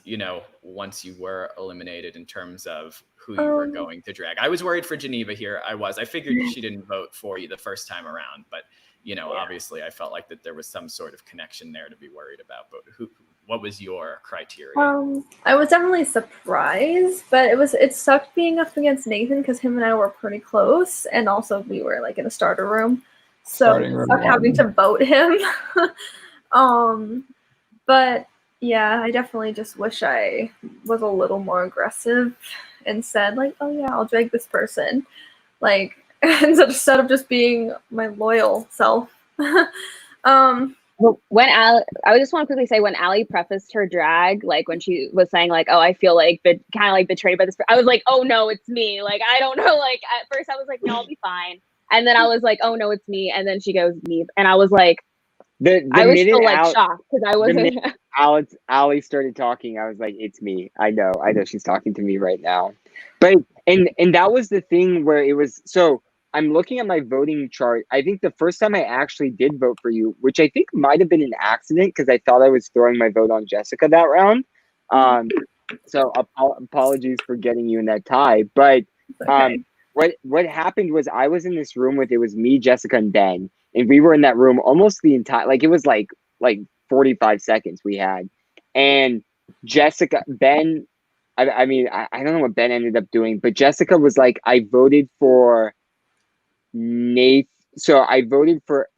Once you were eliminated, in terms of who you were going to drag. I was worried for Geneva here. I figured she didn't vote for you the first time around, but obviously, I felt like that there was some sort of connection there to be worried about. But what was your criteria? I was definitely surprised, but it sucked being up against Nathan because him and I were pretty close, and also we were like in a starter room, so it sucked having to vote him. But yeah, I definitely just wish I was a little more aggressive and said like, oh yeah, I'll drag this person, like instead of just being my loyal self. When I just want to quickly say, when Ali prefaced her drag, like when she was saying like, oh, I feel like kind of like betrayed by this, I was like, oh no, it's me. Like, I don't know. Like at first I was like, no, I'll be fine. And then I was like, oh no, it's me. And then she goes, me. And I was like, I was still like shocked because I wasn't. Ali started talking, I was like, it's me. I know she's talking to me right now. But and that was the thing where it was, so I'm looking at my voting chart. I think the first time I actually did vote for you, which I think might have been an accident because I thought I was throwing my vote on Jessica that round. So apologies for getting you in that tie. But what happened was I was in this room with, it was me, Jessica, and Ben. And we were in that room almost the entire, like it was like 45 seconds we had. And Ben, I mean, I don't know what Ben ended up doing, but Jessica was like, I voted for Nathan. So I voted for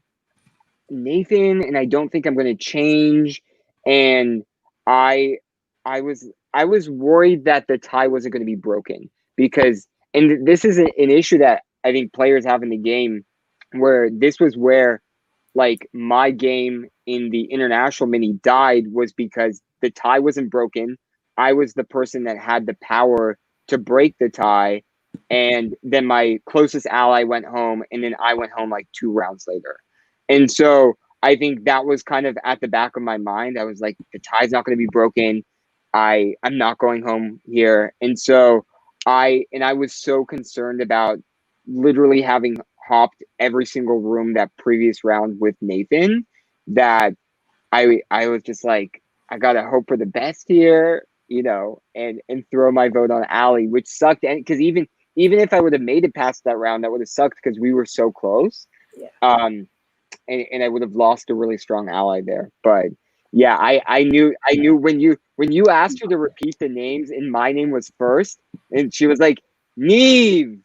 Nathan, and I don't think I'm going to change. And I was worried that the tie wasn't going to be broken because, and this is an issue that I think players have in the game, where this was where like my game in the international mini died, was because the tie wasn't broken. I was the person that had the power to break the tie. And then my closest ally went home, and then I went home like 2 rounds later. And so I think that was kind of at the back of my mind. I was like, the tie's not going to be broken. I'm not going home here. And so I was so concerned about literally having hopped every single room that previous round with Nathan that I was just like, I gotta hope for the best here, and throw my vote on Ali, which sucked. And because even if I would have made it past that round, that would have sucked because we were so close. Yeah. And I would have lost a really strong ally there. But yeah, I knew when you asked her to repeat the names and my name was first, and she was like, Neve,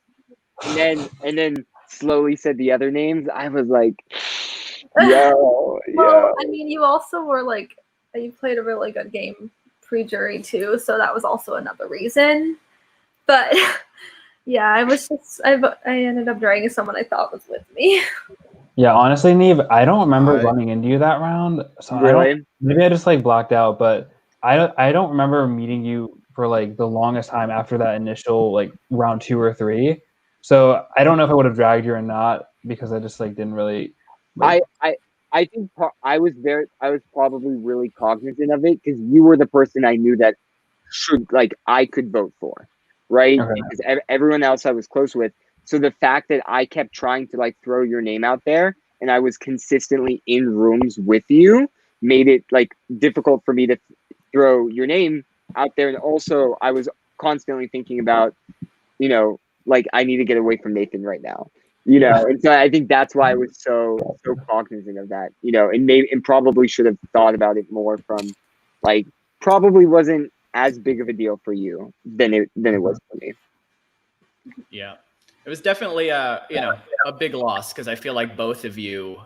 and then slowly said the other names, I was like, yo. Well, I mean, you also were like, you played a really good game pre-jury too, so that was also another reason. But yeah, I ended up dragging someone I thought was with me. Yeah, honestly, Neve, I don't remember running into you that round. So really? Maybe I just like blacked out, but I don't remember meeting you for like the longest time after that initial like round 2 or 3. So I don't know if I would have dragged you or not, because I just like didn't really. I think I was probably really cognizant of it because you were the person I knew that I could vote for, right? Okay. Because everyone else I was close with. So the fact that I kept trying to like throw your name out there, and I was consistently in rooms with you, made it like difficult for me to throw your name out there. And also I was constantly thinking about, like, I need to get away from Nathan right now, and so I think that's why I was so cognizant of that, and probably should have thought about it more from, like, probably wasn't as big of a deal for you than it was for me. Yeah, it was definitely a big loss because I feel like both of you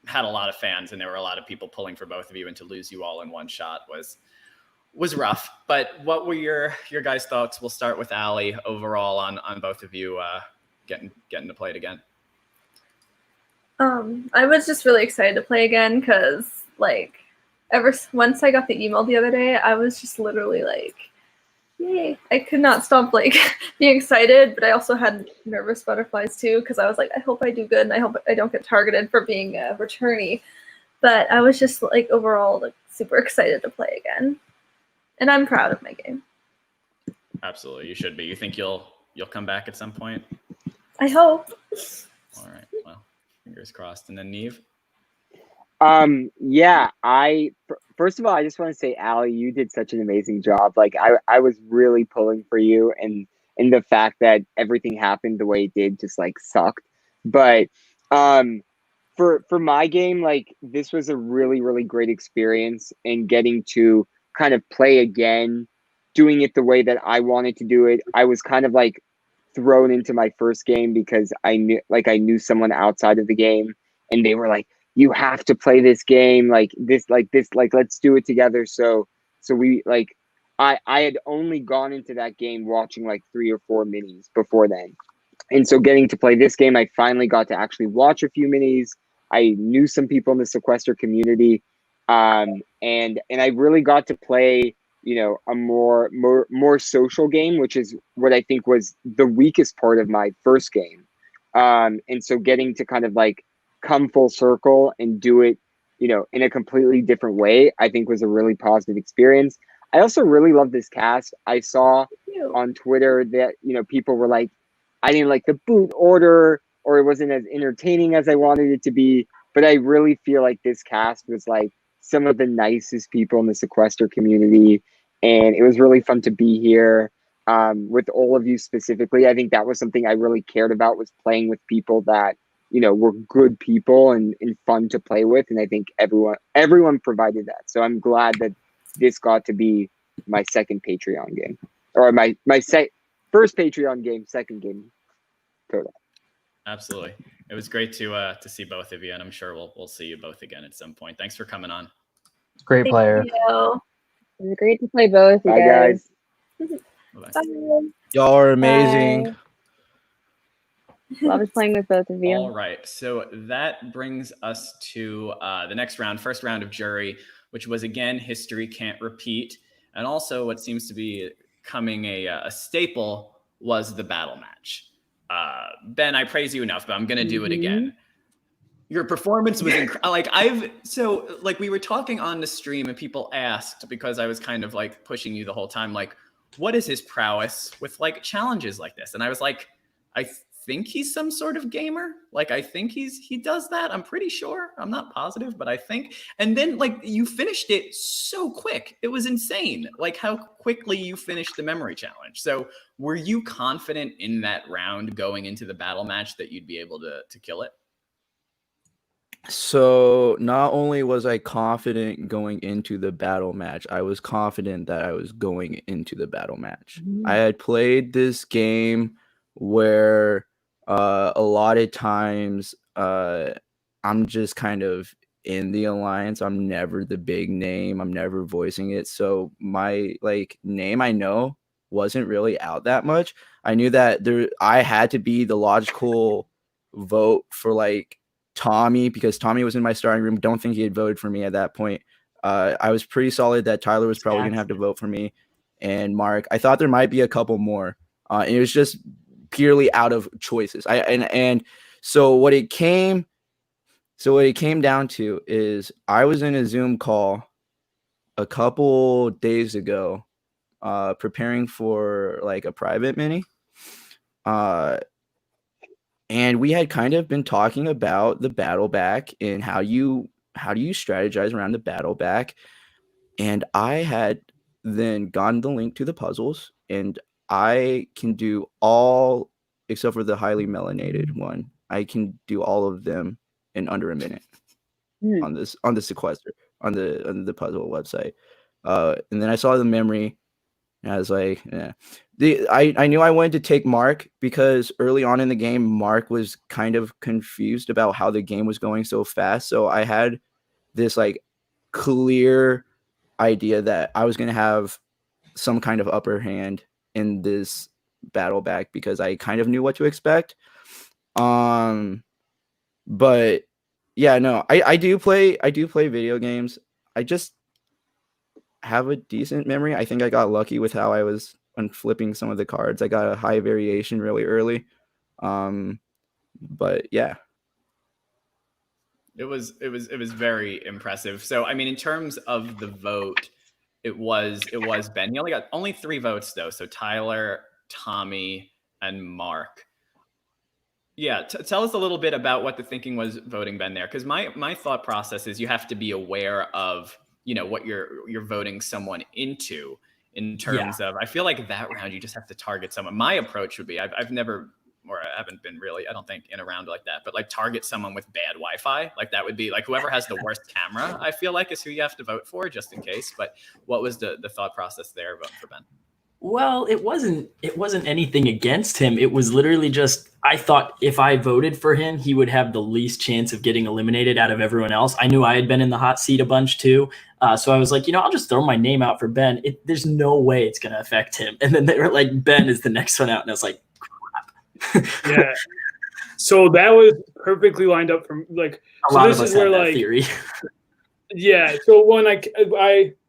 had a lot of fans and there were a lot of people pulling for both of you, and to lose you all in one shot was rough. But what were your guys' thoughts? We'll start with Ali overall on both of you getting to play it again. I was just really excited to play again because like once I got the email the other day, I was just literally like, yay. I could not stop like being excited, but I also had nervous butterflies too because I was like, I hope I do good and I hope I don't get targeted for being a returnee. But I was just like overall like super excited to play again. And I'm proud of my game. Absolutely, you should be. You think you'll come back at some point? I hope. All right. Well, fingers crossed. And then Neve? Yeah, first of all, I just want to say, Allie, you did such an amazing job. Like, I was really pulling for you, and the fact that everything happened the way it did just like sucked. But for my game, like, this was a really, really great experience, and getting to kind of play again, doing it the way that I wanted to do it. I was kind of like thrown into my first game because I knew someone outside of the game, and they were like, you have to play this game, like this, let's do it together. So we like, I had only gone into that game watching like 3 or 4 minis before then. And so getting to play this game, I finally got to actually watch a few minis. I knew some people in the Sequester community. And I really got to play, a more social game, which is what I think was the weakest part of my first game. And so getting to kind of like come full circle and do it, in a completely different way, I think was a really positive experience. I also really love this cast. I saw on Twitter that, people were like, I didn't like the boot order, or it wasn't as entertaining as I wanted it to be. But I really feel like this cast was like some of the nicest people in the Sequester community. And it was really fun to be here with all of you specifically. I think that was something I really cared about, was playing with people that, were good people and fun to play with. And I think everyone provided that. So I'm glad that this got to be my second Patreon game, or my first Patreon game, second game total. Absolutely. It was great to see both of you, and I'm sure we'll see you both again at some point. Thanks for coming on. Great player. It was great to play both. Bye, guys. Bye. Y'all are amazing. Love playing with both of you. All right. So that brings us to the next round, first round of jury, which was, again, history can't repeat. And also what seems to be becoming a staple was the battle match. Ben, I praise you enough, but I'm going to do it again. Your performance was incredible. We were talking on the stream, and people asked, because I was kind of like pushing you the whole time, like, what is his prowess with like challenges like this? And I was like, I think he's some sort of gamer. Like, I think he does that. I'm pretty sure. I'm not positive, but I think. And then like you finished it so quick. It was insane. Like how quickly you finished the memory challenge. So were you confident in that round going into the battle match that you'd be able to kill it? So not only was I confident going into the battle match, I was confident that I was going into the battle match. I had played this game where a lot of times I'm just kind of in the alliance. I'm never the big name. I'm never voicing it. So my name I know wasn't really out that much. I knew that I had to be the logical vote for Tommy, because Tommy was in my starting room. Don't think he had voted for me at that point. I was pretty solid that Tyler was probably gonna have to vote for me, and Mark. I thought there might be a couple more. And it was just purely out of choices. So what it came down to is I was in a Zoom call a couple days ago, preparing for a private mini. And we had kind of been talking about the battle back and how do you strategize around the battle back. And I had then gotten the link to the puzzles, and I can do all except for the highly melanated one. I can do all of them in under a minute on the Sequester on the puzzle website. And then I saw the memory, and I was like, yeah. I knew I wanted to take Mark because early on in the game, Mark was kind of confused about how the game was going so fast. So I had this clear idea that I was going to have some kind of upper hand in this battle back because I kind of knew what to expect. But yeah, no, I do play video games. I just have a decent memory. I think I got lucky with how I was flipping some of the cards. I got a high variation really early. But yeah. It was very impressive. So I mean, in terms of the vote, it was Ben. You only 3 votes though. So Tyler, Tommy, and Mark. Yeah, tell us a little bit about what the thinking was voting Ben there, because my thought process is you have to be aware of what you're voting someone into in terms of. I feel like that round you just have to target someone. My approach would be I've never, or I haven't been really, I don't think, in a round like that, but like target someone with bad Wi-Fi. Like that would be like whoever has the worst camera, I feel like, is who you have to vote for, just in case. But what was the thought process there voting for Ben? Well, it wasn't anything against him. It was literally just, I thought if I voted for him, he would have the least chance of getting eliminated out of everyone else. I knew I had been in the hot seat a bunch too. So I was like, I'll just throw my name out for Ben. There's no way it's going to affect him. And then they were like, Ben is the next one out. And I was like, crap. Yeah. So that was perfectly lined up from like, a lot of us had that theory. Yeah. So when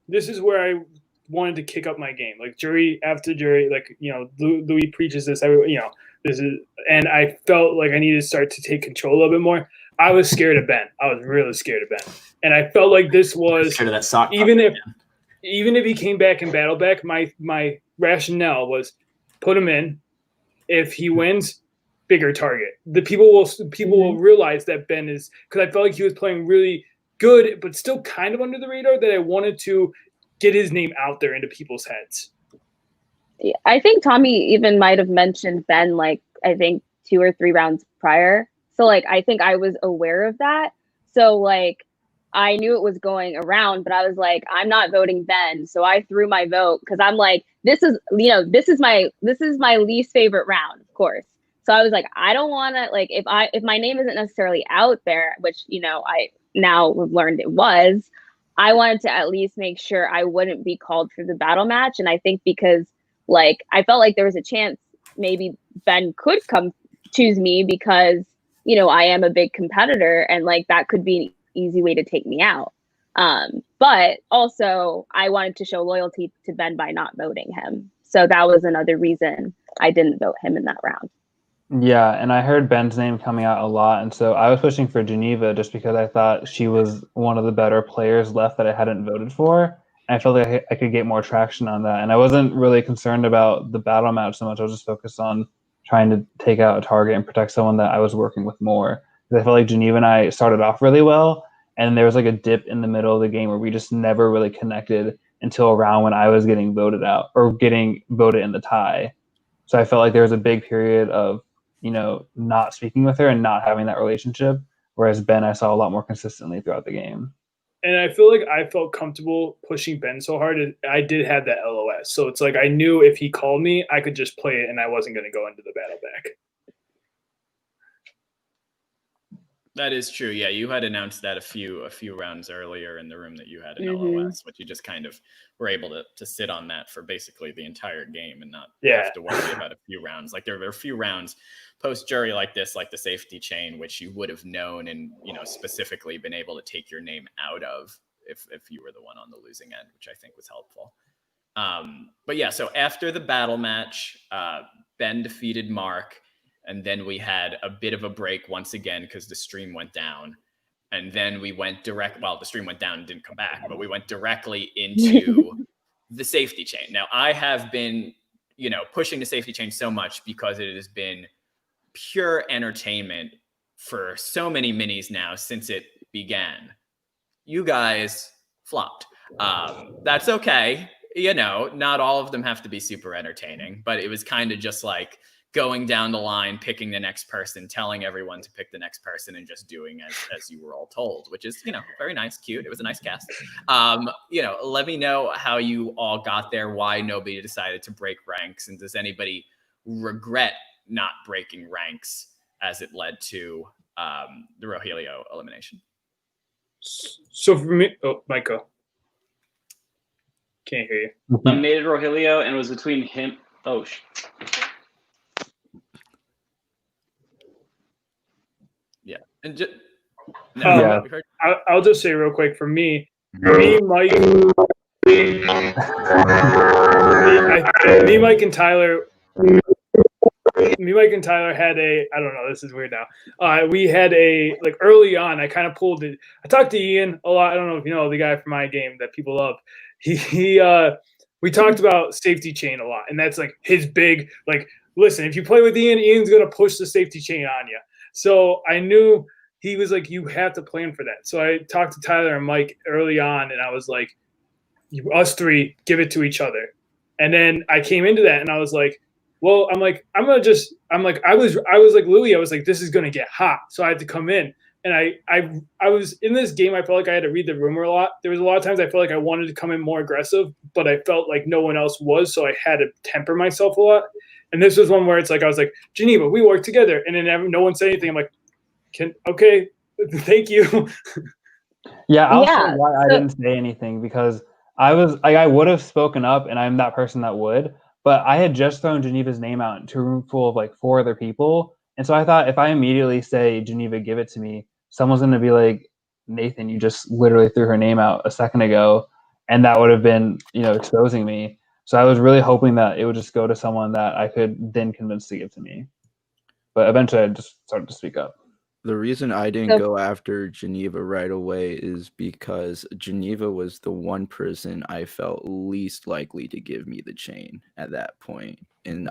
this is where I wanted to kick up my game, like jury after jury, like Louie preaches this this is, and I felt like I needed to start to take control a little bit more. I was scared of Ben. I was really scared of Ben, and I felt like this was scared of that sock even if he came back and battled back, my rationale was put him in. If he wins, bigger target. The people will realize that Ben is, because I felt like he was playing really good, but still kind of under the radar, that I wanted to get his name out there into people's heads. Yeah, I think Tommy even might have mentioned Ben, like, I think 2 or 3 rounds prior. So, like, I think I was aware of that. So, like, I knew it was going around, but I was like, I'm not voting Ben. So I threw my vote because I'm like, this is my least favorite round, of course. So I was like, I don't want to, like, if my name isn't necessarily out there, which, I now learned it was, I wanted to at least make sure I wouldn't be called for the battle match. And I think because, like, I felt like there was a chance maybe Ben could come choose me because, I am a big competitor and, like, that could be an easy way to take me out. But also I wanted to show loyalty to Ben by not voting him. So that was another reason I didn't vote him in that round. Yeah, and I heard Ben's name coming out a lot, and so I was pushing for Geneva just because I thought she was one of the better players left that I hadn't voted for. And I felt like I could get more traction on that, and I wasn't really concerned about the battle match so much. I was just focused on trying to take out a target and protect someone that I was working with more. Because I felt like Geneva and I started off really well, and there was like a dip in the middle of the game where we just never really connected until around when I was getting voted out or getting voted in the tie. So I felt like there was a big period of not speaking with her and not having that relationship. Whereas Ben, I saw a lot more consistently throughout the game. And I feel like I felt comfortable pushing Ben so hard. I did have that LOS. So it's like I knew if he called me, I could just play it and I wasn't going to go into the battle back. That is true. Yeah, you had announced that a few rounds earlier in the room that you had an LOS, but you just kind of were able to sit on that for basically the entire game and not have to worry about a few rounds. Like there were a few rounds post jury like this, like the safety chain, which you would have known and specifically been able to take your name out of if you were the one on the losing end, which I think was helpful. But yeah, so after the battle match, Ben defeated Mark. And then we had a bit of a break once again because the stream went down. And then we went the stream went down and didn't come back, but we went directly into the safety chain. Now, I have been, pushing the safety chain so much because it has been pure entertainment for so many minis now since it began. You guys flopped. That's okay. Not all of them have to be super entertaining, but it was kind of just like, going down the line, picking the next person, telling everyone to pick the next person and just doing as you were all told, which is, very nice, cute. It was a nice cast. Let me know how you all got there, why nobody decided to break ranks. And does anybody regret not breaking ranks as it led to the Rogelio elimination? So for me, Michael. Can't hear you. Eliminated Rogelio and it was between him. Yeah, and I'll just say real quick for me, Mike and Tyler. Mike and Tyler had I don't know, this is weird now. We had early on, I kind of pulled it. I talked to Ian a lot. I don't know if you know the guy from my game that people love. We talked about safety chain a lot, and that's like his big, like, listen, if you play with Ian, Ian's going to push the safety chain on you. So I knew he was like, you have to plan for that. So I talked to Tyler and Mike early on, and I was like, us three, give it to each other. And then I came into that, and I was like, well, I was like Louie, I was like, this is going to get hot. So I had to come in. And I was in this game, I felt like I had to read the room a lot. There was a lot of times I felt like I wanted to come in more aggressive, but I felt like no one else was, so I had to temper myself a lot. And this was one where it's like, I was like, Geneva, we work together. And then no one said anything. I'm like, okay, thank you. Yeah, I'll say why I didn't say anything, because I would have spoken up, and I'm that person that would, but I had just thrown Geneva's name out into a room full of like 4 other people. And so I thought if I immediately say, Geneva, give it to me, someone's going to be like, Nathan, you just literally threw her name out a second ago. And that would have been, exposing me. So I was really hoping that it would just go to someone that I could then convince to give to me. But eventually I just started to speak up. The reason I didn't go after Geneva right away is because Geneva was the one person I felt least likely to give me the chain at that point. And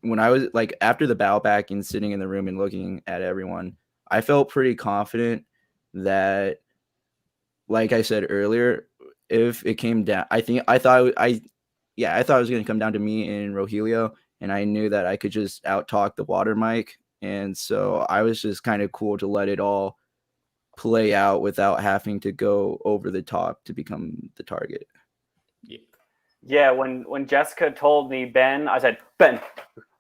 when I was like, after the battle back and sitting in the room and looking at everyone, I felt pretty confident that, like I said earlier, if it came down, I thought it was going to come down to me and Rogelio, and I knew that I could just out-talk the water mic. And so I was just kind of cool to let it all play out without having to go over the top to become the target. Yeah, when Jessica told me Ben, I said, Ben,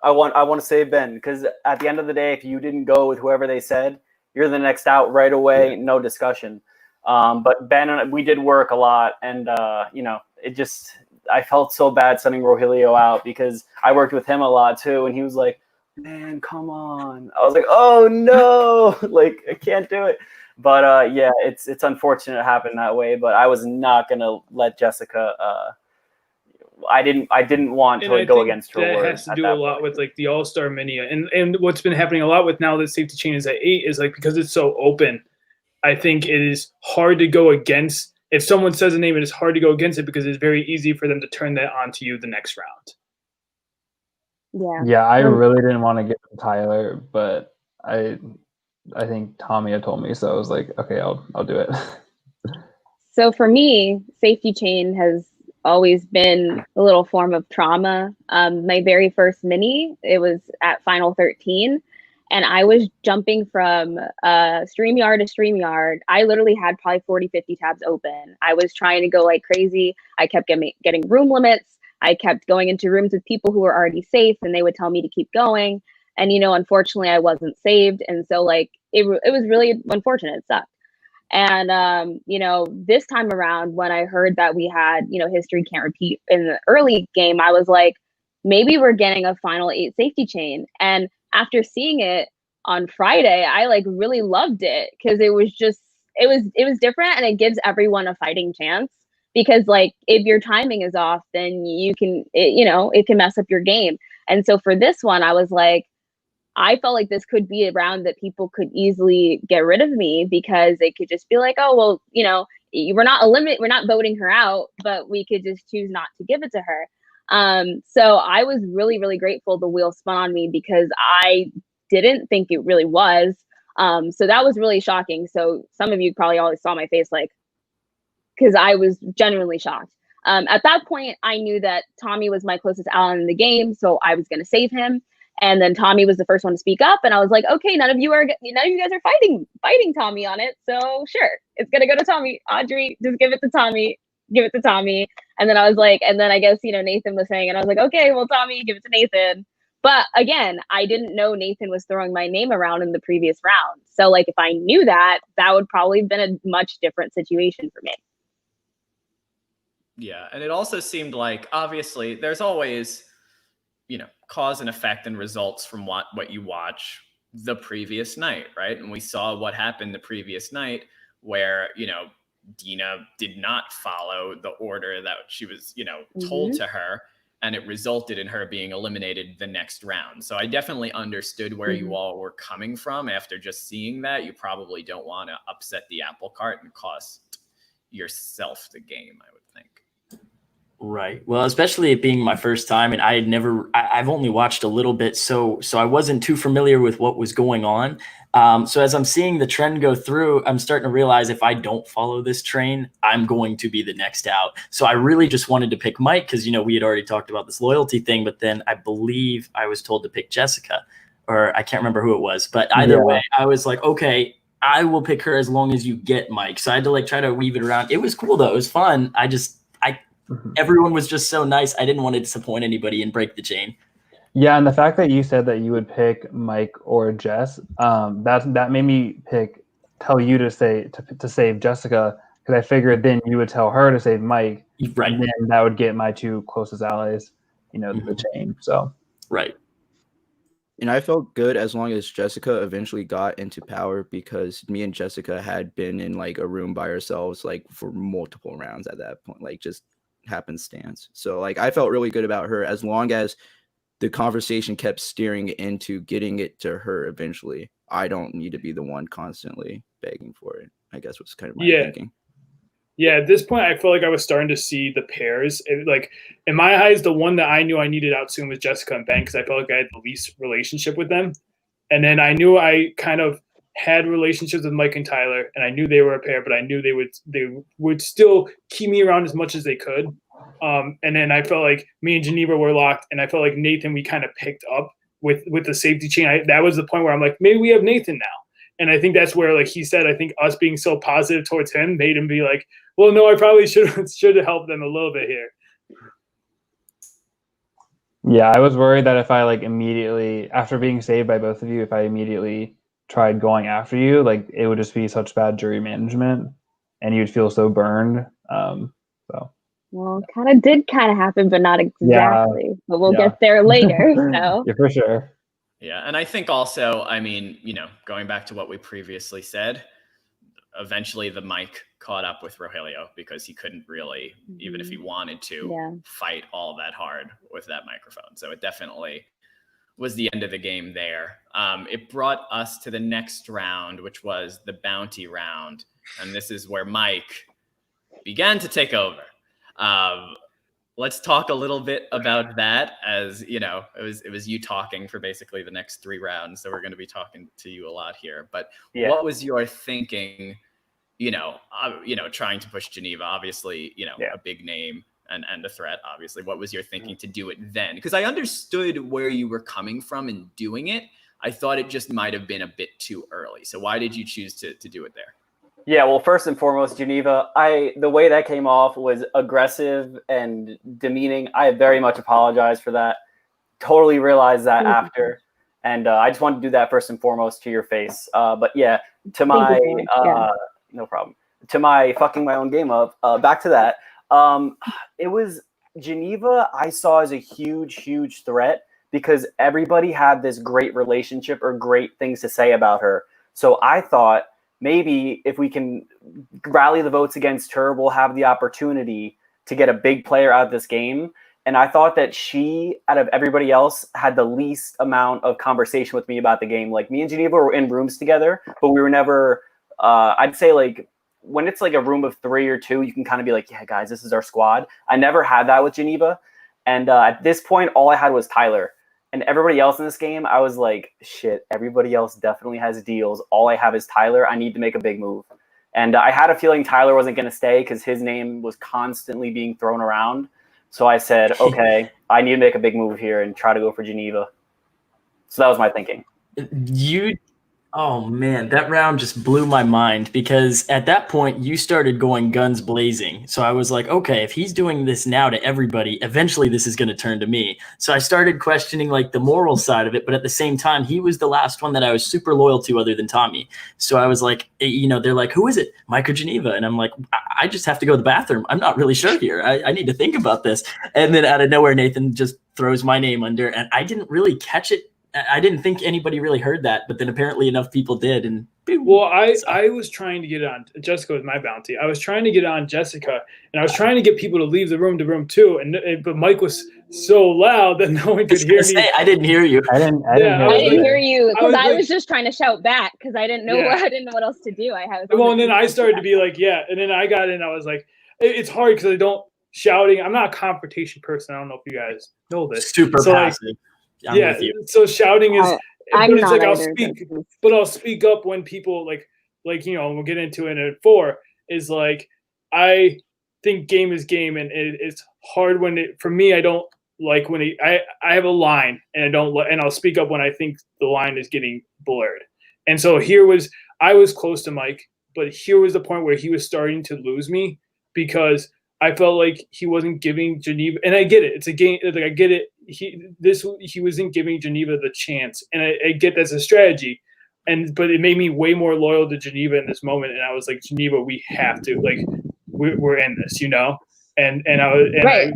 I want to say Ben, because at the end of the day, if you didn't go with whoever they said, you're the next out right away, no discussion. But Ben and we did work a lot, and I felt so bad sending Rogelio out because I worked with him a lot too, and he was like, man, come on. I was like, oh no, like I can't do it. But yeah, it's unfortunate it happened that way, but I was not gonna let Jessica I didn't want to go against her word. That has to do a lot with like the All-Star Mini, and what's been happening a lot with now that safety chain is at 8 is like, because it's so open, I think it is hard to go against. If someone says a name, it is hard to go against it because it's very easy for them to turn that onto you the next round. Yeah, I really didn't want to get to Tyler, but I think Tommy had told me, so I was like, okay, I'll do it. So for me, safety chain has always been a little form of trauma. My very first mini, it was at Final 13, and I was jumping from StreamYard to StreamYard. I literally had probably 40, 50 tabs open. I was trying to go like crazy. I kept getting room limits. I kept going into rooms with people who were already safe, and they would tell me to keep going. And, unfortunately, I wasn't saved. And so, like, it was really unfortunate. It sucked. And, this time around, when I heard that we had, history can't repeat in the early game, I was like, maybe we're getting a Final 8 safety chain. And after seeing it on Friday, I, like, really loved it because it was different, and it gives everyone a fighting chance. Because like if your timing is off, then it can mess up your game. And so for this one, I was like, I felt like this could be a round that people could easily get rid of me because they could just be like, oh, well, we're not voting her out, but we could just choose not to give it to her. So I was really, really grateful the wheel spun on me because I didn't think it really was. So that was really shocking. So some of you probably always saw my face like, because I was genuinely shocked. At that point, I knew that Tommy was my closest ally in the game, so I was going to save him. And then Tommy was the first one to speak up, and I was like, okay, none of you guys are fighting Tommy on it, so sure, it's going to go to Tommy. Audrey, just give it to Tommy. Give it to Tommy. And then I was like, and then I guess Nathan was saying, and I was like, okay, well, Tommy, give it to Nathan. But again, I didn't know Nathan was throwing my name around in the previous round. So like, if I knew that, that would probably have been a much different situation for me. Yeah, and it also seemed like, obviously, there's always, cause and effect and results from what you watch the previous night, right? And we saw what happened the previous night where, Dina did not follow the order that she was, told to her, and it resulted in her being eliminated the next round. So I definitely understood where you all were coming from after just seeing that. You probably don't want to upset the apple cart and cost yourself the game, I would think. Right. Well, especially it being my first time, and I've only watched a little bit, so I wasn't too familiar with what was going on. So as I'm seeing the trend go through, I'm starting to realize if I don't follow this train, I'm going to be the next out. So I really just wanted to pick Mike because, we had already talked about this loyalty thing, but then I believe I was told to pick Jessica, or I can't remember who it was, but either way, I was like, okay, I will pick her as long as you get Mike. So I had to try to weave it around. It was cool though. It was fun. Everyone was just so nice. I didn't want to disappoint anybody and break the chain. Yeah, and the fact that you said that you would pick Mike or Jess, that made me tell you to save Jessica, because I figured then you would tell her to save Mike, right? And then that would get my two closest allies, the chain. So right. And I felt good as long as Jessica eventually got into power, because me and Jessica had been in a room by ourselves for multiple rounds at that point, just happenstance. So I felt really good about her as long as the conversation kept steering into getting it to her eventually. I don't need to be the one constantly begging for it, I guess was kind of my thinking. Yeah, at this point, I felt like I was starting to see the pairs. In my eyes, the one that I knew I needed out soon was Jessica and Ben, because I felt like I had the least relationship with them. And then I knew I kind of had relationships with Mike and Tyler, and I knew they were a pair, but I knew they would still keep me around as much as they could. And then I felt like me and Geneva were locked, and I felt like Nathan we kind of picked up with the safety chain. That was the point where I'm like, maybe we have Nathan now. And I think that's where, he said, I think us being so positive towards him made him be like, well, no, I probably should have helped them a little bit here. Yeah, I was worried that if I immediately, after being saved by both of you, if I immediately tried going after you, it would just be such bad jury management, and you'd feel so burned. Well, it did happen, but not exactly. Yeah. But we'll get there later. So. Yeah, for sure. Yeah, and I think also, going back to what we previously said, eventually the mic caught up with Rogelio because he couldn't really, even if he wanted to, fight all that hard with that microphone. So it definitely was the end of the game there. It brought us to the next round, which was the bounty round. And this is where Mike began to take over. Let's talk a little bit about that, as it was you talking for basically the next 3 rounds. So we're going to be talking to you a lot here, but what was your thinking, trying to push Geneva, obviously, a big name and a threat, obviously. What was your thinking to do it then? Because I understood where you were coming from in doing it. I thought it just might have been a bit too early. So why did you choose to do it there? Yeah, well, first and foremost, Geneva, the way that came off was aggressive and demeaning. I very much apologize for that. Totally realized that after. And I just wanted to do that first and foremost to your face. But yeah, to my, no problem. To my fucking my own game up, back to that. It was Geneva I saw as a huge, huge threat because everybody had this great relationship or great things to say about her. So I thought, maybe if we can rally the votes against her, we'll have the opportunity to get a big player out of this game. And I thought that she, out of everybody else, had the least amount of conversation with me about the game. Me and Geneva were in rooms together, but we were never, I'd say when it's a room of 3 or 2, you can kind of be like, yeah, guys, this is our squad. I never had that with Geneva. And at this point, all I had was Tyler. And everybody else in this game, I was like, shit, everybody else definitely has deals. All I have is Tyler. I need to make a big move. And I had a feeling Tyler wasn't going to stay because his name was constantly being thrown around. So I said, okay, I need to make a big move here and try to go for Geneva. So that was my thinking. Oh man, that round just blew my mind because at that point you started going guns blazing. So I was like, okay, if he's doing this now to everybody, eventually this is going to turn to me. So I started questioning the moral side of it, but at the same time, he was the last one that I was super loyal to other than Tommy. So I was like, they're like, who is it? Mike or Geneva? And I'm like, I just have to go to the bathroom. I'm not really sure here. I need to think about this. And then out of nowhere, Nathan just throws my name under and I didn't really catch it. I didn't think anybody really heard that, but then apparently enough people did. And well, I was trying to get on Jessica with my bounty. I was trying to get on Jessica, and I was trying to get people to leave the room too. But Mike was so loud that no one could hear me. I didn't hear you. I didn't hear you because I was just trying to shout back because I didn't know what else to do. And then I started to be like, yeah, and then I got in. I was like, it's hard because I don't shouting. I'm not a confrontation person. I don't know if you guys know this. Super so passive. I'm yeah. with you. So shouting is, I'm but it's not like I'll either, speak, but I'll speak up when people like we'll get into it at 4 is like I think game is game, and it's hard when for me I don't like when I have a line and I don't and I'll speak up when I think the line is getting blurred. And so I was close to Mike, but here was the point where he was starting to lose me because I felt like he wasn't giving Geneva, and I get it. It's a game. Like I get it. He wasn't giving Geneva the chance, and I get that's a strategy, but it made me way more loyal to Geneva in this moment. And I was like, Geneva, we have to we're in this, And I was right.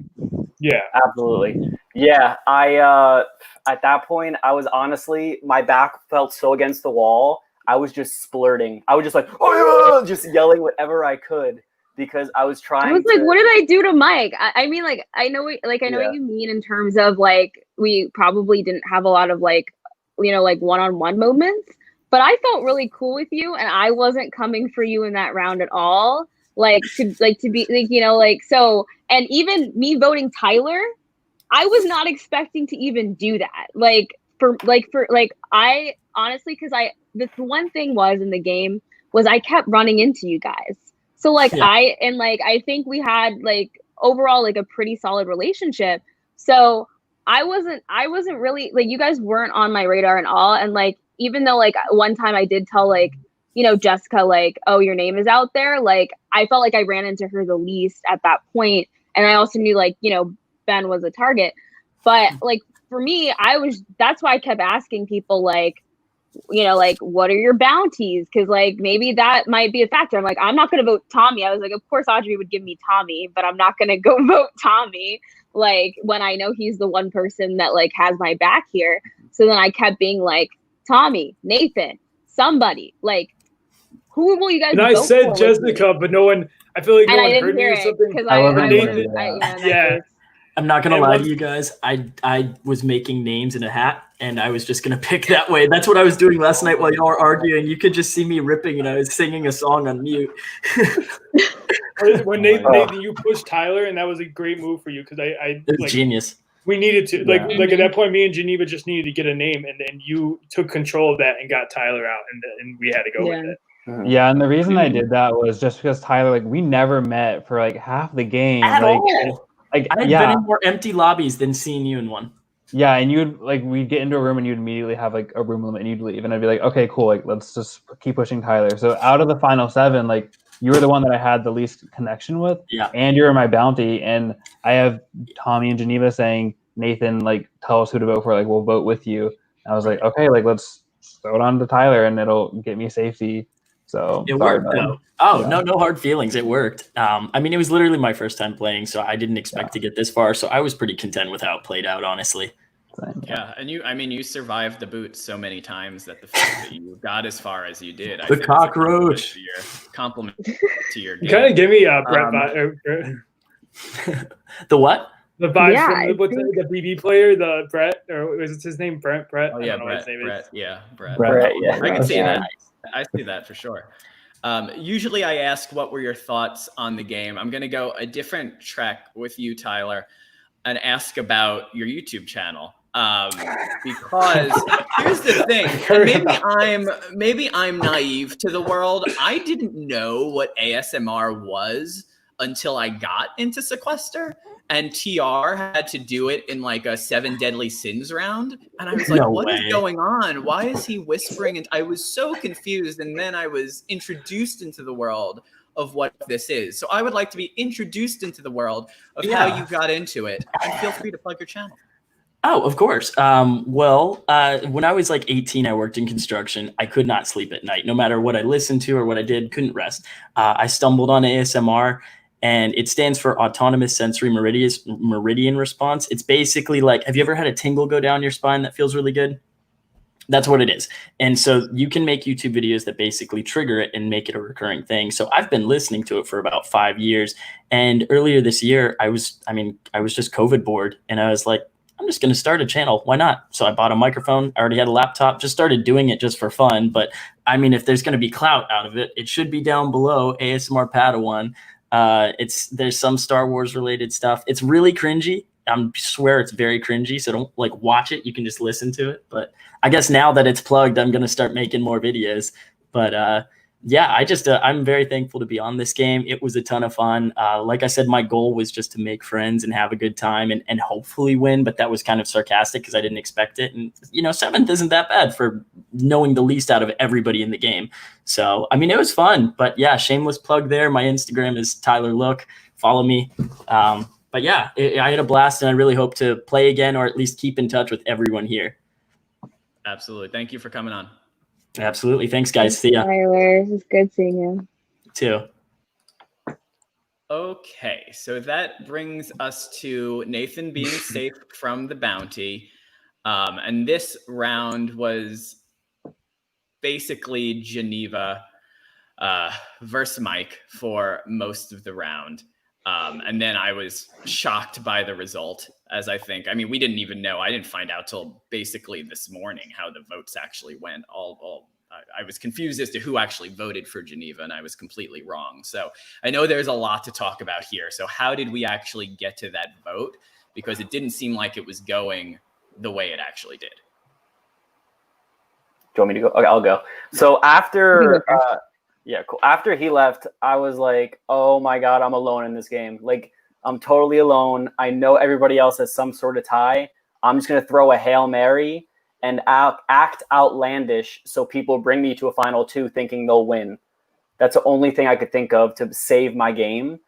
Yeah, absolutely. Yeah, I at that point I was honestly, my back felt so against the wall. I was just splurting. I was just like, oh yeah, just yelling whatever I could because I was trying. I was like, what did I do to Mike? I mean, like I know what you mean in terms of like we probably didn't have a lot of like one-on-one moments, but I felt really cool with you, and I wasn't coming for you in that round at all. So, and even me voting Tyler, I was not expecting to even do that. I honestly, because the one thing was in the game was I kept running into you guys. So I think we had overall a pretty solid relationship. So I wasn't really you guys weren't on my radar at all. And even though one time I did tell Jessica oh, your name is out there, I felt like I ran into her the least at that point. And I also knew Ben was a target. But for me, that's why I kept asking people what are your bounties? Because maybe that might be a factor. I'm like, I'm not gonna vote Tommy. I was like, of course Audrey would give me Tommy, but I'm not gonna go vote Tommy when I know he's the one person that has my back here. So then I kept being Tommy, Nathan, somebody who will you guys and I said Jessica, but no one, I feel like no one heard me or something. I'm not gonna lie to you guys. I was making names in a hat, and I was just gonna pick that way. That's what I was doing last night while y'all were arguing. You could just see me ripping, and I was singing a song on mute. When Nathan, you pushed Tyler, and that was a great move for you because it was genius. We needed to at that point, me and Geneva just needed to get a name, and then you took control of that and got Tyler out, and we had to go with it. Yeah, and the reason I did that was just because Tyler, we never met for half the game. At all. I've been in more empty lobbies than seeing you in one. Yeah, and you'd we'd get into a room and you'd immediately have a room limit and you'd leave, and I'd be like, okay, cool, let's just keep pushing Tyler. So out of the final 7, you were the one that I had the least connection with. Yeah. And you're my bounty, and I have Tommy and Geneva saying, Nathan, tell us who to vote for. We'll vote with you. And I was like, okay, let's throw it on to Tyler, and it'll get me safety. So it worked though. Oh, yeah. No hard feelings. It worked. I mean, it was literally my first time playing, so I didn't expect to get this far. So I was pretty content with how it played out, honestly. Yeah, and you survived the boot so many times that the fact that you got as far as you did, the cockroach. Compliment to your game. You kind of give me Brett. The what? The vibe from the BB player, the Brett, or is it his name? Brett. Oh yeah, Brett. Yeah, Brett. Yeah. I can see that. I see that for sure. Usually I ask what were your thoughts on the game. I'm going to go a different track with you, Tyler, and ask about your YouTube channel. Because here's the thing, and maybe I'm naive to the world. I didn't know what ASMR was until I got into Sequester, and TR had to do it in a 7 Deadly Sins round. And I was like, what is going on? Why is he whispering? And I was so confused. And then I was introduced into the world of what this is. So I would like to be introduced into the world of how you got into it. And feel free to plug your channel. Oh, of course. When I was 18, I worked in construction. I could not sleep at night. No matter what I listened to or what I did, couldn't rest. I stumbled on ASMR. And it stands for Autonomous Sensory Meridian Response. It's basically have you ever had a tingle go down your spine that feels really good? That's what it is. And so you can make YouTube videos that basically trigger it and make it a recurring thing. So I've been listening to it for about 5 years. And earlier this year, I was just COVID bored. And I was like, I'm just going to start a channel. Why not? So I bought a microphone. I already had a laptop, just started doing it just for fun. But I mean, if there's going to be clout out of it, it should be down below ASMR Padawan. There's some Star Wars related stuff. It's really cringy. I swear it's very cringy. So don't like watch it. You can just listen to it. But I guess now that it's plugged, I'm gonna start making more videos. But yeah, I'm very thankful to be on this game. It was a ton of fun. Like I said, my goal was just to make friends and have a good time and hopefully win. But that was kind of sarcastic because I didn't expect it. And, 7th isn't that bad for knowing the least out of everybody in the game. So, I mean, it was fun. But yeah, shameless plug there. My Instagram is Tyler Look. Follow me. But yeah, I had a blast and I really hope to play again or at least keep in touch with everyone here. Absolutely. Thank you for coming on. Absolutely. Thanks, guys. See ya. Tyler, it was good seeing you. Too. Okay, so that brings us to Nathan being safe from the bounty. And this round was basically Geneva versus Mike for most of the round. And then I was shocked by the result, as I mean, we didn't even know. I didn't find out till basically this morning how the votes actually went. I was confused as to who actually voted for Geneva, and I was completely wrong. So I know there's a lot to talk about here. So how did we actually get to that vote? Because it didn't seem like it was going the way it actually did. Do you want me to go? Okay, I'll go. So after yeah, cool. After he left, I was like, oh my God, I'm alone in this game. Like, I'm totally alone. I know everybody else has some sort of tie. I'm just going to throw a Hail Mary and act outlandish so people bring me to a final 2 thinking they'll win. That's the only thing I could think of to save my game.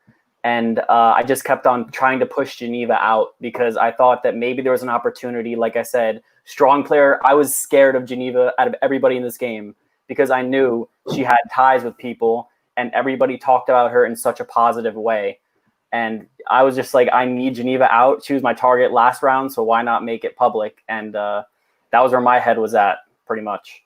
And I just kept on trying to push Geneva out because I thought that maybe there was an opportunity. Like I said, strong player. I was scared of Geneva out of everybody in this game, because I knew she had ties with people and everybody talked about her in such a positive way. And I was just like, I need Geneva out. She was my target last round, so why not make it public? And that was where my head was at, pretty much.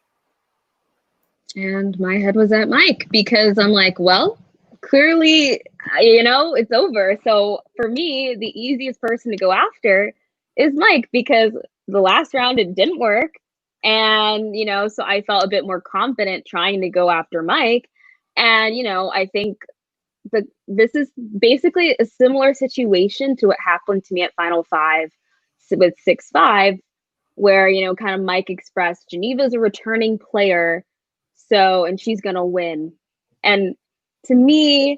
And my head was at Mike, because I'm like, well, clearly, it's over. So for me, the easiest person to go after is Mike, because the last round, it didn't work. And, so I felt a bit more confident trying to go after Mike. And, I think this is basically a similar situation to what happened to me at Final 5 with 6-5, where, kind of Mike expressed Geneva's a returning player. So, and she's going to win. And to me,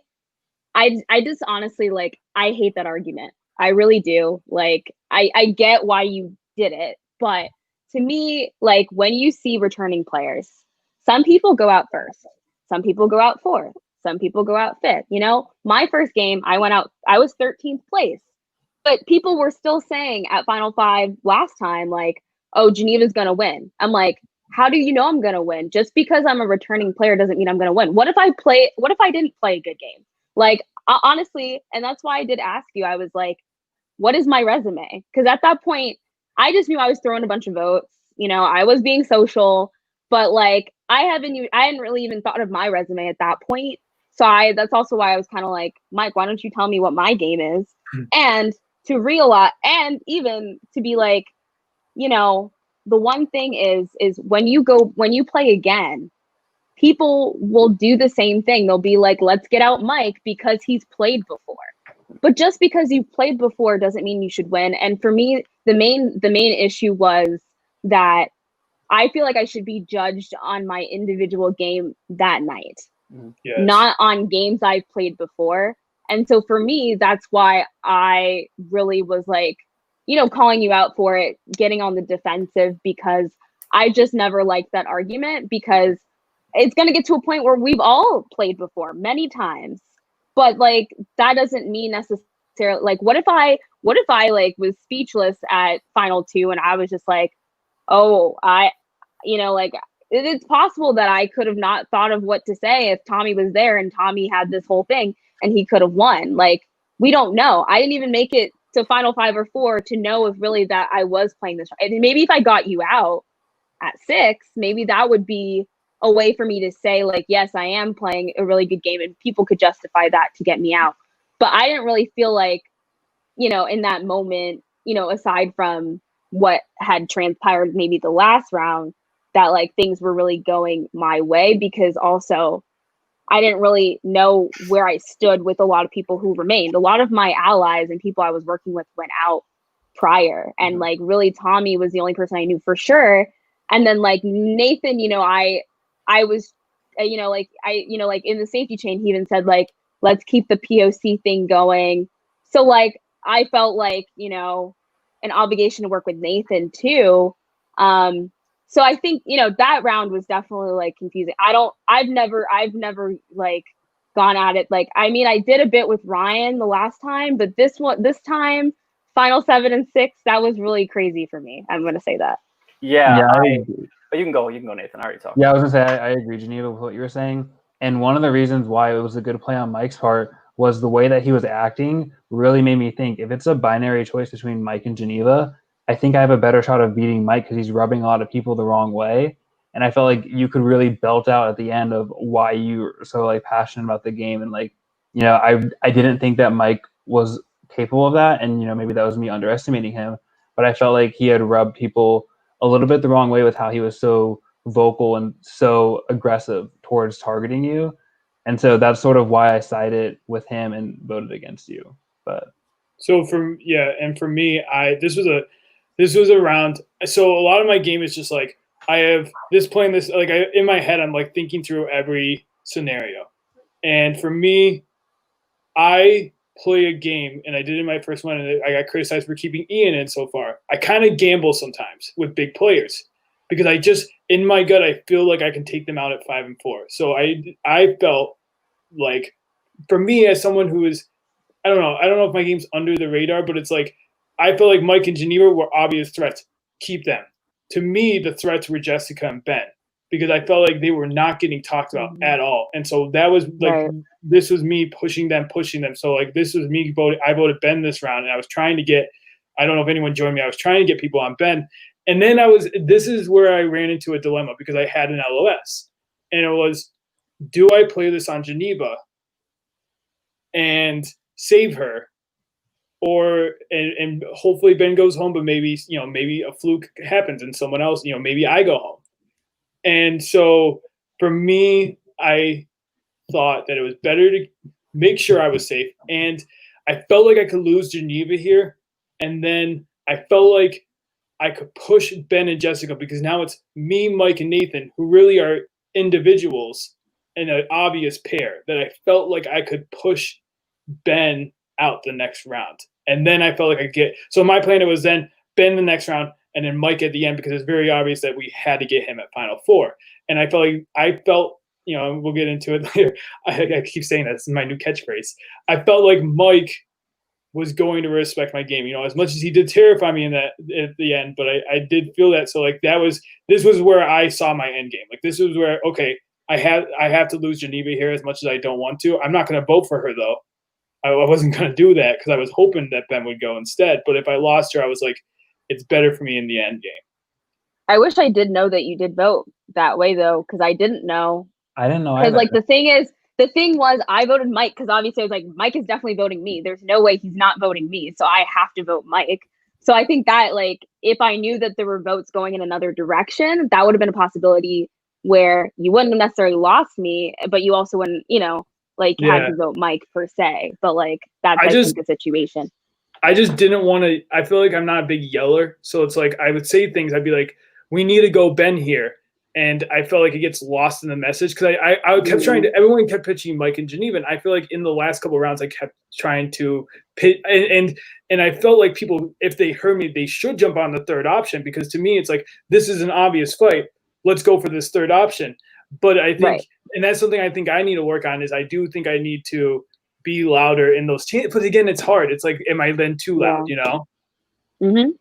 I just honestly, I hate that argument. I really do. I get why you did it, but to me, when you see returning players, some people go out first, some people go out fourth, some people go out fifth. My first game, I went out, I was 13th place, but people were still saying at Final 5 last time, oh, Geneva's going to win. I'm like, how do you know I'm going to win? Just because I'm a returning player doesn't mean I'm going to win. What if I didn't play a good game? Honestly, and that's why I did ask you, I was like, what is my resume? Because at that point, I just knew I was throwing a bunch of votes. I was being social, but I hadn't really even thought of my resume at that point. So that's also why I was kind of like, Mike, why don't you tell me what my game is? And to realize, and even to be like, the one thing is when you play again, people will do the same thing. They'll be like, let's get out Mike because he's played before. But just because you've played before doesn't mean you should win. And for me, the main issue was that I feel like I should be judged on my individual game that night, Yes. not on games I've played before. And so for me, that's why I really was like, calling you out for it, getting on the defensive, because I just never liked that argument, because it's going to get to a point where we've all played before many times. But that doesn't mean necessarily, what if I was speechless at Final 2 and I was just like, oh, it's possible that I could have not thought of what to say if Tommy was there and Tommy had this whole thing and he could have won. We don't know. I didn't even make it to Final 5 or 4 to know if really that I was playing this. And maybe if I got you out at 6, maybe that would be a way for me to say yes, I am playing a really good game, and people could justify that to get me out. But I didn't really feel in that moment, aside from what had transpired maybe the last round, that things were really going my way, because also I didn't really know where I stood with a lot of people who remained. A lot of my allies and people I was working with went out prior, and like really Tommy was the only person I knew for sure. And then like Nathan, you know, I was, you know, like like in the safety chain, he even said like, let's keep the POC thing going. So like I felt like, you know, an obligation to work with Nathan too. So I think, you know, that round was definitely like confusing. I've never like gone at it. Like, I mean, I did a bit with Ryan the last time, but this time, final 7 and 6, that was really crazy for me. I'm going to say that. Yeah. But you can go, Nathan. I already talked. Yeah, I was going to say, I agree, Geneva, with what you were saying. And one of the reasons why it was a good play on Mike's part was the way that he was acting really made me think, if it's a binary choice between Mike and Geneva, I think I have a better shot of beating Mike because he's rubbing a lot of people the wrong way. And I felt like you could really belt out at the end of why you're so like passionate about the game. And like, you know, I didn't think that Mike was capable of that. And, you know, maybe that was me underestimating him. But I felt like he had rubbed people a little bit the wrong way with how he was so vocal and so aggressive towards targeting you. And so that's sort of why I sided with him and voted against you. But so for me, this was a round. So a lot of my game is just like, I have this playing this, like in my head, I'm like thinking through every scenario. And for me, I play a game, and I did it in my first one, and I got criticized for keeping Ian in so far. I kind of gamble sometimes with big players because I just, in my gut, I feel like I can take them out at 5 and 4. So I felt like, for me as someone who is, I don't know if my game's under the radar, but it's like, I felt like Mike and Geneva were obvious threats. Keep them. To me, the threats were Jessica and Ben, because I felt like they were not getting talked about at all. And so that was like, this was me pushing them. So like, this was me voting. I voted Ben this round, and I was trying to get, I don't know if anyone joined me. I was trying to get people on Ben. And then this is where I ran into a dilemma because I had an LOS, and it was, do I play this on Geneva and save her, or and hopefully Ben goes home, but maybe, you know, maybe a fluke happens and someone else, you know, maybe I go home. And so for me, I thought that it was better to make sure I was safe. And I felt like I could lose Geneva here. And then I felt like I could push Ben and Jessica, because now it's me, Mike, and Nathan, who really are individuals and an obvious pair, that I felt like I could push Ben out the next round. And then I felt like I get, so my plan was then Ben the next round, and then Mike at the end, because it's very obvious that we had to get him at final 4. And I felt, you know, we'll get into it later. I keep saying that, this is my new catchphrase. I felt like Mike was going to respect my game, you know, as much as he did terrify me in that at the end, but I did feel that. So like this was where I saw my end game. Like this was where, okay, I have to lose Geneva here as much as I don't want to. I'm not going to vote for her though. I wasn't going to do that because I was hoping that Ben would go instead. But if I lost her, I was like, it's better for me in the end game. I wish I did know that you did vote that way though, because I didn't know. I didn't know because either. like the thing was I voted Mike because obviously I was like, Mike is definitely voting me. There's no way he's not voting me, so I have to vote Mike. So I think that like if I knew that there were votes going in another direction, that would have been a possibility where you wouldn't have necessarily lost me, but you also wouldn't, you know, like had to vote Mike per se. But like that's I think the situation. I just didn't want to. I feel like I'm not a big yeller, so it's like I would say things. I'd be like, "We need to go Ben here," and I felt like it gets lost in the message because I kept trying to. Everyone kept pitching Mike and Geneva, and I feel like in the last couple of rounds I kept trying to pitch, and I felt like people, if they heard me, they should jump on the third option, because to me it's like, this is an obvious fight. Let's go for this third option. But I think, and that's something I think I need to work on, is I do think I need to be louder in those chances. But again, it's hard. It's like, am I then too loud, you know? Mm-hmm.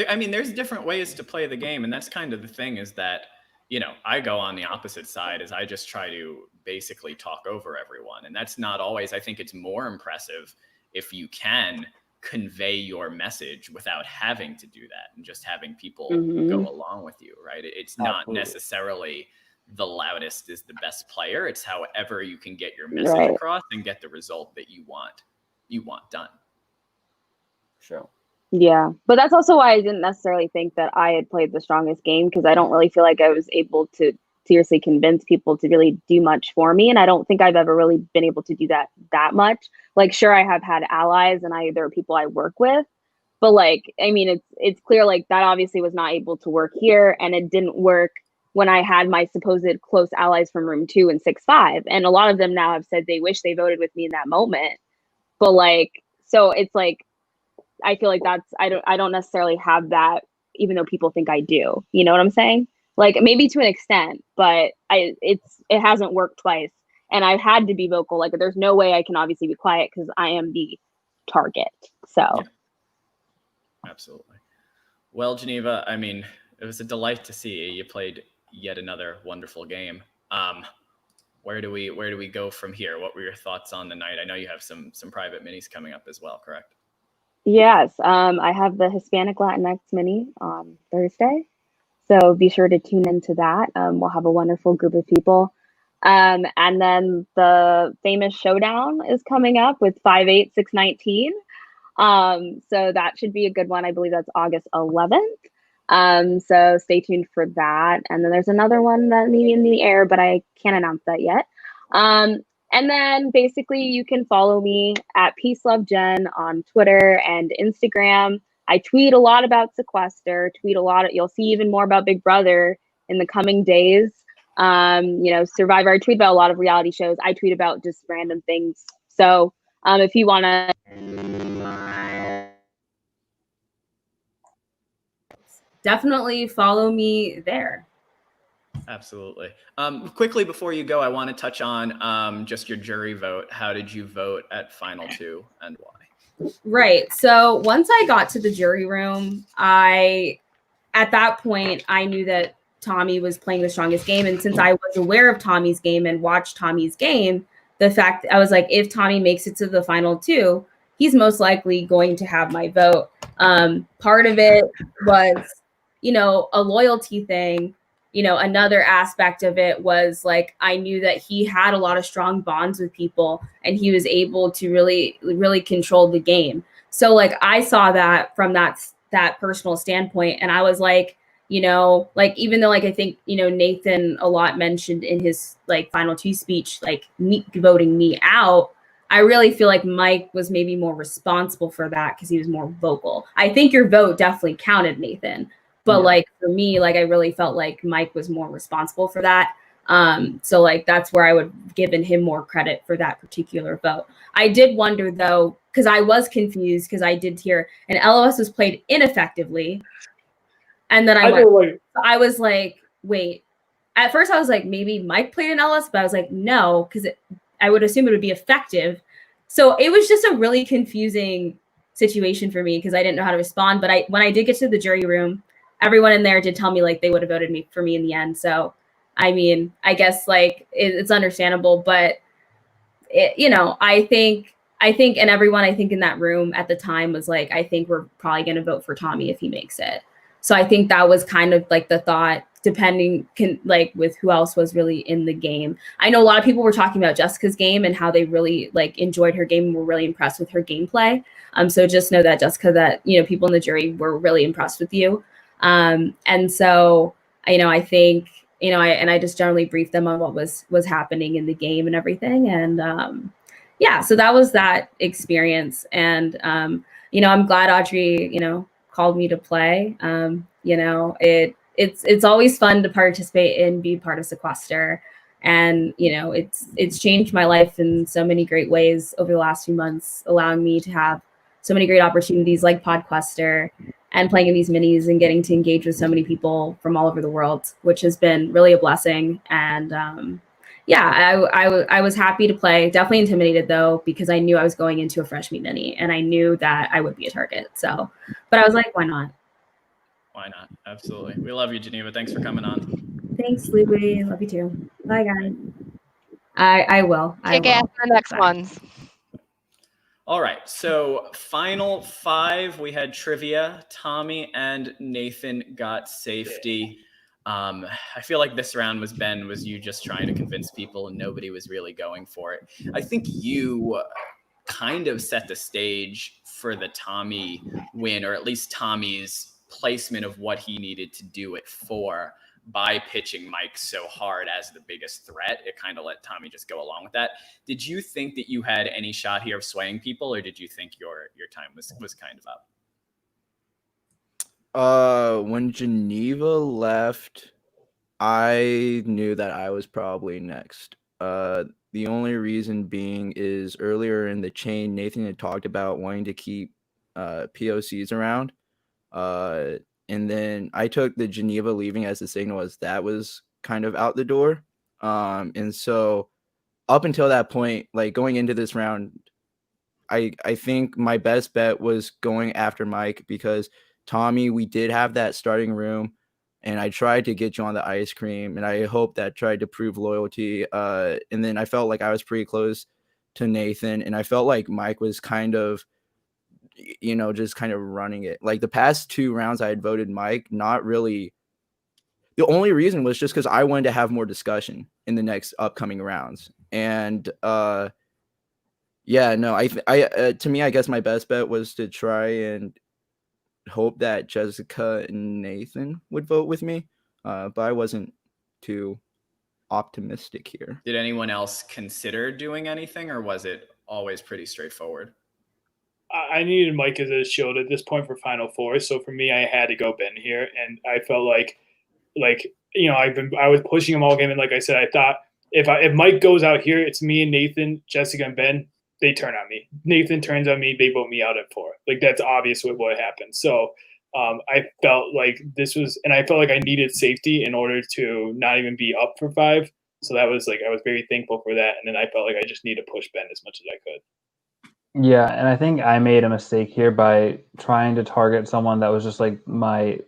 I mean, there's different ways to play the game. And that's kind of the thing, is that, you know, I go on the opposite side, as I just try to basically talk over everyone. And that's not always, I think it's more impressive if you can convey your message without having to do that and just having people go along with you, right? It's not necessarily the loudest is the best player. It's however you can get your message across and get the result that you want done. Sure. Yeah, but that's also why I didn't necessarily think that I had played the strongest game, because I don't really feel like I was able to seriously convince people to really do much for me. And I don't think I've ever really been able to do that much. Like, sure, I have had allies and there are people I work with, but like, I mean, it's clear like that obviously was not able to work here, and it didn't work when I had my supposed close allies from room 2 and 6-5. And a lot of them now have said they wish they voted with me in that moment. But like, so it's like, I feel like I don't necessarily have that, even though people think I do. You know what I'm saying? Like, maybe to an extent, but it hasn't worked twice. And I've had to be vocal. Like, there's no way I can obviously be quiet because I am the target. So. Yeah. Absolutely. Well, Geneva, I mean, it was a delight to see you. You played yet another wonderful game. Where do we go from here? What were your thoughts on the night? I know you have some private minis coming up as well, correct? Yes, I have the Hispanic Latinx mini on Thursday, so be sure to tune into that. We'll have a wonderful group of people. And then the famous showdown is coming up with 5-8, 6-19. So that should be a good one. I believe that's August 11th. So stay tuned for that. And then there's another one that may be in the air, but I can't announce that yet. And then basically you can follow me at Peace Love Jen on Twitter and Instagram. I tweet a lot about Sequester, you'll see even more about Big Brother in the coming days. Survivor, I tweet about a lot of reality shows. I tweet about just random things. So if you want to definitely follow me there. Absolutely. Quickly before you go, I want to touch on just your jury vote. How did you vote at Final 2 and why? Right. So once I got to the jury room, at that point, I knew that Tommy was playing the strongest game. And since I was aware of Tommy's game and watched Tommy's game, the fact I was like, if Tommy makes it to the Final 2, he's most likely going to have my vote. Part of it was, a loyalty thing. Another aspect of it was like, I knew that he had a lot of strong bonds with people and he was able to really, really control the game. So like, I saw that from that personal standpoint. And I was like, even though like, I think, Nathan a lot mentioned in his like Final 2 speech, like me voting me out, I really feel like Mike was maybe more responsible for that because he was more vocal. I think your vote definitely counted, Nathan. But like for me, like I really felt like Mike was more responsible for that. So like that's where I would have given him more credit for that particular vote. I did wonder though, because I was confused because I did hear an LOS was played ineffectively. And then I was like, wait. At first I was like, maybe Mike played an LOS, but I was like, no, because I would assume it would be effective. So it was just a really confusing situation for me because I didn't know how to respond. But when I did get to the jury room, everyone in there did tell me like they would have voted for me in the end. So, I mean, I guess like it's understandable, but I think, and everyone I think in that room at the time was like, I think we're probably going to vote for Tommy if he makes it. So I think that was kind of like the thought, like with who else was really in the game. I know a lot of people were talking about Jessica's game and how they really like enjoyed her game and were really impressed with her gameplay. So just know that Jessica, that, people in the jury were really impressed with you. And so, I think, I just generally briefed them on what was happening in the game and everything. And, so that was that experience. And, I'm glad Audrey, called me to play. It's always fun to participate and be part of Sequester. And, it's changed my life in so many great ways over the last few months, allowing me to have so many great opportunities like Podquester and playing in these minis and getting to engage with so many people from all over the world, which has been really a blessing. And I was happy to play. Definitely intimidated though, because I knew I was going into a fresh meat mini and I knew that I would be a target. So, but I was like, why not? Why not? Absolutely. We love you, Geneva. Thanks for coming on. Thanks, Louie. Love you too. Bye, guys. I will. Kick ass in the next ones. All right, so Final 5, we had trivia. Tommy and Nathan got safety. I feel like this round was you just trying to convince people and nobody was really going for it. I think you kind of set the stage for the Tommy win, or at least Tommy's placement of what he needed to do it for. by pitching Mike so hard as the biggest threat, it kind of let Tommy just go along with that. Did you think that you had any shot here of swaying people, or did you think your time was kind of up? When Geneva left, I knew that I was probably next. The only reason being is earlier in the chain, Nathan had talked about wanting to keep POCs around. And then I took the Geneva leaving as the signal as that was kind of out the door. And so up until that point, like going into this round, I think my best bet was going after Mike because Tommy, we did have that starting room and I tried to get you on the ice cream and I hope that tried to prove loyalty. And then I felt like I was pretty close to Nathan and I felt like Mike was kind of, just kind of running it. Like the past 2 rounds I had voted Mike, not really. The only reason was just because I wanted to have more discussion in the next upcoming rounds. And to me, I guess my best bet was to try and hope that Jessica and Nathan would vote with me. But I wasn't too optimistic here. Did anyone else consider doing anything, or was it always pretty straightforward? I needed Mike as a shield at this point for Final Four, so for me, I had to go Ben here, and I felt like I was pushing him all game, and like I said, I thought if Mike goes out here, it's me and Nathan, Jessica and Ben. They turn on me. Nathan turns on me. They vote me out at 4. Like that's obvious what happened. So I felt like this was, and I felt like I needed safety in order to not even be up for 5. So that was like I was very thankful for that, and then I felt like I just need to push Ben as much as I could. Yeah, and I think I made a mistake here by trying to target someone that was just like my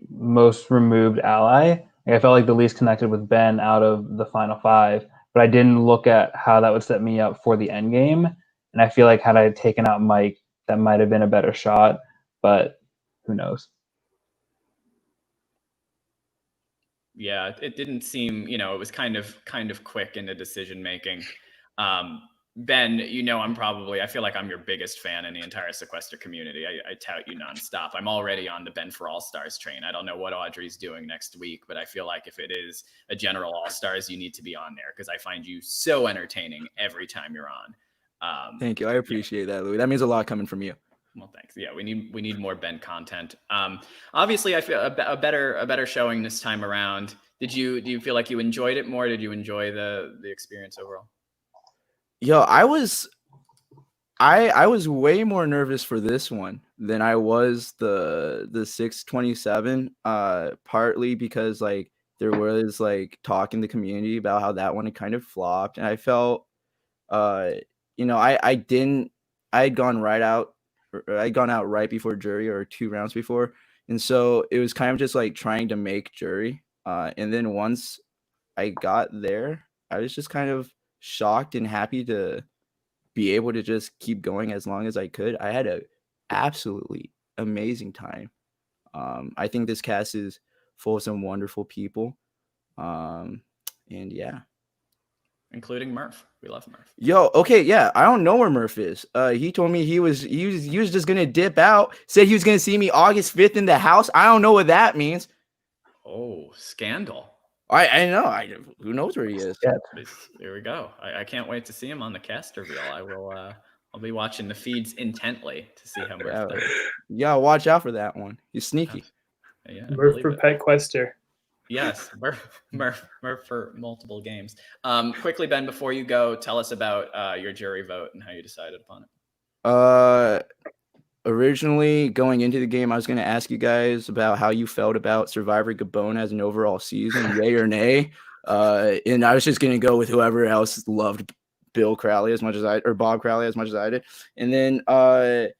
most removed ally. Like I felt like the least connected with Ben out of the final 5, but I didn't look at how that would set me up for the end game. And I feel like had I taken out Mike, that might have been a better shot, but who knows? Yeah, it didn't seem, it was kind of quick into decision making. Ben, I feel like I'm your biggest fan in the entire Sequester community. I tout you nonstop. I'm already on the Ben for All Stars train. I don't know what Audrey's doing next week, but I feel like if it is a general All Stars, you need to be on there because I find you so entertaining every time you're on. Thank you. I appreciate that, Louie. That means a lot coming from you. Well, thanks. Yeah, we need more Ben content. Obviously, I feel a better showing this time around. Do you feel like you enjoyed it more? Did you enjoy the experience overall? Yo, I was way more nervous for this one than I was the 627. Partly because like there was like talk in the community about how that one had kind of flopped, and I felt, I had gone out right before jury or 2 rounds before, and so it was kind of just like trying to make jury. And then once I got there, I was just kind of shocked and happy to be able to just keep going as long as I could. I had a absolutely amazing time. I think this cast is full of some wonderful people. And yeah. Including Murph. We love Murph. Yo, okay, yeah. I don't know where Murph is. He told me he was just gonna dip out. Said he was gonna see me August 5th in the house. I don't know what that means. Oh, scandal. I know. Who knows where he is? Yeah. There we go. I can't wait to see him on the cast reveal. I'll be watching the feeds intently to see how Murph does. Yeah, watch out for that one. He's sneaky. Yeah, Murph for Pet Quester. Yes, Murph for multiple games. Quickly, Ben, before you go, tell us about your jury vote and how you decided upon it. Originally going into the game, I was going to ask you guys about how you felt about Survivor Gabon as an overall season, yay or nay. And I was just going to go with whoever else loved Bob Crowley as much as I did. And then, and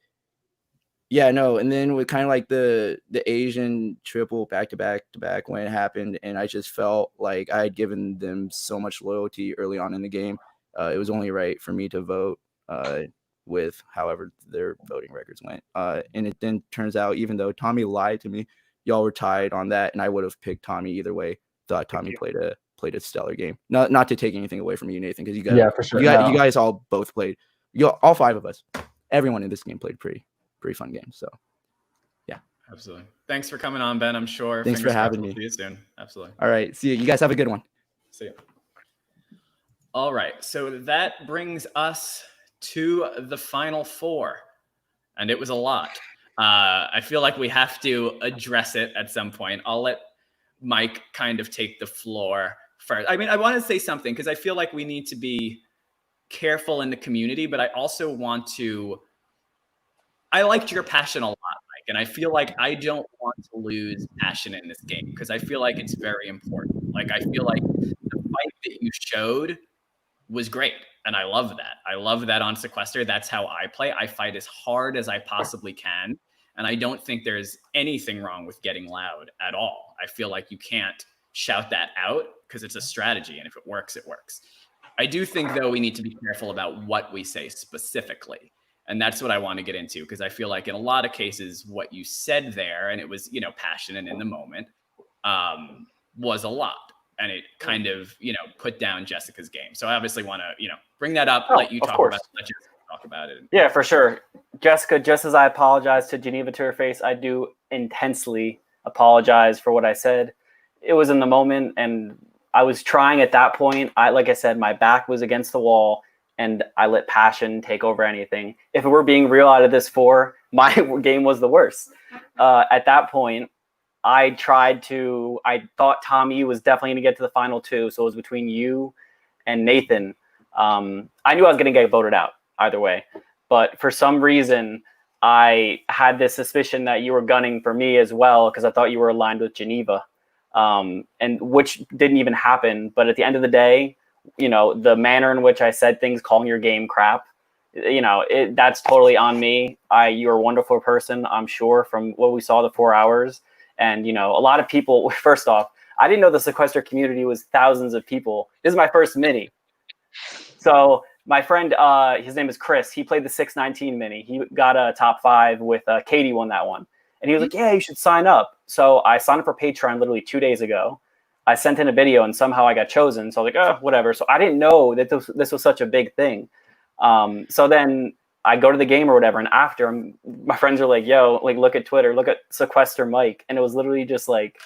then with kind of like the Asian triple back to back when it happened, and I just felt like I had given them so much loyalty early on in the game. It was only right for me to vote with however their voting records went. And it then turns out, even though Tommy lied to me, y'all were tied on that, and I would have picked Tommy either way. Thought Tommy played a stellar game. Not to take anything away from you, Nathan, because you guys, for sure. You guys all both played. All 5 of us, everyone in this game played pretty fun game. So, yeah. Absolutely. Thanks for coming on, Ben. I'm sure. Thanks for fingers crossed having we'll me. See you soon. Absolutely. All right. See you. You guys have a good one. See you. All right. So that brings us to the final four. And it was a lot. I feel like we have to address it at some point. I'll let Mike kind of take the floor first. I mean, I want to say something because I feel like we need to be careful in the community, but I also want to, I liked your passion a lot, Mike, and I feel like I don't want to lose passion in this game because I feel like it's very important. Like, I feel like the fight that you showed was great. And I love that. I love that on Sequester. That's how I play. I fight as hard as I possibly can. And I don't think there's anything wrong with getting loud at all. I feel like you can't shout that out because it's a strategy. And if it works, it works. I do think, though, we need to be careful about what we say specifically. And that's what I want to get into, because I feel like in a lot of cases, what you said there, and it was, you know, passionate in the moment, was a lot. And it kind of, you know, put down Jessica's game. So I obviously want to, you know, bring that up, let you talk about it, let Jessica talk about it. Yeah, for sure. Jessica, just as I apologize to Geneva to her face, I do intensely apologize for what I said. It was in the moment, and I was trying at that point. Like I said, my back was against the wall, and I let passion take over anything. If we're being real out of this four, my game was the worst. At that point, I thought Tommy was definitely going to get to the final two. So it was between you and Nathan. I knew I was going to get voted out either way. But for some reason, I had this suspicion that you were gunning for me as well, because I thought you were aligned with Geneva, and which didn't even happen. But at the end of the day, you know, the manner in which I said things, calling your game crap, you know, that's totally on me. You're a wonderful person, I'm sure, from what we saw the 4 hours. And, you know, a lot of people, first off, I didn't know the Sequester community was thousands of people. This is my first mini. So my friend, his name is Chris. He played the 619 mini. He got a top 5 with Katie won that one. And he was like, yeah, you should sign up. So I signed up for Patreon literally 2 days ago. I sent in a video and somehow I got chosen. So I was like, oh, whatever. So I didn't know that this was such a big thing. So then I go to the game or whatever, and after, my friends are like, yo, like, look at Twitter, look at Sequester Mike. And it was literally just like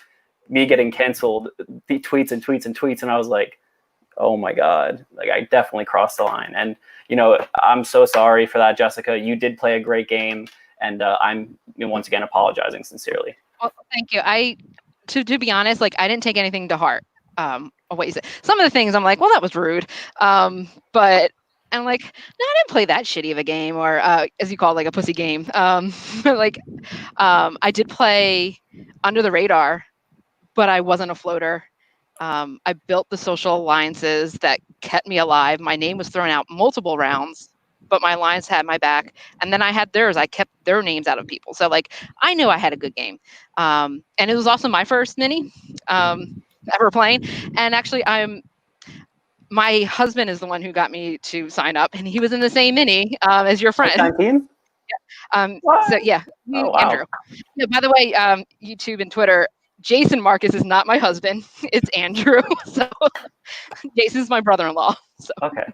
me getting canceled, the tweets and tweets and tweets. And I was like, oh my God, like, I definitely crossed the line. And, you know, I'm so sorry for that, Jessica. You did play a great game. And I'm once again apologizing sincerely. Well, thank you. To be honest, like, I didn't take anything to heart. What you said. Some of the things I'm like, well, that was rude. But I'm like, no, I didn't play that shitty of a game, or as you call it, like a pussy game. I did play under the radar, but I wasn't a floater. I built the social alliances that kept me alive. My name was thrown out multiple rounds, but my alliance had my back. And then I had theirs. I kept their names out of people. So, like, I knew I had a good game. And it was also my first mini ever playing. And actually, my husband is the one who got me to sign up, and he was in the same mini as your friend. 19? Yeah. So yeah, Oh, wow. Andrew. Yeah, by the way, YouTube and Twitter, Jason Marcus is not my husband. It's Andrew. So Jason's my brother-in-law. So. Okay.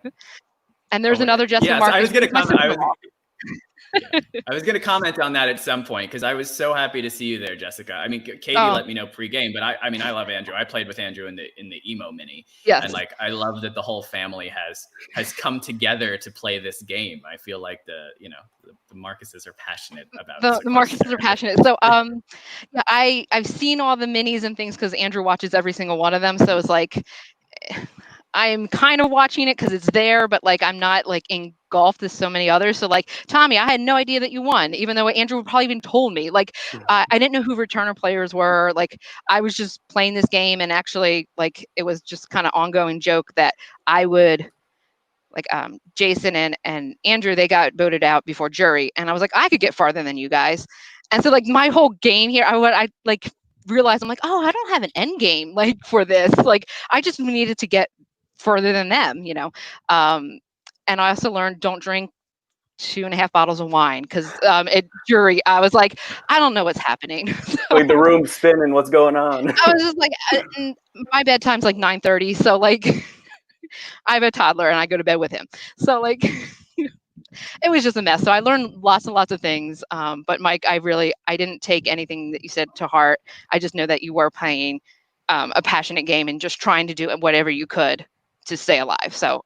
And there's another Justin Yes, Marcus. I was going to comment. I was going to comment on that at some point because I was so happy to see you there, Jessica. I mean, Katie let me know pre-game, but I mean, I love Andrew. I played with Andrew in the emo mini. Yes. And like, I love that the whole family has come together to play this game. I feel like the Marcuses are passionate about the Marcuses are passionate. So yeah, I've seen all the minis and things because Andrew watches every single one of them. So it's like, I'm kind of watching it because it's there, but like, I'm not like engulfed as so many others. So like, Tommy, I had no idea that you won, even though Andrew probably even told me. Like, I didn't know who returner players were. Like, I was just playing this game, and actually, like, it was just kind of ongoing joke that I would, like, Jason and Andrew, they got voted out before jury, and I was like, I could get farther than you guys. And so like, my whole game here, I like realized, I'm like, oh, I don't have an end game like for this. Like, I just needed to get further than them, you know. And I also learned, don't drink 2.5 bottles of wine, because at jury I was like, I don't know what's happening. So, Like, the room's spinning, what's going on? I was just like, my bedtime's like 9:30, so like I have a toddler and I go to bed with him, so like it was just a mess. So I learned lots and lots of things. But Mike, I didn't take anything that you said to heart. I just know that you were playing a passionate game and just trying to do whatever you could to stay alive. So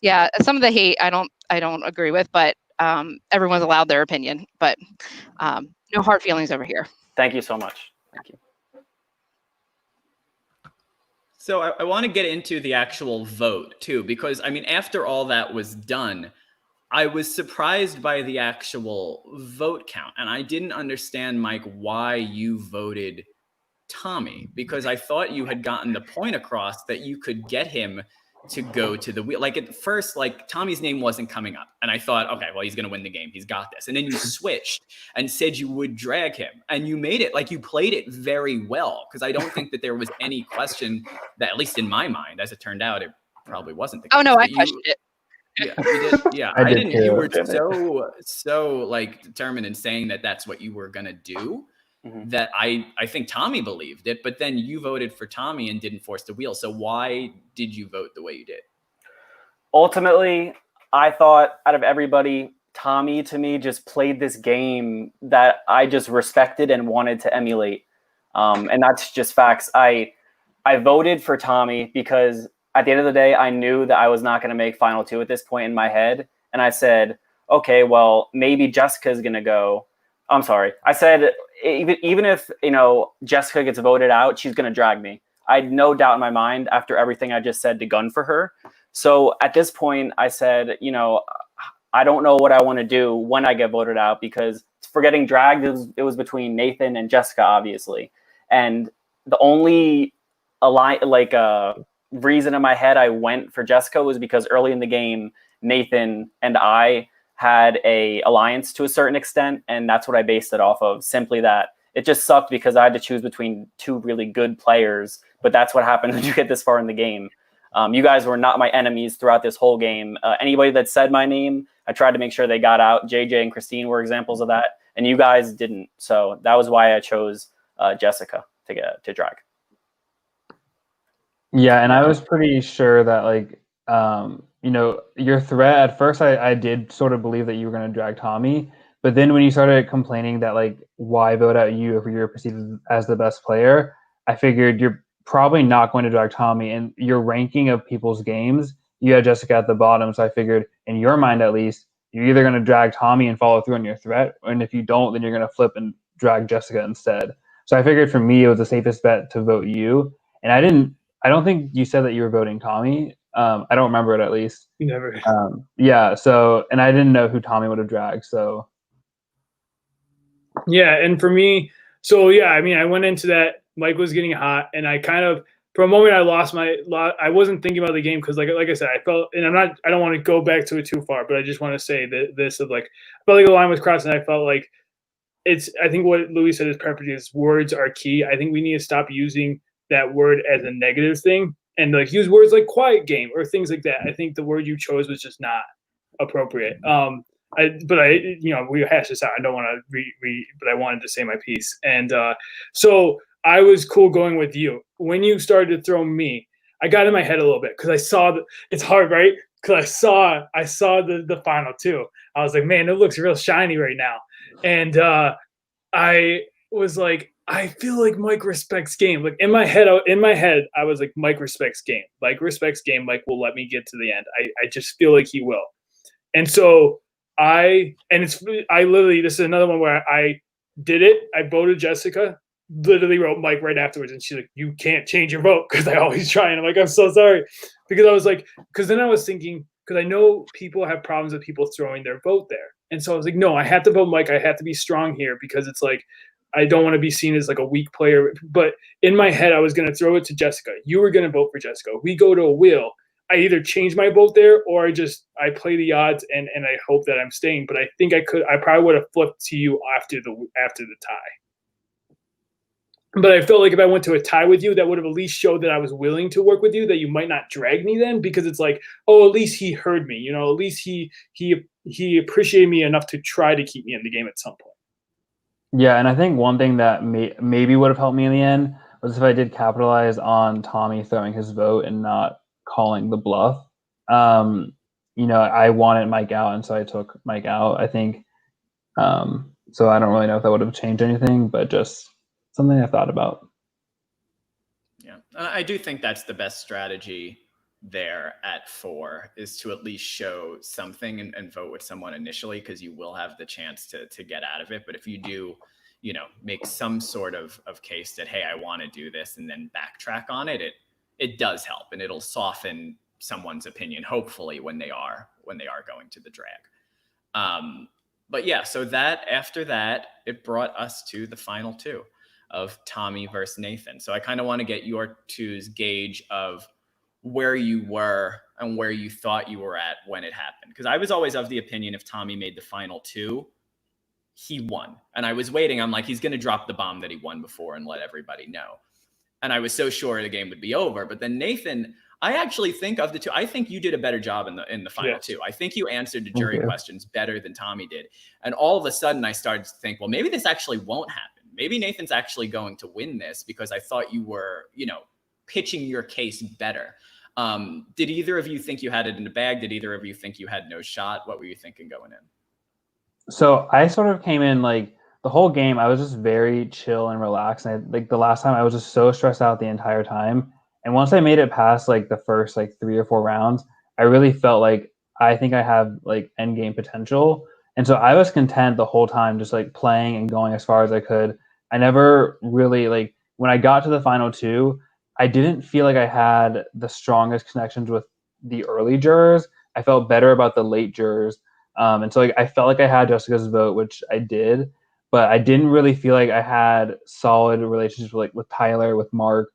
yeah, some of the hate I don't agree with, but everyone's allowed their opinion. But no hard feelings over here. Thank you so much. Thank you. So I want to get into the actual vote too, because I mean, after all that was done, I was surprised by the actual vote count. And I didn't understand, Mike, why you voted Tommy, because I thought you had gotten the point across that you could get him to go to the wheel. Like at first, like Tommy's name wasn't coming up. And I thought, okay, well, he's going to win the game. He's got this. And then you switched and said you would drag him. And you made it, like you played it very well. Because I don't think that there was any question that, at least in my mind, as it turned out, it probably wasn't the case. Oh, no, I questioned it. Yeah, you did. Yeah, I I did didn't. too, You were didn't so like determined in saying that that's what you were going to do. That I think Tommy believed it, but then you voted for Tommy and didn't force the wheel. So why did you vote the way you did? Ultimately, I thought out of everybody, Tommy to me just played this game that I just respected and wanted to emulate. And that's just facts. I voted for Tommy because at the end of the day, I knew that I was not going to make final two at this point in my head. And I said, okay, well, maybe Jessica's going to go. I'm sorry. I said, even if, Jessica gets voted out, she's going to drag me. I had no doubt in my mind after everything I just said to gun for her. So at this point, I said, I don't know what I want to do when I get voted out, because for getting dragged, it was between Nathan and Jessica, obviously. And the only reason in my head I went for Jessica was because early in the game, Nathan and I had a alliance to a certain extent, and that's what I based it off of. Simply that it just sucked because I had to choose between two really good players, but that's what happened when you get this far in the game. You guys were not my enemies throughout this whole game. Anybody that said my name, I tried to make sure they got out. JJ and Christine were examples of that, and you guys didn't. So that was why I chose Jessica to drag. Yeah, and I was pretty sure that your threat at first, I did sort of believe that you were going to drag Tommy, but then when you started complaining that why vote out you if you're perceived as the best player, I figured you're probably not going to drag Tommy. And your ranking of people's games, you had Jessica at the bottom, so I figured in your mind at least, you're either going to drag Tommy and follow through on your threat, and if you don't, then you're going to flip and drag Jessica instead. So I figured for me it was the safest bet to vote you, and I don't think you said that you were voting Tommy. I don't remember it, at least. You never. Yeah. So, and I didn't know who Tommy would have dragged. So. Yeah, and for me, so yeah, I mean, I went into that. Mike was getting hot, and I kind of, for a moment, I lost I wasn't thinking about the game because, like I said, I felt, and I don't want to go back to it too far, but I just want to say that I felt like the line was crossed, and I felt like I think what Louie said is perfect. Is words are key. I think we need to stop using that word as a negative thing and use words like quiet game or things like that. I think the word you chose was just not appropriate. We hashed this out. I don't want to but I wanted to say my piece. And so I was cool going with you. When you started to throw me, I got in my head a little bit because I saw it's hard, right? Because I saw the final two. I was like, man, it looks real shiny right now. And I was like, I feel like Mike respects game. Like in my head, I was like, Mike respects game. Mike respects game. Mike will let me get to the end. I just feel like he will. And so this is another one where I did it. I voted Jessica, literally wrote Mike right afterwards. And she's like, you can't change your vote because I always try. And I'm like, I'm so sorry. Because then I was thinking, because I know people have problems with people throwing their vote there. And so I was like, no, I have to vote Mike. I have to be strong here because it's like, I don't want to be seen as like a weak player. But in my head, I was going to throw it to Jessica. You were going to vote for Jessica. We go to a wheel. I either change my vote there or I play the odds and I hope that I'm staying. But I think I probably would have flipped to you after the tie. But I felt like if I went to a tie with you, that would have at least showed that I was willing to work with you, that you might not drag me then, because it's like, oh, at least he heard me. At least he appreciated me enough to try to keep me in the game at some point. Yeah, and I think one thing that maybe would have helped me in the end was if I did capitalize on Tommy throwing his vote and not calling the bluff. I wanted Mike out, and so I took Mike out. I think. So I don't really know if that would have changed anything, but just something I thought about. Yeah, I do think that's the best strategy there at 4, is to at least show something and vote with someone initially, because you will have the chance to get out of it. But if you do, make some sort of case that, hey, I want to do this, and then backtrack on it, it does help, and it'll soften someone's opinion, hopefully, when they are going to the drag. But yeah, so after that, it brought us to the final 2 of Tommy versus Nathan. So I kind of want to get your two's gauge of where you were and where you thought you were at when it happened. Because I was always of the opinion if Tommy made the final 2, he won. And I was waiting. I'm like, he's going to drop the bomb that he won before and let everybody know. And I was so sure the game would be over. But then Nathan, I actually think of the 2, I think you did a better job in the final 2. I think you answered the jury questions better than Tommy did. And all of a sudden I started to think, well, maybe this actually won't happen. Maybe Nathan's actually going to win this, because I thought you were, pitching your case better. Did either of you think you had it in the bag? Did either of you think you had no shot? What were you thinking going in? So I sort of came in like the whole game, I was just very chill and relaxed. And the last time I was just so stressed out the entire time. And once I made it past like the first 3 or 4 rounds, I really felt like I think I have end game potential. And so I was content the whole time, just playing and going as far as I could. I never really when I got to the final 2, I didn't feel like I had the strongest connections with the early jurors. I felt better about the late jurors. And so I felt like I had Jessica's vote, which I did, but I didn't really feel like I had solid relationships with Tyler, with Mark.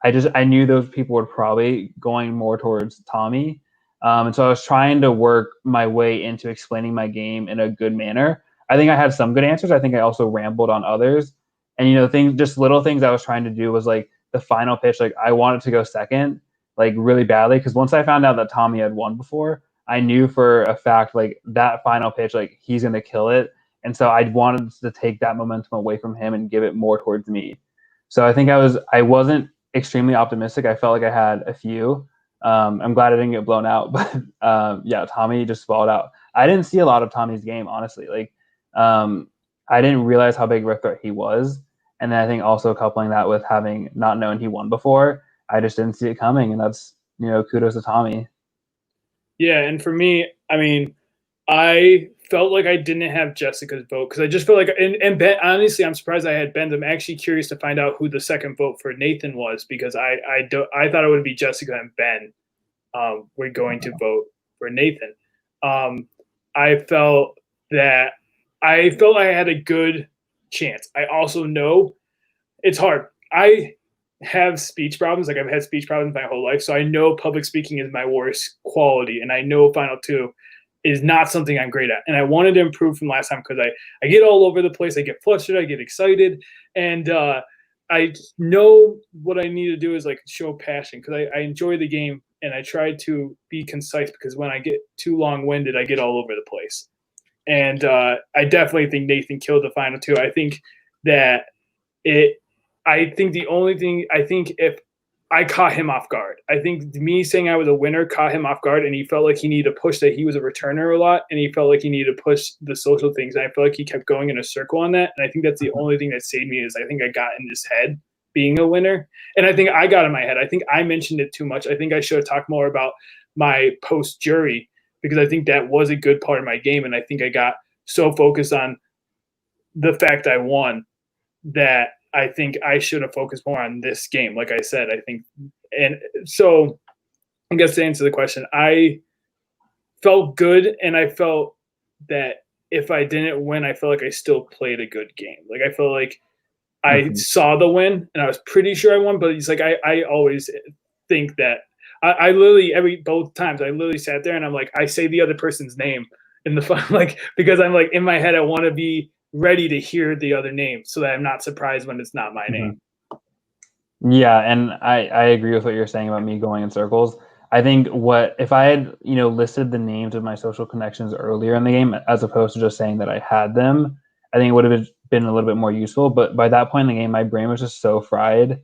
I knew those people were probably going more towards Tommy. And so I was trying to work my way into explaining my game in a good manner. I think I had some good answers. I think I also rambled on others. And, just little things I was trying to do was the final pitch. I wanted to go second, really badly. Because once I found out that Tommy had won before, I knew for a fact, that final pitch, he's going to kill it. And so I wanted to take that momentum away from him and give it more towards me. So I think I wasn't extremely optimistic. I felt like I had a few. I'm glad I didn't get blown out, but yeah, Tommy just balled out. I didn't see a lot of Tommy's game, honestly. I didn't realize how big of a threat he was. And then I think also coupling that with having not known he won before, I just didn't see it coming. And that's, kudos to Tommy. Yeah, and for me, I felt like I didn't have Jessica's vote because I just feel like, and Ben, honestly, I'm surprised I had Ben's. I'm actually curious to find out who the second vote for Nathan was, because I thought it would be Jessica and Ben were going to vote for Nathan. I felt I had a good chance. I also know it's hard. I have speech problems. I've had speech problems my whole life. So I know public speaking is my worst quality. And I know final 2 is not something I'm great at. And I wanted to improve from last time because I get all over the place. I get flustered. I get excited. And I know what I need to do is show passion, because I enjoy the game and I try to be concise, because when I get too long-winded, I get all over the place. And I definitely think Nathan killed the final 2. I think that the only thing, if I caught him off guard, I think me saying I was a winner caught him off guard, and he felt like he needed to push that he was a returner a lot, and he felt like he needed to push the social things. And I feel like he kept going in a circle on that. And I think that's the only thing that saved me, is I think I got in his head being a winner. And I think I got in my head. I think I mentioned it too much. I think I should have talked more about my post jury, because I think that was a good part of my game. And I think I got so focused on the fact I won that I think I should have focused more on this game. Like I said, I think, and so I guess to answer the question, I felt good. And I felt that if I didn't win, I felt like I still played a good game. I felt like I saw the win and I was pretty sure I won, but it's I always think that I literally both times I literally sat there and I'm I say the other person's name in the fun, because I'm in my head, I want to be ready to hear the other name so that I'm not surprised when it's not my name. Yeah, and I agree with what you're saying about me going in circles. I think if I had listed the names of my social connections earlier in the game, as opposed to just saying that I had them, I think it would have been a little bit more useful. But by that point in the game, my brain was just so fried,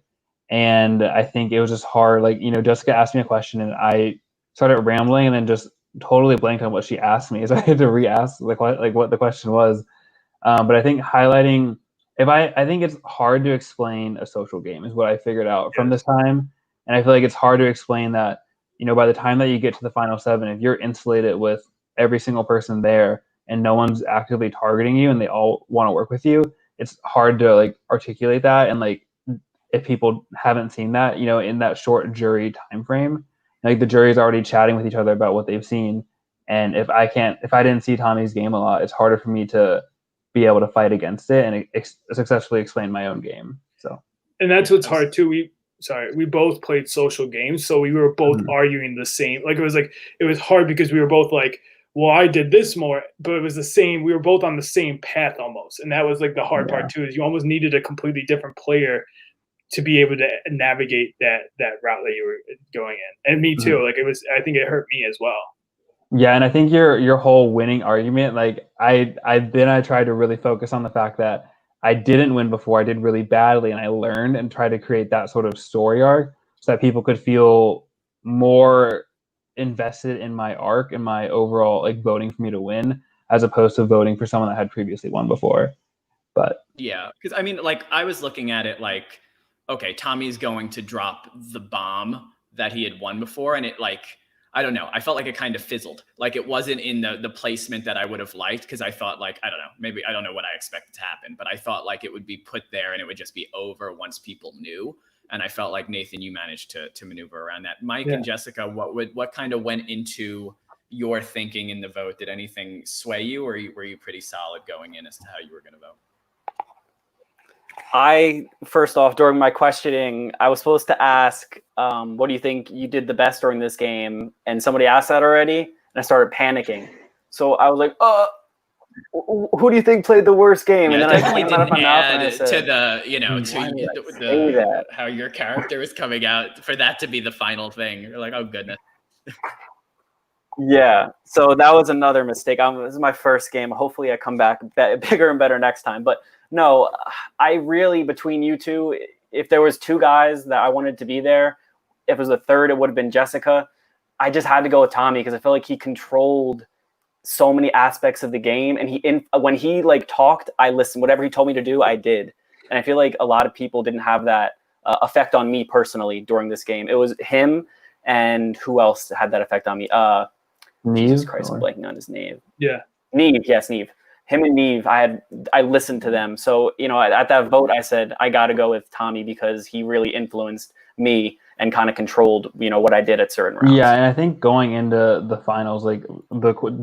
and I think it was just hard. Jessica asked me a question and I started rambling, and then just totally blanked on what she asked me, so I had to re-ask like what the question was. But I think highlighting, I think it's hard to explain a social game is what I figured out from this time, and I feel like it's hard to explain that, you know, by the time that you get to the final 7, if you're insulated with every single person there and no one's actively targeting you and they all want to work with you, it's hard to like articulate that. And like, if people haven't seen that, you know, in that short jury time frame, like the jury's already chatting with each other about what they've seen. And if I didn't see Tommy's game a lot, it's harder for me to be able to fight against it and successfully explain my own game. So, and that's what's hard too. We both played social games, so we were both arguing the same. Like it was hard because we were both like, well, I did this more, but it was the same. We were both on the same path almost, and that was like the hard part too. Is you almost needed a completely different player to be able to navigate that route that you were going in. And me too. Like I think it hurt me as well. Yeah, and I think your whole winning argument, like I tried to really focus on the fact that I didn't win before, I did really badly, and I learned and tried to create that sort of story arc so that people could feel more invested in my arc and my overall like voting for me to win, as opposed to voting for someone that had previously won before. But yeah, because I mean, like I was looking at it like, okay, Tommy's going to drop the bomb that he had won before, and it like, I don't know, I felt like it kind of fizzled. Like it wasn't in the placement that I would have liked, because I thought like, I don't know, maybe I don't know what I expected to happen, but I thought like it would be put there and it would just be over once people knew. And I felt like, Nathan, you managed to maneuver around that. Mike and Jessica, what kind of went into your thinking in the vote? Did anything sway you, or were you pretty solid going in as to how you were going to vote? First off, during my questioning, I was supposed to ask, what do you think you did the best during this game? And somebody asked that already, and I started panicking. So I was like, who do you think played the worst game? Yeah, and then definitely I came out of my mouth and I add said, to the, you know, to how your character is coming out, for that to be the final thing. You're like, oh goodness. Yeah, so that was another mistake. This is my first game. Hopefully I come back bigger and better next time. But no, I really, between you two, if there was 2 guys that I wanted to be there, if it was a third, it would have been Jessica. I just had to go with Tommy because I feel like he controlled so many aspects of the game. And when he like talked, I listened. Whatever he told me to do, I did. And I feel like a lot of people didn't have that effect on me personally during this game. It was him, and who else had that effect on me? Jesus Christ, I'm blanking on his name. Yeah. Neve, yes, Neve. Him and Neve, I listened to them. So, you know, at that vote, I said, I got to go with Tommy because he really influenced me and kind of controlled, you know, what I did at certain rounds. Yeah, and I think going into the finals, like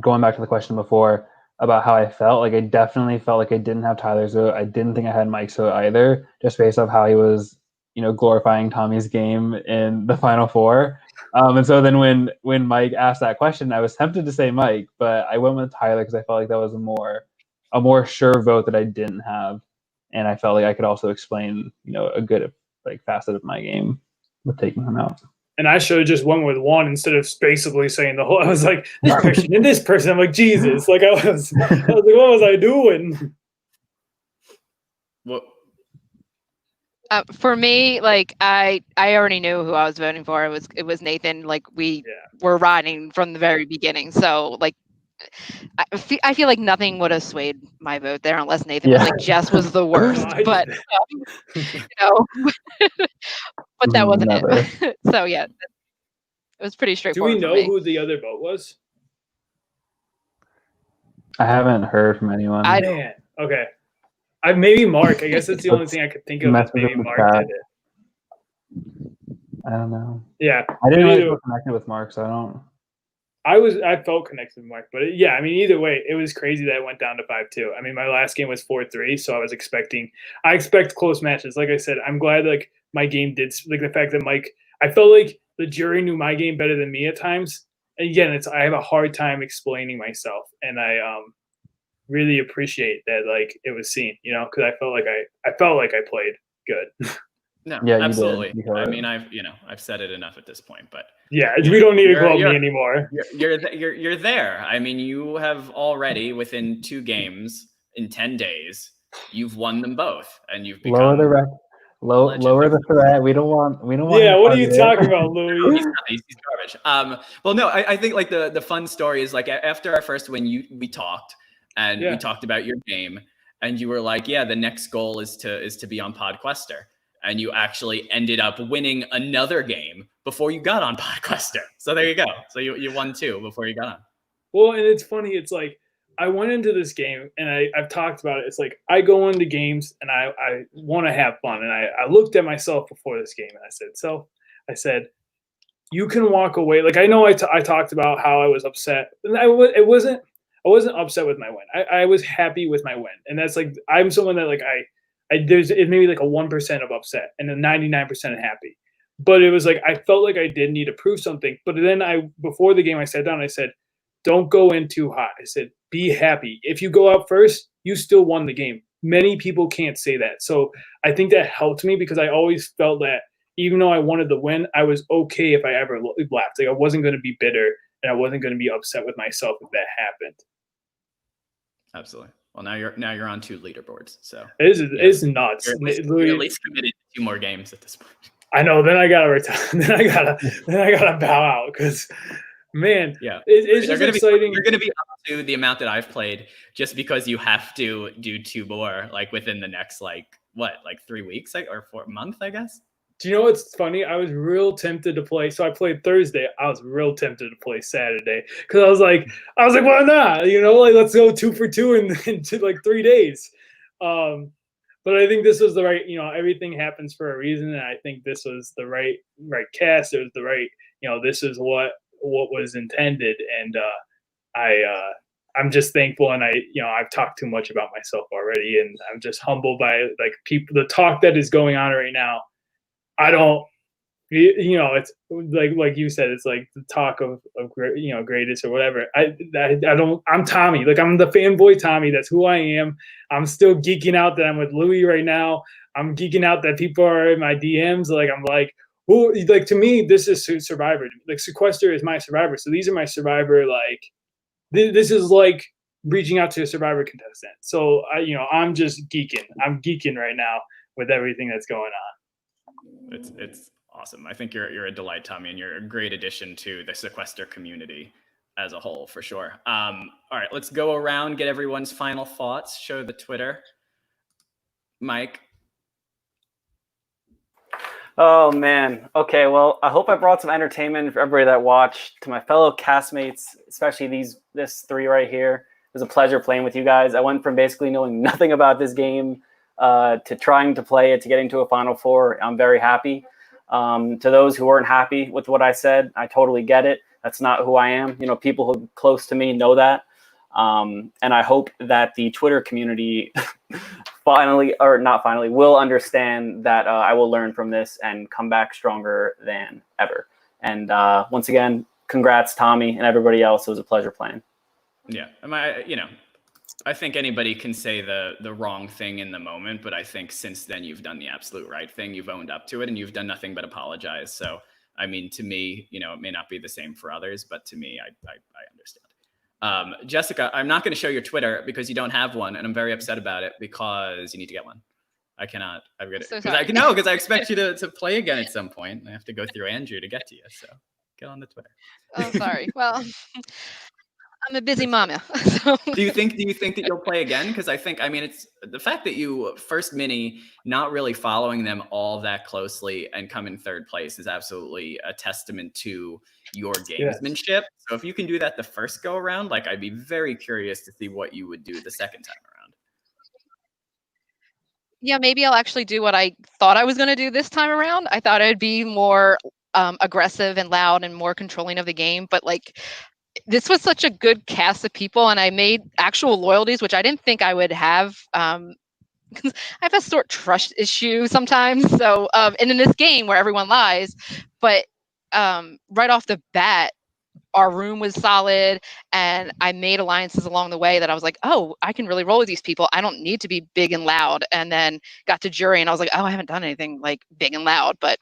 going back to the question before about how I felt, like I definitely felt like I didn't have Tyler's vote. I didn't think I had Mike's vote either, just based off how he was, you know, glorifying Tommy's game in the Final Four. And so then when Mike asked that question, I was tempted to say Mike, but I went with Tyler because I felt like that was a more sure vote that I didn't have, and I felt like I could also explain, you know, a good like facet of my game with taking him out. And I should have just went with one instead of basically saying the whole. I was like, this person and this person. I'm like, Jesus, like I was like, what was I doing? What? For me, like I already knew who I was voting for. It was Nathan. Like we were riding from the very beginning. So like I feel like nothing would have swayed my vote there unless Nathan was like, Jess was the worst. But you know, but that wasn't it. So yeah, it was pretty straightforward. Do we know who the other vote was? I haven't heard from anyone. Man, okay. Maybe Mark. I guess that's the only thing I could think of. Maybe Mark did it. I don't know. Yeah, I didn't really feel connected with Mark, so I don't. I felt connected with Mark, but I mean, either way, it was crazy that it went down to 5-2. I mean, my last game was 4-3, so I expect close matches. Like I said, I'm glad like my game did, like the fact that Mike, I felt like the jury knew my game better than me at times. And again, I have a hard time explaining myself, and I really appreciate that like it was seen, you know, because I felt like I played good. No, yeah, absolutely. I mean, I've said it enough at this point, but yeah, we don't need to call me anymore. You're there. I mean, you have already within 2 games in 10 days, you've won them both, and you've become Lower the threat. We don't want. Yeah, what are you talking about, Louie? He's garbage. Well, no, I think like the fun story is like after our first win, we talked and we talked about your game, and you were like, yeah, the next goal is to be on Podquester, and you actually ended up winning another game before you got on Podquester. So there you go. So you won 2 before you got on. Well, and it's funny. It's like I went into this game, and I've talked about it. It's like I go into games, and I want to have fun. And I looked at myself before this game, and I said, you can walk away. Like I know I talked about how I was upset, and I wasn't upset with my win. I was happy with my win, and that's like I'm someone that like there's maybe like a 1% of upset and a 99% happy. But it was like I felt like I did need to prove something. But then before the game, I sat down and I said, don't go in too hot. I said, be happy. If you go out first, you still won the game. Many people can't say that. So I think that helped me because I always felt that even though I wanted the win, I was okay if I ever left. Like I wasn't going to be bitter and I wasn't going to be upset with myself if that happened. Absolutely. Well, now you're on 2 leaderboards. So it's nuts. You're at least committed to 2 more games at this point. I know. Then I gotta retire. then I gotta bow out because. Man, yeah, it's just exciting. You're going to be up to the amount that I've played just because you have to do 2 more like within the next 3 weeks or 4 months, I guess. Do you know what's funny? I was real tempted to play. So I played Thursday. I was real tempted to play Saturday because I was like, why not? You know, like let's go 2 for 2 in like 3 days. But I think this was the right. You know, everything happens for a reason, and I think this was the right cast. It was the right. You know, this is what was intended, and I'm just thankful, and I've talked too much about myself already, and I'm just humbled by like people, the talk that is going on right now. I don't, it's like you said, it's like the talk of greatest or whatever. I don't. I'm Tommy. Like I'm the fanboy Tommy. That's who I am. I'm still geeking out that I'm with Louie right now. I'm geeking out that people are in my DMs. Like I'm like. Who like to me? This is Survivor. Like Sequester is my Survivor, so these are my Survivor. Like this is like reaching out to a Survivor contestant. So I'm just geeking. I'm geeking right now with everything that's going on. It's awesome. I think you're a delight, Tommy, and you're a great addition to the Sequester community as a whole, for sure. All right, let's go around, get everyone's final thoughts. Show the Twitter. Mike. Oh man. Okay. Well, I hope I brought some entertainment for everybody that watched. To my fellow castmates, especially this 3 right here. It was a pleasure playing with you guys. I went from basically knowing nothing about this game to trying to play it to getting to a Final Four. I'm very happy. To those who weren't happy with what I said, I totally get it. That's not who I am. You know, people who close to me know that. And I hope that the Twitter community will understand that I will learn from this and come back stronger than ever. And once again, congrats, Tommy, and everybody else. It was a pleasure playing. Yeah, I think anybody can say the wrong thing in the moment, but I think since then you've done the absolute right thing. You've owned up to it, and you've done nothing but apologize. So, I mean, to me, it may not be the same for others, but to me, I understand. Jessica, I'm not going to show your Twitter because you don't have one, and I'm very upset about it because you need to get one. I cannot. I've got it because I expect you to play again at some point. I have to go through Andrew to get to you. So get on the Twitter. Oh, sorry. Well, I'm a busy mama. So. Do you think that you'll play again? Because it's the fact that you first mini not really following them all that closely and come in 3rd place is absolutely a testament to your gamesmanship. Yes. So if you can do that the first go around, like I'd be very curious to see what you would do the second time around. Yeah, maybe I'll actually do what I thought I was going to do this time around. I thought I'd be more aggressive and loud and more controlling of the game, but like. This was such a good cast of people, and I made actual loyalties, which I didn't think I would have. I have a sort of trust issue sometimes. So, and in this game where everyone lies, but right off the bat, our room was solid, and I made alliances along the way that I was like, oh, I can really roll with these people. I don't need to be big and loud. And then got to jury, and I was like, oh, I haven't done anything like big and loud, but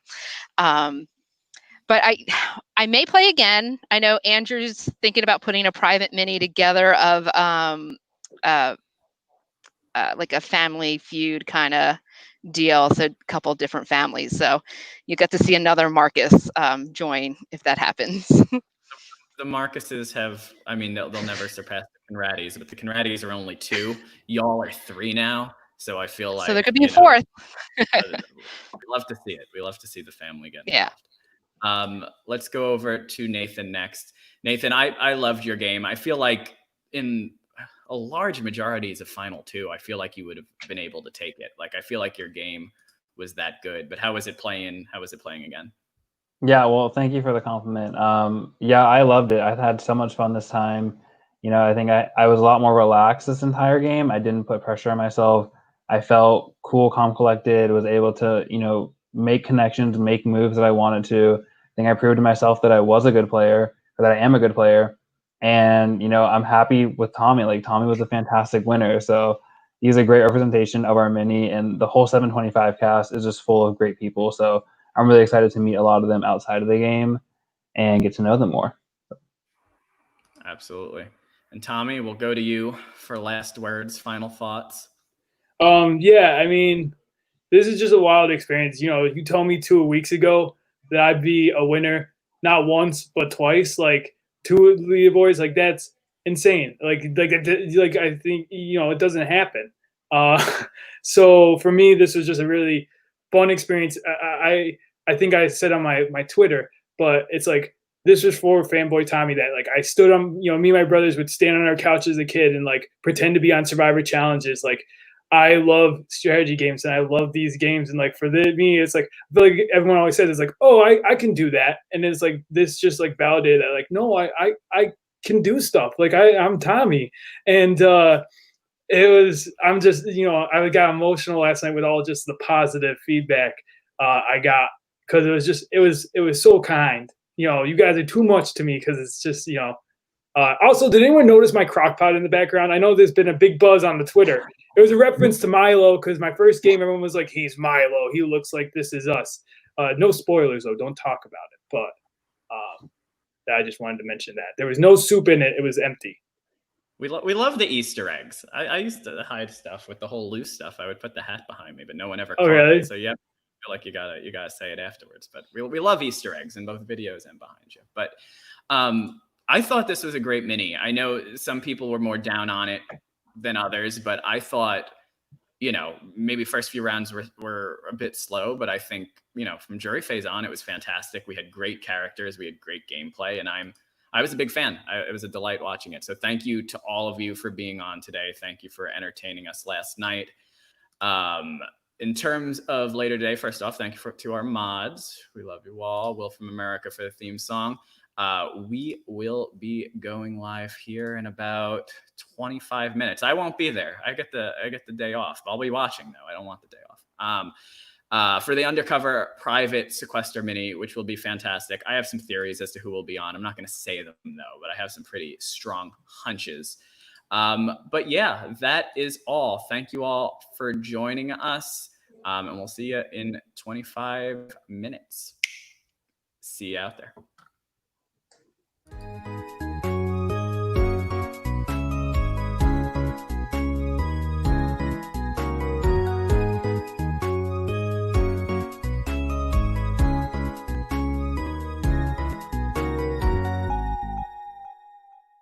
I may play again. I know Andrew's thinking about putting a private mini together of like a family feud kind of deal. So a couple different families. So you get to see another Marcus join if that happens. The Marcuses have, I mean, they'll never surpass the Conradis, but the Conradis are only 2. Y'all are 3 now. So I feel like, so there could be a 4th. we love to see it. We love to see the family get involved. Yeah. Let's go over to Nathan next. Nathan, I loved your game. I feel like in a large majority of Final 2, I feel like you would have been able to take it. Like, I feel like your game was that good. But how was it playing? How was it playing again? Yeah, well, thank you for the compliment. Yeah, I loved it. I had so much fun this time. You know, I think I was a lot more relaxed this entire game. I didn't put pressure on myself. I felt cool, calm, collected, was able to, you know, make connections, make moves that I wanted to. I think I proved to myself that I was a good player, or that I am a good player. And, you know, I'm happy with Tommy. Like, Tommy was a fantastic winner. So he's a great representation of our mini, and the whole 725 cast is just full of great people. So I'm really excited to meet a lot of them outside of the game and get to know them more. Absolutely. And Tommy, we'll go to you for last words, final thoughts. Yeah, I mean, this is just a wild experience. You know, you told me 2 weeks ago that I'd be a winner, not once, but twice. Like, 2 leaderboards, like, that's insane. Like I think, you know, it doesn't happen. So for me, this was just a really fun experience. I think I said on my Twitter, but it's like, this was for fanboy Tommy, that like I stood on, you know, me and my brothers would stand on our couch as a kid and like pretend to be on Survivor challenges. Like, I love strategy games and I love these games. And like for me, it's like, I feel like everyone always says, it's like, oh, I can do that. And it's like, this just like validated that, like, no, I can do stuff. Like I'm Tommy. And I'm just, you know, I got emotional last night with all just the positive feedback I got, because it was so kind. You know, you guys are too much to me, because it's just, you know. Also, did anyone notice my crock pot in the background? I know there's been a big buzz on the Twitter. It was a reference to Milo, because my first game, everyone was like, he's Milo. He looks like This Is Us. No spoilers, though. Don't talk about it. But I just wanted to mention that. There was no soup in it. It was empty. We love the Easter eggs. I used to hide stuff with the whole loose stuff. I would put the hat behind me, but no one ever caught really? it. So yeah, I feel like you gotta say it afterwards. But we love Easter eggs in both videos and behind you. But I thought this was a great mini. I know some people were more down on it than others, but I thought, you know, maybe first few rounds were a bit slow, but I think, you know, from jury phase on, it was fantastic. We had great characters, we had great gameplay, and I was a big fan. It was a delight watching it. So thank you to all of you for being on today. Thank you for entertaining us last night. In terms of later today, first off, thank you to our mods. We love you all. Will from America for the theme song. We will be going live here in about 25 minutes. I won't be there. I get the day off. I'll be watching though. I don't want the day off. For the undercover private Sequester Mini, which will be fantastic. I have some theories as to who will be on. I'm not going to say them though, but I have some pretty strong hunches. But yeah, that is all. Thank you all for joining us. And we'll see you in 25 minutes. See you out there.